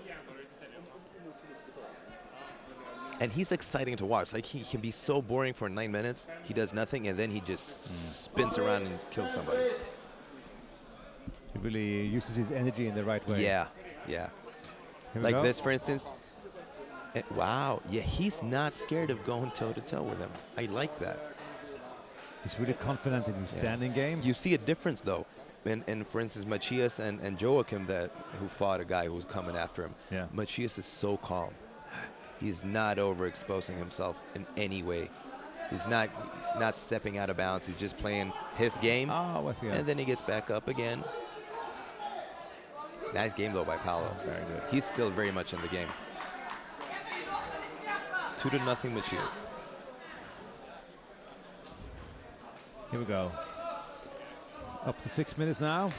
And he's exciting to watch. Like, he can be so boring for 9 minutes. He does nothing, and then he just spins around and kills somebody. He really uses his energy in the right way. Yeah. Like this, for instance. Wow, yeah, he's not scared of going toe-to-toe with him. I like that. He's really confident in his standing game. You see a difference, though. And for instance, Matias and Joachim, who fought a guy who was coming after him. Yeah. Matias is so calm. He's not overexposing himself in any way. He's not stepping out of bounds. He's just playing his game. And then he gets back up again. Nice game, though, by Paulo. Very good. He's still very much in the game. 2-0 Matias. Here we go. Up to 6 minutes now.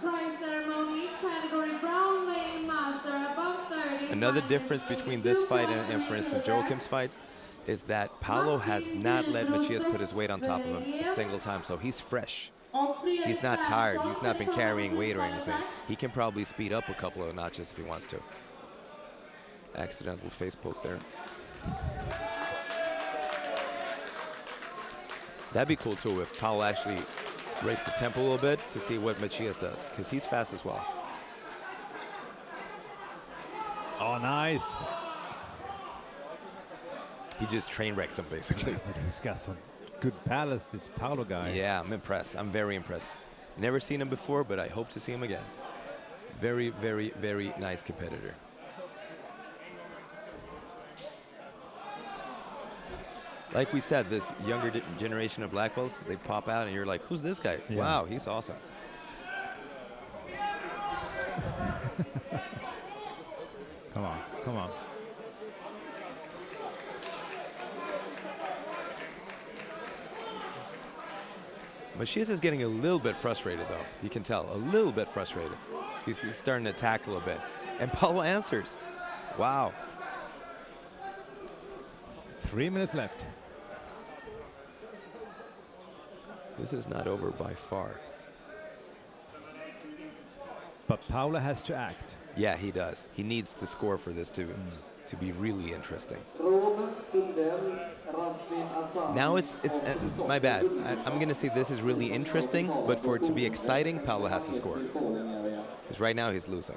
Prize ceremony, category brown weighing master above 30. Another difference between this fight and for instance, Joachim's fights is that Paulo has not let Matias put his weight on top of him a single time, so he's fresh. He's not tired. He's not been carrying weight or anything. He can probably speed up a couple of notches if he wants to. Accidental face poke there. That'd be cool too if Paulo actually raised the tempo a little bit to see what Matias does, because he's fast as well. Oh, nice. He just train wrecks him basically. He's got some good balance, this Paulo guy. Yeah, I'm impressed. I'm very impressed. Never seen him before, but I hope to see him again. Very, very, very nice competitor. Like we said, this younger generation of black belts, they pop out and you're like, who's this guy? Yeah. Wow, he's awesome. Come on, come on. Matias is getting a little bit frustrated, though. You can tell, a little bit frustrated. He's starting to attack a little bit. And Paulo answers. Wow. 3 minutes left. This is not over by far. But Paolo has to act. Yeah, he does. He needs to score for this to be really interesting. Now it's my bad. I'm gonna say this is really interesting, but for it to be exciting, Paolo has to score. Because right now he's losing.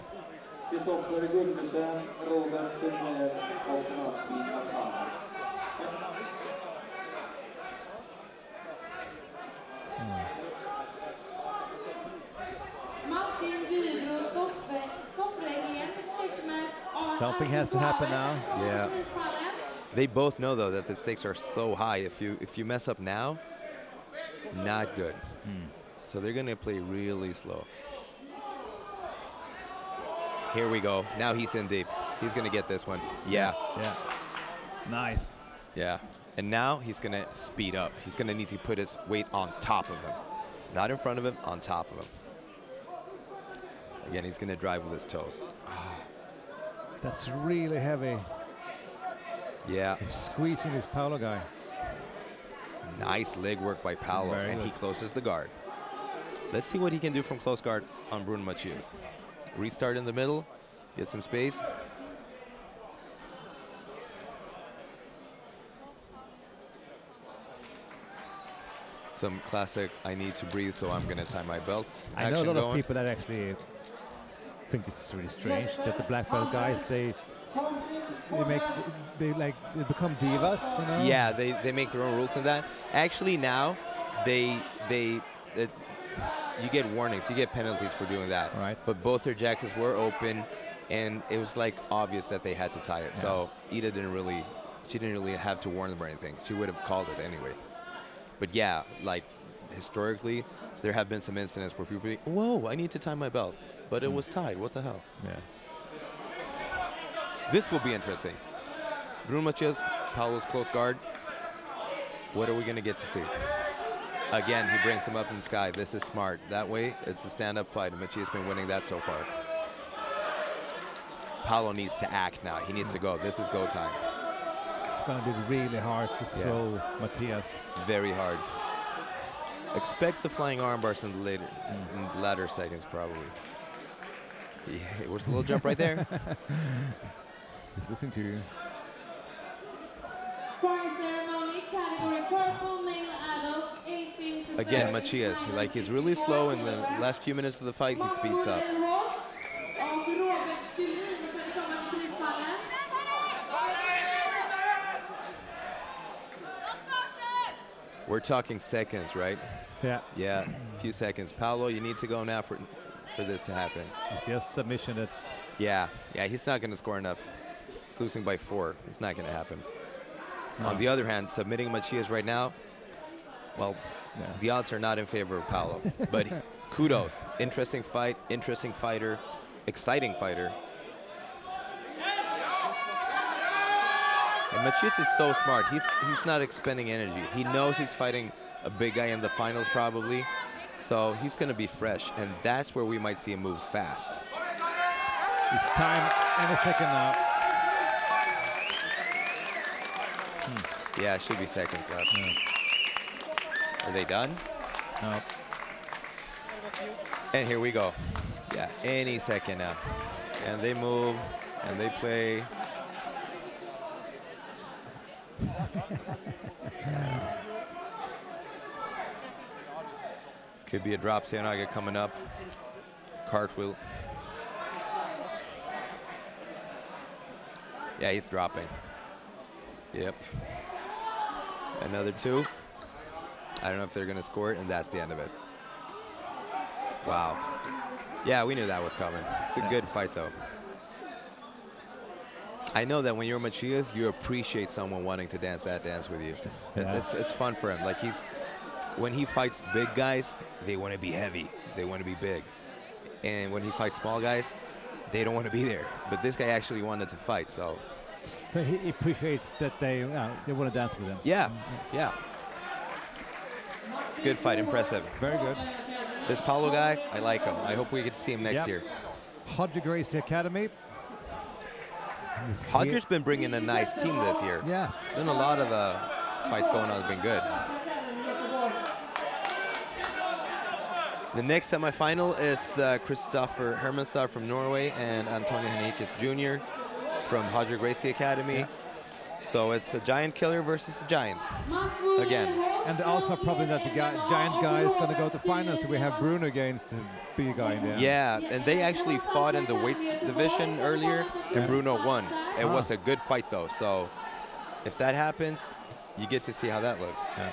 Something has to happen now. Yeah. They both know though that the stakes are so high. If you mess up now, not good. So they're gonna play really slow. Here we go. Now he's in deep. He's gonna get this one. Yeah. Yeah. Nice. Yeah. And now he's gonna speed up. He's gonna need to put his weight on top of him. Not in front of him, on top of him. Again, he's gonna drive with his toes. That's really heavy. Yeah. He's squeezing this Paolo guy. Nice leg work by Paolo, and he closes the guard. Let's see what he can do from close guard on Bruno Matias. Restart in the middle, get some space. Some classic, I need to breathe, so I'm gonna tie my belt. I know a lot of people that actually think this is really strange, that the black belt guys, they become divas, you know? Yeah, they make their own rules in that. Actually now, you get warnings, you get penalties for doing that. Right. But both their jackets were open, and it was like obvious that they had to tie it. Yeah. So Ida didn't really have to warn them or anything. She would have called it anyway. But yeah, like historically, there have been some incidents where people be, whoa, I need to tie my belt. But it was tied, what the hell? Yeah. This will be interesting. Bruno Matias, Paolo's close guard. What are we gonna get to see? Again, he brings him up in the sky. This is smart. That way, it's a stand-up fight, and Matias has been winning that so far. Paolo needs to act now. He needs to go. This is go time. It's gonna be really hard to throw Matias. Very hard. Expect the flying arm bars in the latter seconds, probably. Yeah, it was a little jump right there. He's listening to you. Again, Matias, he's really slow in the last few minutes of the fight. He speeds up. We're talking seconds, right? Yeah. Yeah, a few seconds. Paolo, you need to go now for this to happen. It's just submission. That's. Yeah, he's not going to score enough. He's losing by 4. It's not going to happen. No. On the other hand, submitting Matias right now, well, the odds are not in favor of Paolo. But kudos. Interesting fight, interesting fighter, exciting fighter. And Matias is so smart. He's not expending energy. He knows he's fighting a big guy in the finals probably. So he's going to be fresh, and that's where we might see him move fast. It's time in a second now. Yeah, it should be seconds left. Yeah. Are they done? No. And here we go. Yeah, any second now. And they move, and they play. Could be a drop Naga coming up. Cartwheel. Yeah, he's dropping. Yep. Another 2. I don't know if they're going to score it, and that's the end of it. Wow. Yeah, we knew that was coming. It's a good fight, though. I know that when you're Matias, you appreciate someone wanting to dance that dance with you. Yeah. It's fun for him. Like when he fights big guys, they want to be heavy. They want to be big. And when he fights small guys, they don't want to be there. But this guy actually wanted to fight, so. So he appreciates that they want to dance with him. Yeah, yeah. It's a good fight, impressive. Very good. This Paolo guy, I like him. I hope we get to see him next year. Hodger Gracie Academy. Hodger's been bringing a nice team this year. Yeah. Been a lot of fights going on, have been good. The next semifinal is Christopher Hermanstad from Norway and Antonio Henriquez Jr. from Hodger Gracie Academy. Yeah. So it's a giant killer versus a giant again. And also probably that the giant guy is going to go to finals. So we have Bruno against the big guy in the end. Yeah, and they actually fought in the weight division earlier, and Bruno won. It was a good fight though. So if that happens, you get to see how that looks. Yeah.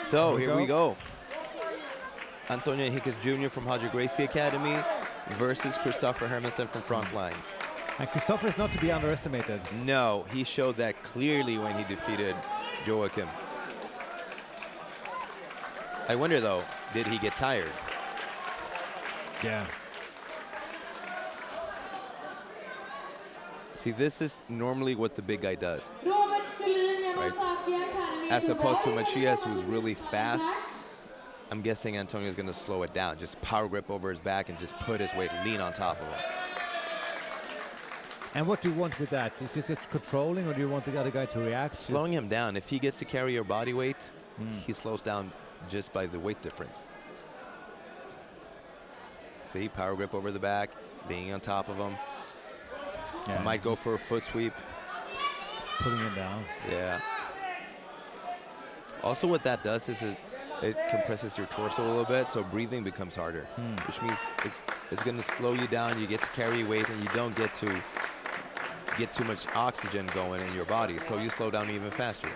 So here we go. Antonio Henriquez Jr. from Hodger Gracie Academy versus Christopher Hermansen from Frontline. And Christopher is not to be underestimated. No, he showed that clearly when he defeated Joachim. I wonder though, did he get tired? Yeah. See, this is normally what the big guy does. Right. As opposed to Matias, who's really fast, I'm guessing Antonio's going to slow it down. Just power grip over his back and just put his weight, lean on top of him. And what do you want with that? Is it just controlling, or do you want the other guy to react? Slowing him down. If he gets to carry your body weight, he slows down just by the weight difference. See, power grip over the back, being on top of him. Yeah. Might go for a foot sweep. Putting him down. Yeah. Also what that does is it compresses your torso a little bit, so breathing becomes harder, which means it's going to slow you down. You get to carry weight, and you don't get to get too much oxygen going in your body, so you slow down even faster.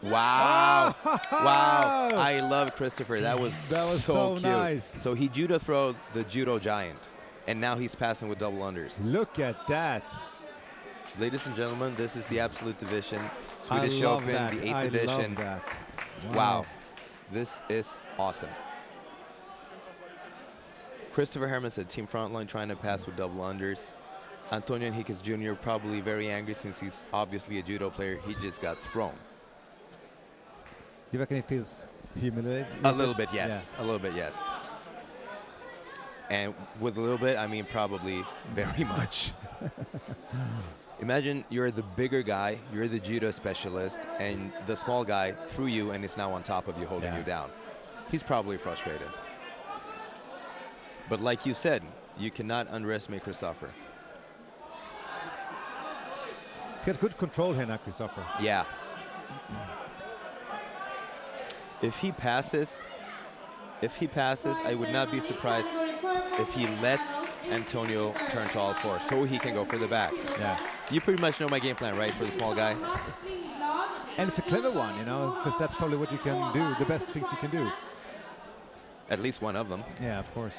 Wow. Wow. I love Christopher. That was so cute. Nice. So he judo throw the judo giant, and now he's passing with double unders. Look at that. Ladies and gentlemen, this is the absolute division. Swedish Open, the 8th edition. Love that. Wow. This is awesome. Christopher Hermansen, Team Frontline, trying to pass with double unders. Antonio Henriquez Jr. probably very angry since he's obviously a judo player. He just got thrown. Do you reckon he feels humiliated? A little bit, yes. Yeah. A little bit, yes. And with a little bit, I mean probably very much. Imagine you're the bigger guy, you're the judo specialist, and the small guy threw you and is now on top of you, holding you down. He's probably frustrated. But like you said, you cannot underestimate Christopher. He's got good control here now, Christopher. Yeah. If he passes, I would not be surprised if he lets Antonio turn to all fours so he can go for the back. Yeah. You pretty much know my game plan, right, for the small guy? And it's a clever one, you know, because that's probably what you can do, the best things you can do. At least one of them. Yeah, of course.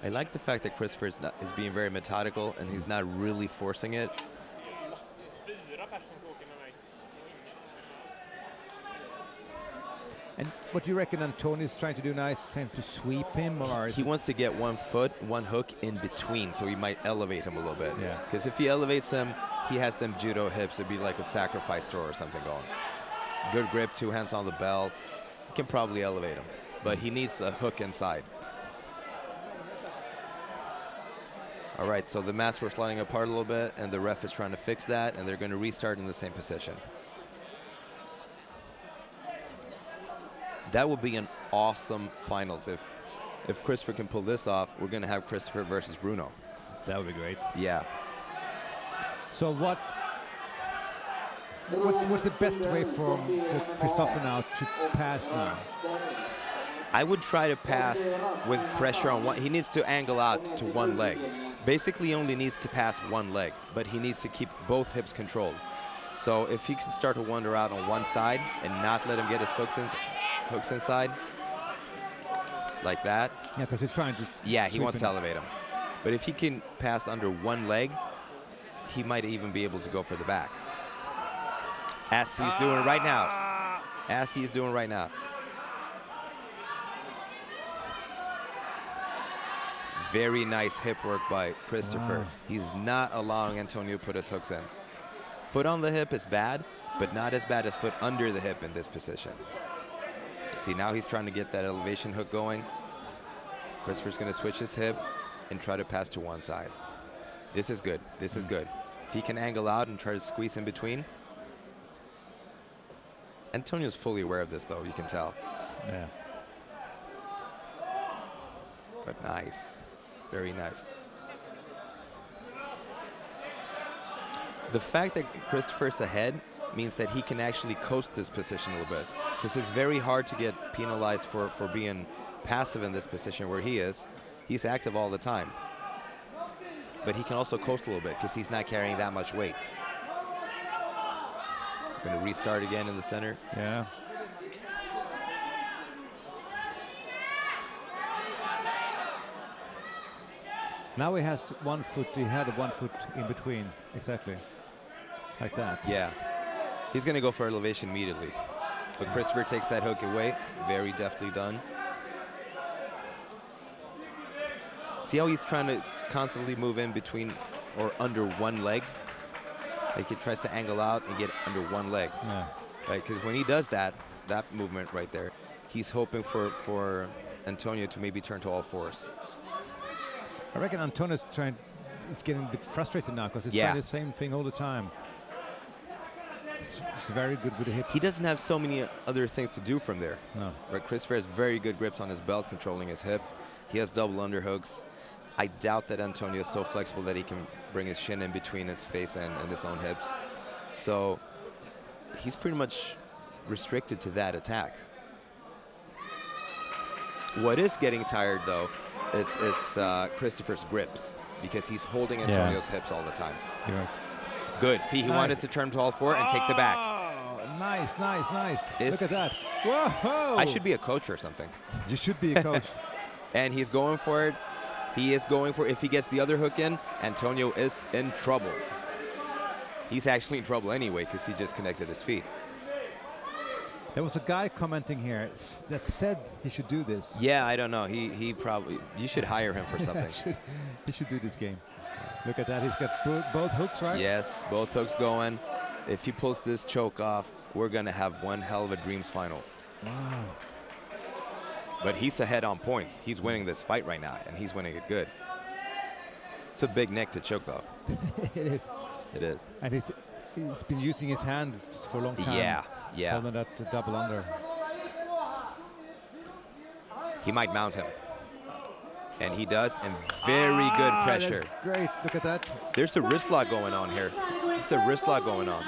I like the fact that Christopher is being very methodical and he's not really forcing it. And what do you reckon Antonio's trying to do now? Is trying to sweep him, or he wants to get one foot, one hook in between, so he might elevate him a little bit. Yeah. Because if he elevates him, he has them judo hips. It'd be like a sacrifice throw or something going. Good grip, 2 hands on the belt. He can probably elevate him, but he needs a hook inside. All right, so the mats were sliding apart a little bit, and the ref is trying to fix that, and they're going to restart in the same position. That would be an awesome finals. If Christopher can pull this off, we're going to have Christopher versus Bruno. That would be great. Yeah. So what's the best way for Christopher now to pass now? I would try to pass with pressure on one. He needs to angle out to one leg. Basically, he only needs to pass one leg, but he needs to keep both hips controlled. So if he can start to wander out on one side and not let him get his hooks inside, like that. Yeah, because he's trying to. Yeah, he wants to elevate him. But if he can pass under one leg, he might even be able to go for the back. As he's doing right now. As he's doing right now. Very nice hip work by Christopher. Wow. He's not allowing Antonio to put his hooks in. Foot on the hip is bad, but not as bad as foot under the hip in this position. See, now he's trying to get that elevation hook going. Christopher's going to switch his hip and try to pass to one side. This is good. This is good. If he can angle out and try to squeeze in between. Antonio's fully aware of this, though, you can tell. Yeah. But nice. Very nice. The fact that Christopher's ahead means that he can actually coast this position a little bit, because it's very hard to get penalized for being passive in this position where he is. He's active all the time. But he can also coast a little bit because he's not carrying that much weight. Going to restart again in the center. Yeah. Now he has 1 foot, he had 1 foot in between, exactly, like that. Yeah, he's gonna go for elevation immediately. But Christopher takes that hook away, very deftly done. See how he's trying to constantly move in between or under one leg? Like he tries to angle out and get under one leg. Yeah. Right, because when he does that movement right there, he's hoping for Antonio to maybe turn to all fours. I reckon Antonio's is getting a bit frustrated now because he's trying the same thing all the time. He's very good with the hips. He doesn't have so many other things to do from there. No. Right, Christopher has very good grips on his belt, controlling his hip. He has double underhooks. I doubt that Antonio is so flexible that he can bring his shin in between his face and his own hips. So he's pretty much restricted to that attack. What is getting tired, though, is Christopher's grips, because he's holding Antonio's hips all the time. You're right. Good. See, he wanted to turn to all four and take the back. Nice, nice, nice. Look at that. Whoa! I should be a coach or something. You should be a coach. And he's going for it. He is going for it. If he gets the other hook in, Antonio is in trouble. He's actually in trouble anyway because he just connected his feet. There was a guy commenting here that said he should do this. Yeah, I don't know. He probably, you should hire him for something. He should do this game. Look at that. He's got both hooks, right? Yes, both hooks going. If he pulls this choke off, we're going to have one hell of a dreams final. Wow. But he's ahead on points. He's winning this fight right now, and he's winning it good. It's a big neck to choke, though. It is. It is. And he's been using his hand for a long time. Yeah, yeah. Holding that double under. He might mount him. And he does, and very good pressure. That's great. Look at that. There's a wrist lock going on here. There's a wrist lock going on.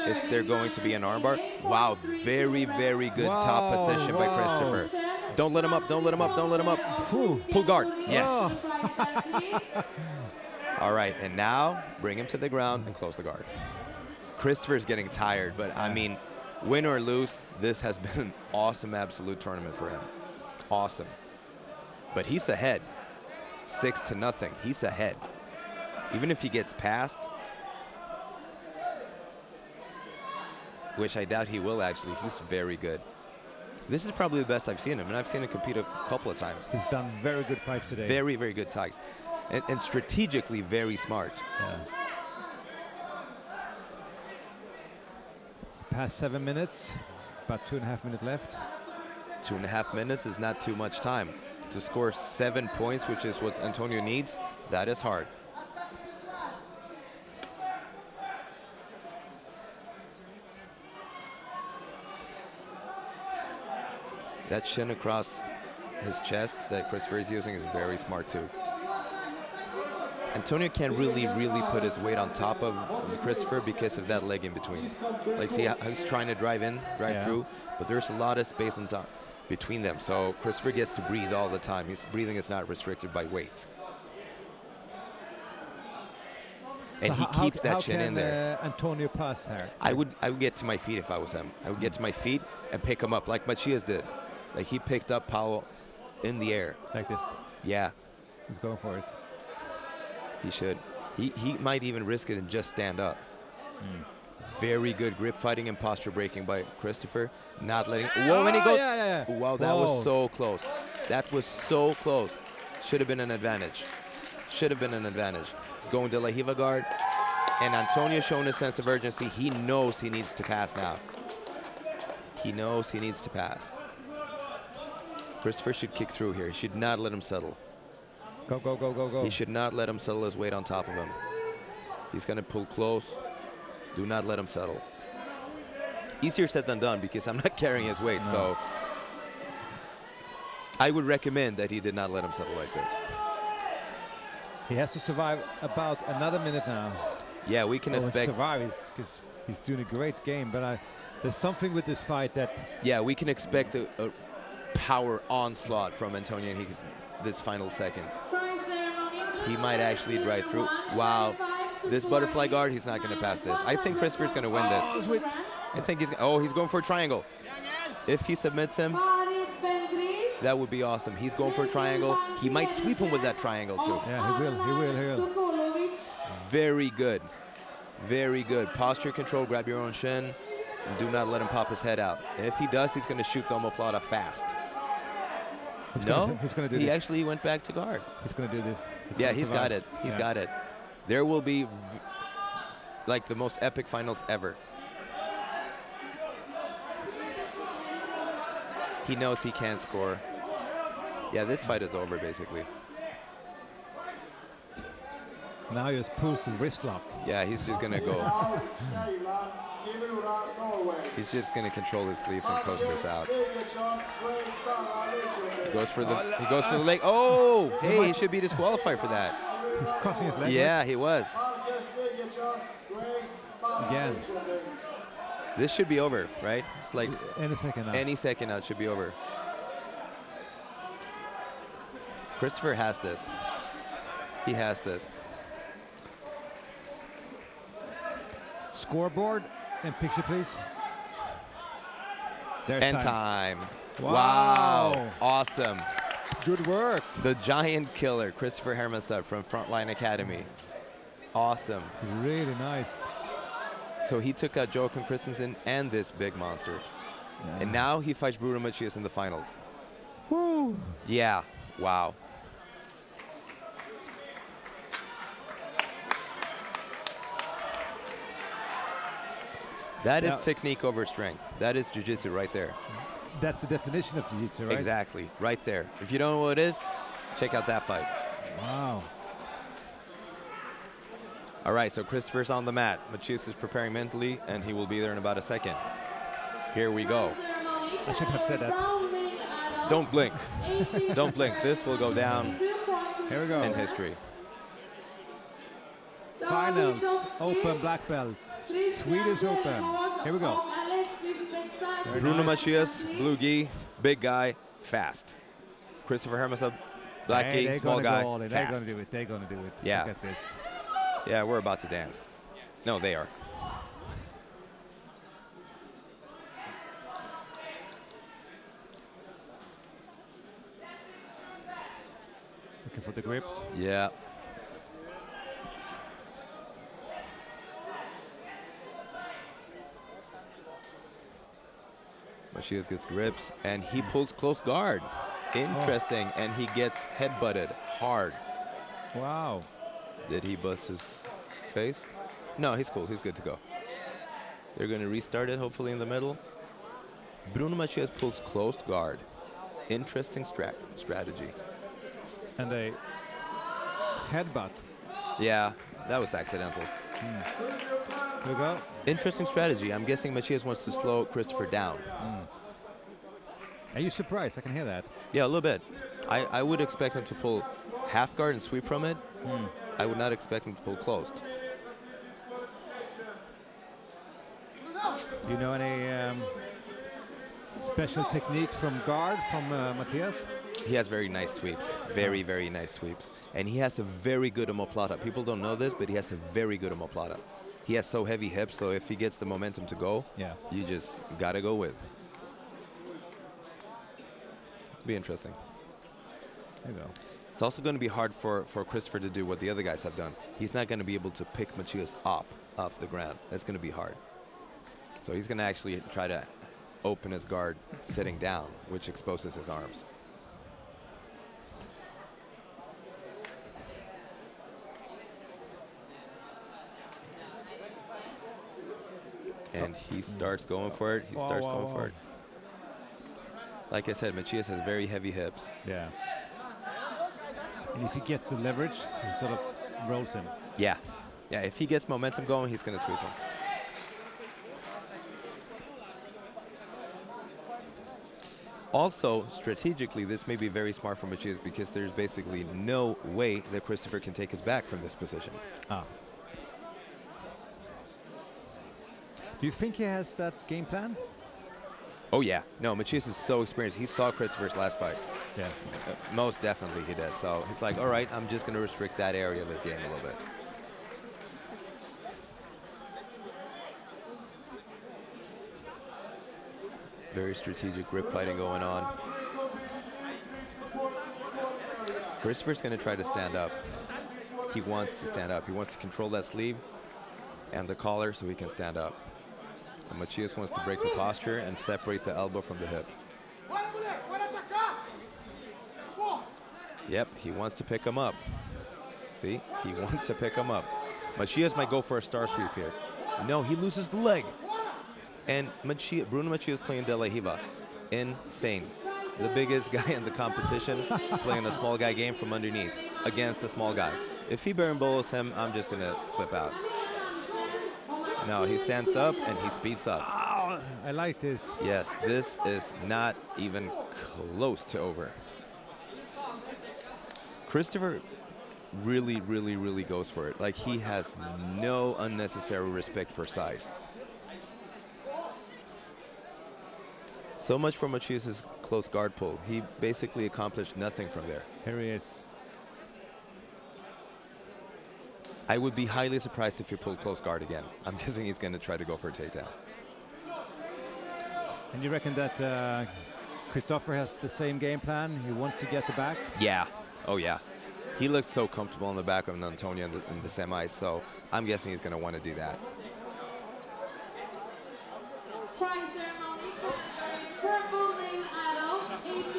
Is there going to be an armbar? Wow, very, very good top position by Christopher. Don't let him up, don't let him up, don't let him up. Pull guard, yes. All right, and now bring him to the ground and close the guard. Christopher's getting tired, but I mean, win or lose, this has been an awesome absolute tournament for him. Awesome. But he's ahead, 6-0, he's ahead. Even if he gets past, which I doubt he will actually, he's very good. This is probably the best I've seen him, and I've seen him compete a couple of times. He's done very good fights today. Very, very good tags. And strategically very smart. Yeah. Past 7 minutes, about 2.5 minutes left. 2.5 minutes is not too much time. To score 7 points, which is what Antonio needs, that is hard. That shin across his chest that Christopher is using is very smart too. Antonio can't really put his weight on top of Christopher because of that leg in between. Like, see how he's trying to drive through, but there's a lot of space on top between them. So Christopher gets to breathe all the time. His breathing is not restricted by weight. And so he keeps that chin in there. Antonio pass here? I would get to my feet if I was him. I would get to my feet and pick him up like Matias did. Like he picked up Pilo in the air. Like this? Yeah. He's going for it. He should. He might even risk it and just stand up. Very good grip fighting and posture breaking by Christopher. Not letting. Whoa, and he goes. Wow, that was so close. That was so close. Should have been an advantage. Should have been an advantage. He's going to La Hiva guard. And Antonio's shown a sense of urgency. He knows he needs to pass now. He knows he needs to pass. Christopher should kick through here. He should not let him settle. Go, go, go, go, go. He should not let him settle his weight on top of him. He's going to pull close. Do not let him settle. Easier said than done because I'm not carrying his weight. No. So I would recommend that he did not let him settle like this. He has to survive about another minute now. Yeah, we can expect. Survive because he's doing a great game, but there's something with this fight that. Yeah, we can expect a power onslaught from Antonio in this final second. He might actually lead right through. Wow, this butterfly guard, he's not going to pass this. I think Christopher's going to win this. I think he's going for a triangle. If he submits him, that would be awesome. He's going for a triangle. He might sweep him with that triangle too. Yeah, he will. Very good. Very good. Posture control, grab your own shin, and do not let him pop his head out. And if he does, he's going to shoot the omoplata fast. He's going to do this. He actually went back to guard. He's going to do this. He's got it. He's got it. There will be like the most epic finals ever. He knows he can't score. Yeah, this fight is over basically. Now he just pulls the wrist lock. Yeah, he's just gonna go. He's just gonna control his sleeves and coast this out. He goes for the leg. Oh, hey, he should be disqualified for that. He's crossing his leg. Yeah, he was. Again. This should be over, right? It's like any second now. Any second now it should be over. Christopher has this. He has this. Scoreboard and picture, please. There's and time. Wow. Awesome. Good work. The giant killer, Christopher Hermanstad from Frontline Academy. Awesome. Really nice. So he took out Joachim Christensen and this big monster. Yeah. And now he fights Bruno Matias in the finals. Woo. Yeah. Wow. That is technique over strength. That is jiu-jitsu right there. That's the definition of jiu-jitsu, right? Exactly. Right there. If you don't know what it is, check out that fight. Wow. All right, so Christopher's on the mat. Matias is preparing mentally, and he will be there in about a second. Here we go. I should have said that. Don't blink. Don't blink. This will go down Here we go. in history. Finals, Open Black Belt, Swedish Open. Here we go. Very Bruno nice. Matias, blue gi, big guy, fast. Christopher Hermanstad, black gi, small guy, fast. They're going to do it. They're going to do it. Yeah. Look at this. Yeah, we're about to dance. No, they are. Looking for the grips. Yeah. Matias gets grips, and he pulls close guard. Interesting, and he gets headbutted hard. Wow. Did he bust his face? No, he's cool. He's good to go. They're going to restart it, hopefully in the middle. Bruno Matias pulls closed guard. Interesting strategy. And a headbutt. Yeah, that was accidental. Here we go. Interesting strategy. I'm guessing Matias wants to slow Christopher down. Are you surprised? I can hear that. Yeah, a little bit. I would expect him to pull half guard and sweep from it. I would not expect him to pull closed. Do you know any special technique from guard from Matias? He has very nice sweeps. Very, very nice sweeps. And he has a very good omoplata. People don't know this, but he has a very good omoplata. He has so heavy hips, so if he gets the momentum to go, you just got to go with. It'll be interesting. There you go. It's also going to be hard for Christopher to do what the other guys have done. He's not going to be able to pick Matias up off the ground. That's going to be hard. So he's going to actually try to open his guard sitting down, which exposes his arms. And he starts going for it. He starts going for it. Like I said, Matias has very heavy hips. Yeah. And if he gets the leverage, he sort of rolls him. Yeah. Yeah, if he gets momentum going, he's going to sweep him. Also, strategically, this may be very smart for Matias because there's basically no way that Christopher can take his back from this position. Ah. Do you think he has that game plan? Oh, yeah. No, Matias is so experienced. He saw Christopher's last fight. Yeah. Most definitely he did. So he's like, all right, I'm just going to restrict that area of his game a little bit. Very strategic grip fighting going on. Christopher's going to try to stand up. He wants to stand up. He wants to control that sleeve and the collar so he can stand up. And Matias wants to break the posture and separate the elbow from the hip. Yep, he wants to pick him up. See, he wants to pick him up. Matias might go for a star sweep here. No, he loses the leg. And Bruno Matias playing De La Hiva. Insane. The biggest guy in the competition playing a small guy game from underneath against a small guy. If he barambolas him, I'm just going to flip out. No, he stands up and he speeds up. Oh, I like this. Yes, this is not even close to over. Christopher really, really, really goes for it. Like, he has no unnecessary respect for size. So much for Matias' close guard pull. He basically accomplished nothing from there. Here he is. I would be highly surprised if he pulled close guard again. I'm guessing he's going to try to go for a takedown. And you reckon that Christopher has the same game plan? He wants to get the back? Yeah. Oh, yeah. He looks so comfortable in the back of Antonio in the semis, so I'm guessing he's going to want to do that.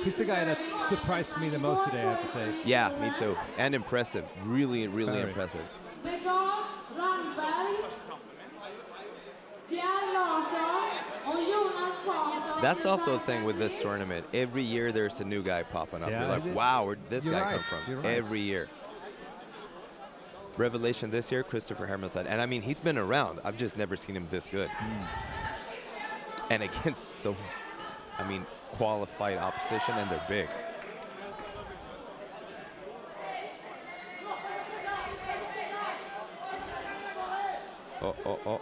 He's the guy that surprised me the most today, I have to say. Yeah, me too. And impressive. Really, really impressive. That's also a thing with this tournament. Every year there's a new guy popping up. Yeah, You're like, wow, where'd this guy come from? You're right. Every year. Revelation this year, Christopher Hermanstad. And I mean, he's been around. I've just never seen him this good. And against so, I mean, qualified opposition, and they're big. Oh, oh, oh.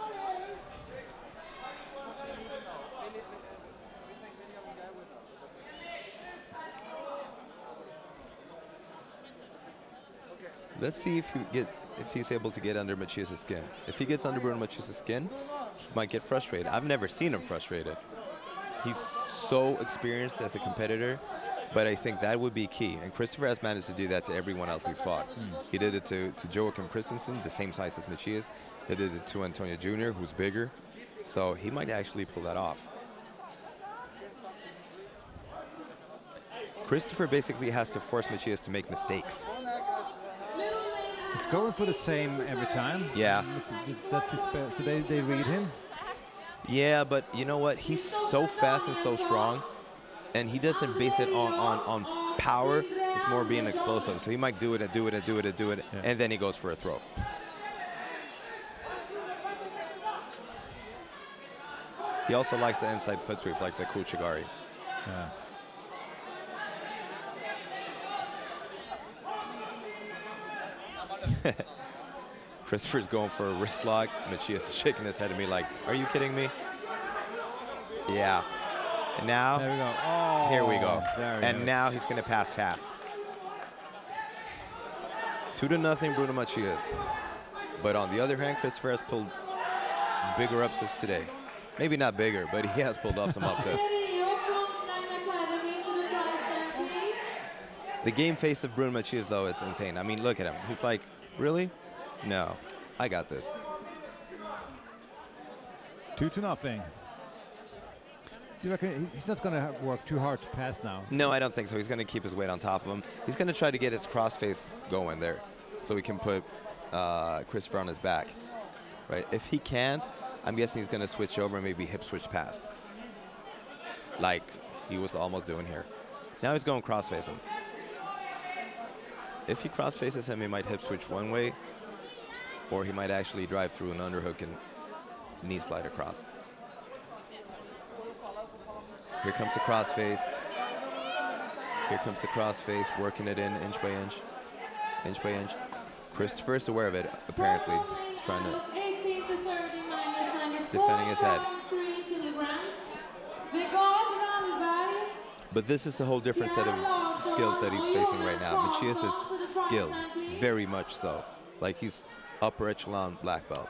Let's see if he's able to get under Matias' skin. If he gets under Bruno Matias' skin, he might get frustrated. I've never seen him frustrated. He's so experienced as a competitor, but I think that would be key. And Christopher has managed to do that to everyone else he's fought. He did it to Joachim Christensen, the same size as Matias. He did it to Antonio Jr., who's bigger. So he might actually pull that off. Christopher basically has to force Matias to make mistakes. He's going for the same every time. Yeah. That's his best. So they read him. Yeah, but you know what? He's so fast and so strong, and he doesn't base it on power. It's more being explosive. So he might do it and do it and do it and do it, yeah. And then he goes for a throw. He also likes the inside foot sweep, like the Kuchigari. Yeah. Christopher's going for a wrist lock. Matias is shaking his head at me like, are you kidding me? Yeah. And now, there we go. Oh, here we go. And now he's going to pass fast. 2-0 Bruno Matias. But on the other hand, Christopher has pulled bigger upsets today. Maybe not bigger, but he has pulled off some upsets. The game face of Bruno Matias, though, is insane. I mean, look at him. He's like, really? No, I got this. 2-0. Do you reckon he's not going to work too hard to pass now? No, I don't think so. He's going to keep his weight on top of him. He's going to try to get his crossface going there so he can put Christopher on his back. Right? If he can't, I'm guessing he's going to switch over and maybe hip switch past. Like he was almost doing here. Now he's going cross-face him. If he cross-faces him, he might hip switch one way, or he might actually drive through an underhook and knee slide across. Here comes the cross-face. Here comes the cross-face, working it in inch by inch by inch. Christopher's aware of it, apparently. He's trying to... He's defending his head. But this is a whole different set of skills that he's facing right now. Matias is skilled, very much so. Like he's upper echelon black belt.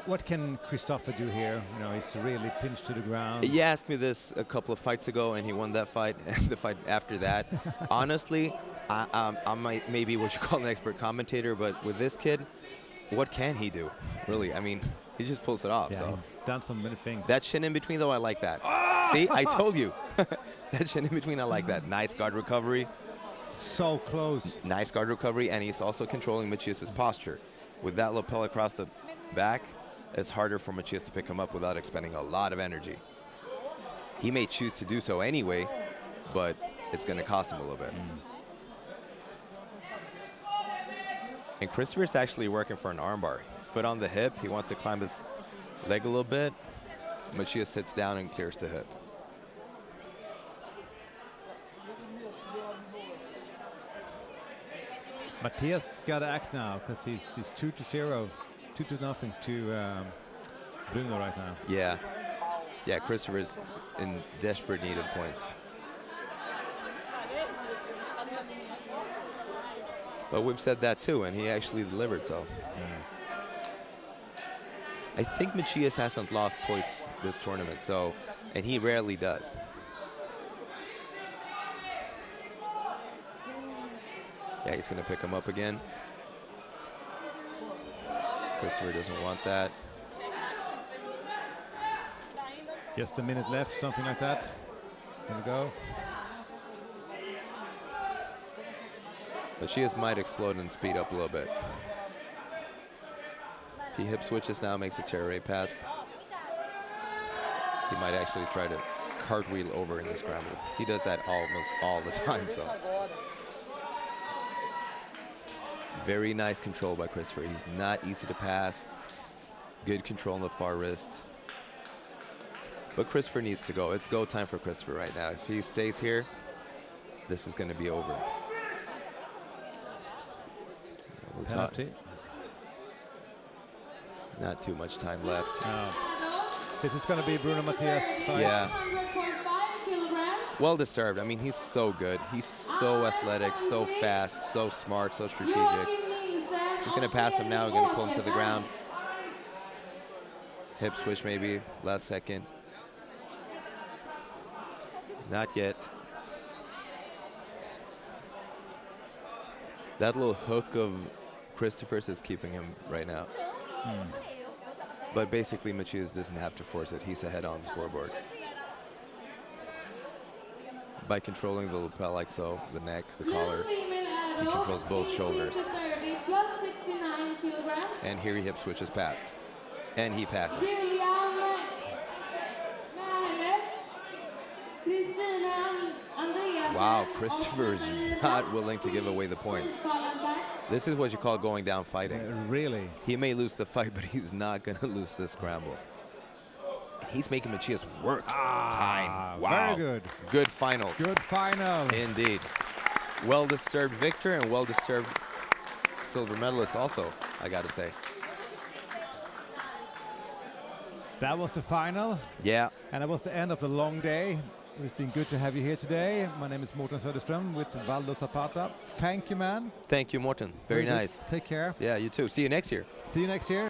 What can Christopher do here? You know, he's really pinched to the ground. He asked me this a couple of fights ago, and he won that fight and the fight after that. Honestly, I might maybe what you call an expert commentator, but with this kid, what can he do? Really, I mean, he just pulls it off. Yeah, so he's done so many things. That shin in between, though, I like that. See, I told you. That shin in between, I like that. Nice guard recovery. So close. Nice guard recovery, and he's also controlling Matias' posture. With that lapel across the back, it's harder for Matias to pick him up without expending a lot of energy. He may choose to do so anyway, but it's going to cost him a little bit. And Christopher's actually working for an armbar. Foot on the hip, he wants to climb his leg a little bit. Matias sits down and clears the hip. Matias got to act now because he's 2-0, 2-0 to Bruno right now. Yeah. Yeah, Christopher's in desperate need of points. But we've said that too, and he actually delivered, so. I think Matias hasn't lost points this tournament, so, and he rarely does. Yeah, he's going to pick him up again. Christopher doesn't want that. Just a minute left, something like that. Here we go. Matias might explode and speed up a little bit. If he hip switches now, makes a tearaway pass. He might actually try to cartwheel over in the scramble. He does that almost all the time, so. Very nice control by Christopher. He's not easy to pass. Good control on the far wrist. But Christopher needs to go. It's go time for Christopher right now. If he stays here, this is going to be over. Penalty. Not too much time left. This is going to be Bruno Matias fight. Yeah. Well deserved. I mean, he's so good. He's so athletic, so fast, so smart, so strategic. He's going to pass him now. He's going to pull him to the ground. Hip switch maybe, last second. Not yet. That little hook of Christopher's is keeping him right now. But basically, Matias doesn't have to force it. He's ahead on the scoreboard. By controlling the lapel like so, the neck, the collar, he controls both shoulders. And here he hip switches past. And he passes. Wow, Christopher is not willing to give away the points. This is what you call going down fighting. Really? He may lose the fight, but he's not going to lose this scramble. He's making Matias work. Time. Wow. Very good. Good final. Good final. Indeed. Well-deserved victor and well-deserved silver medalist also, I got to say. That was the final. Yeah. And that was the end of the long day. It's been good to have you here today. My name is Mårten Söderström with Waldo Zapata. Thank you, man. Thank you, Mårten. Very nice. Take care. Yeah, you too. See you next year. See you next year.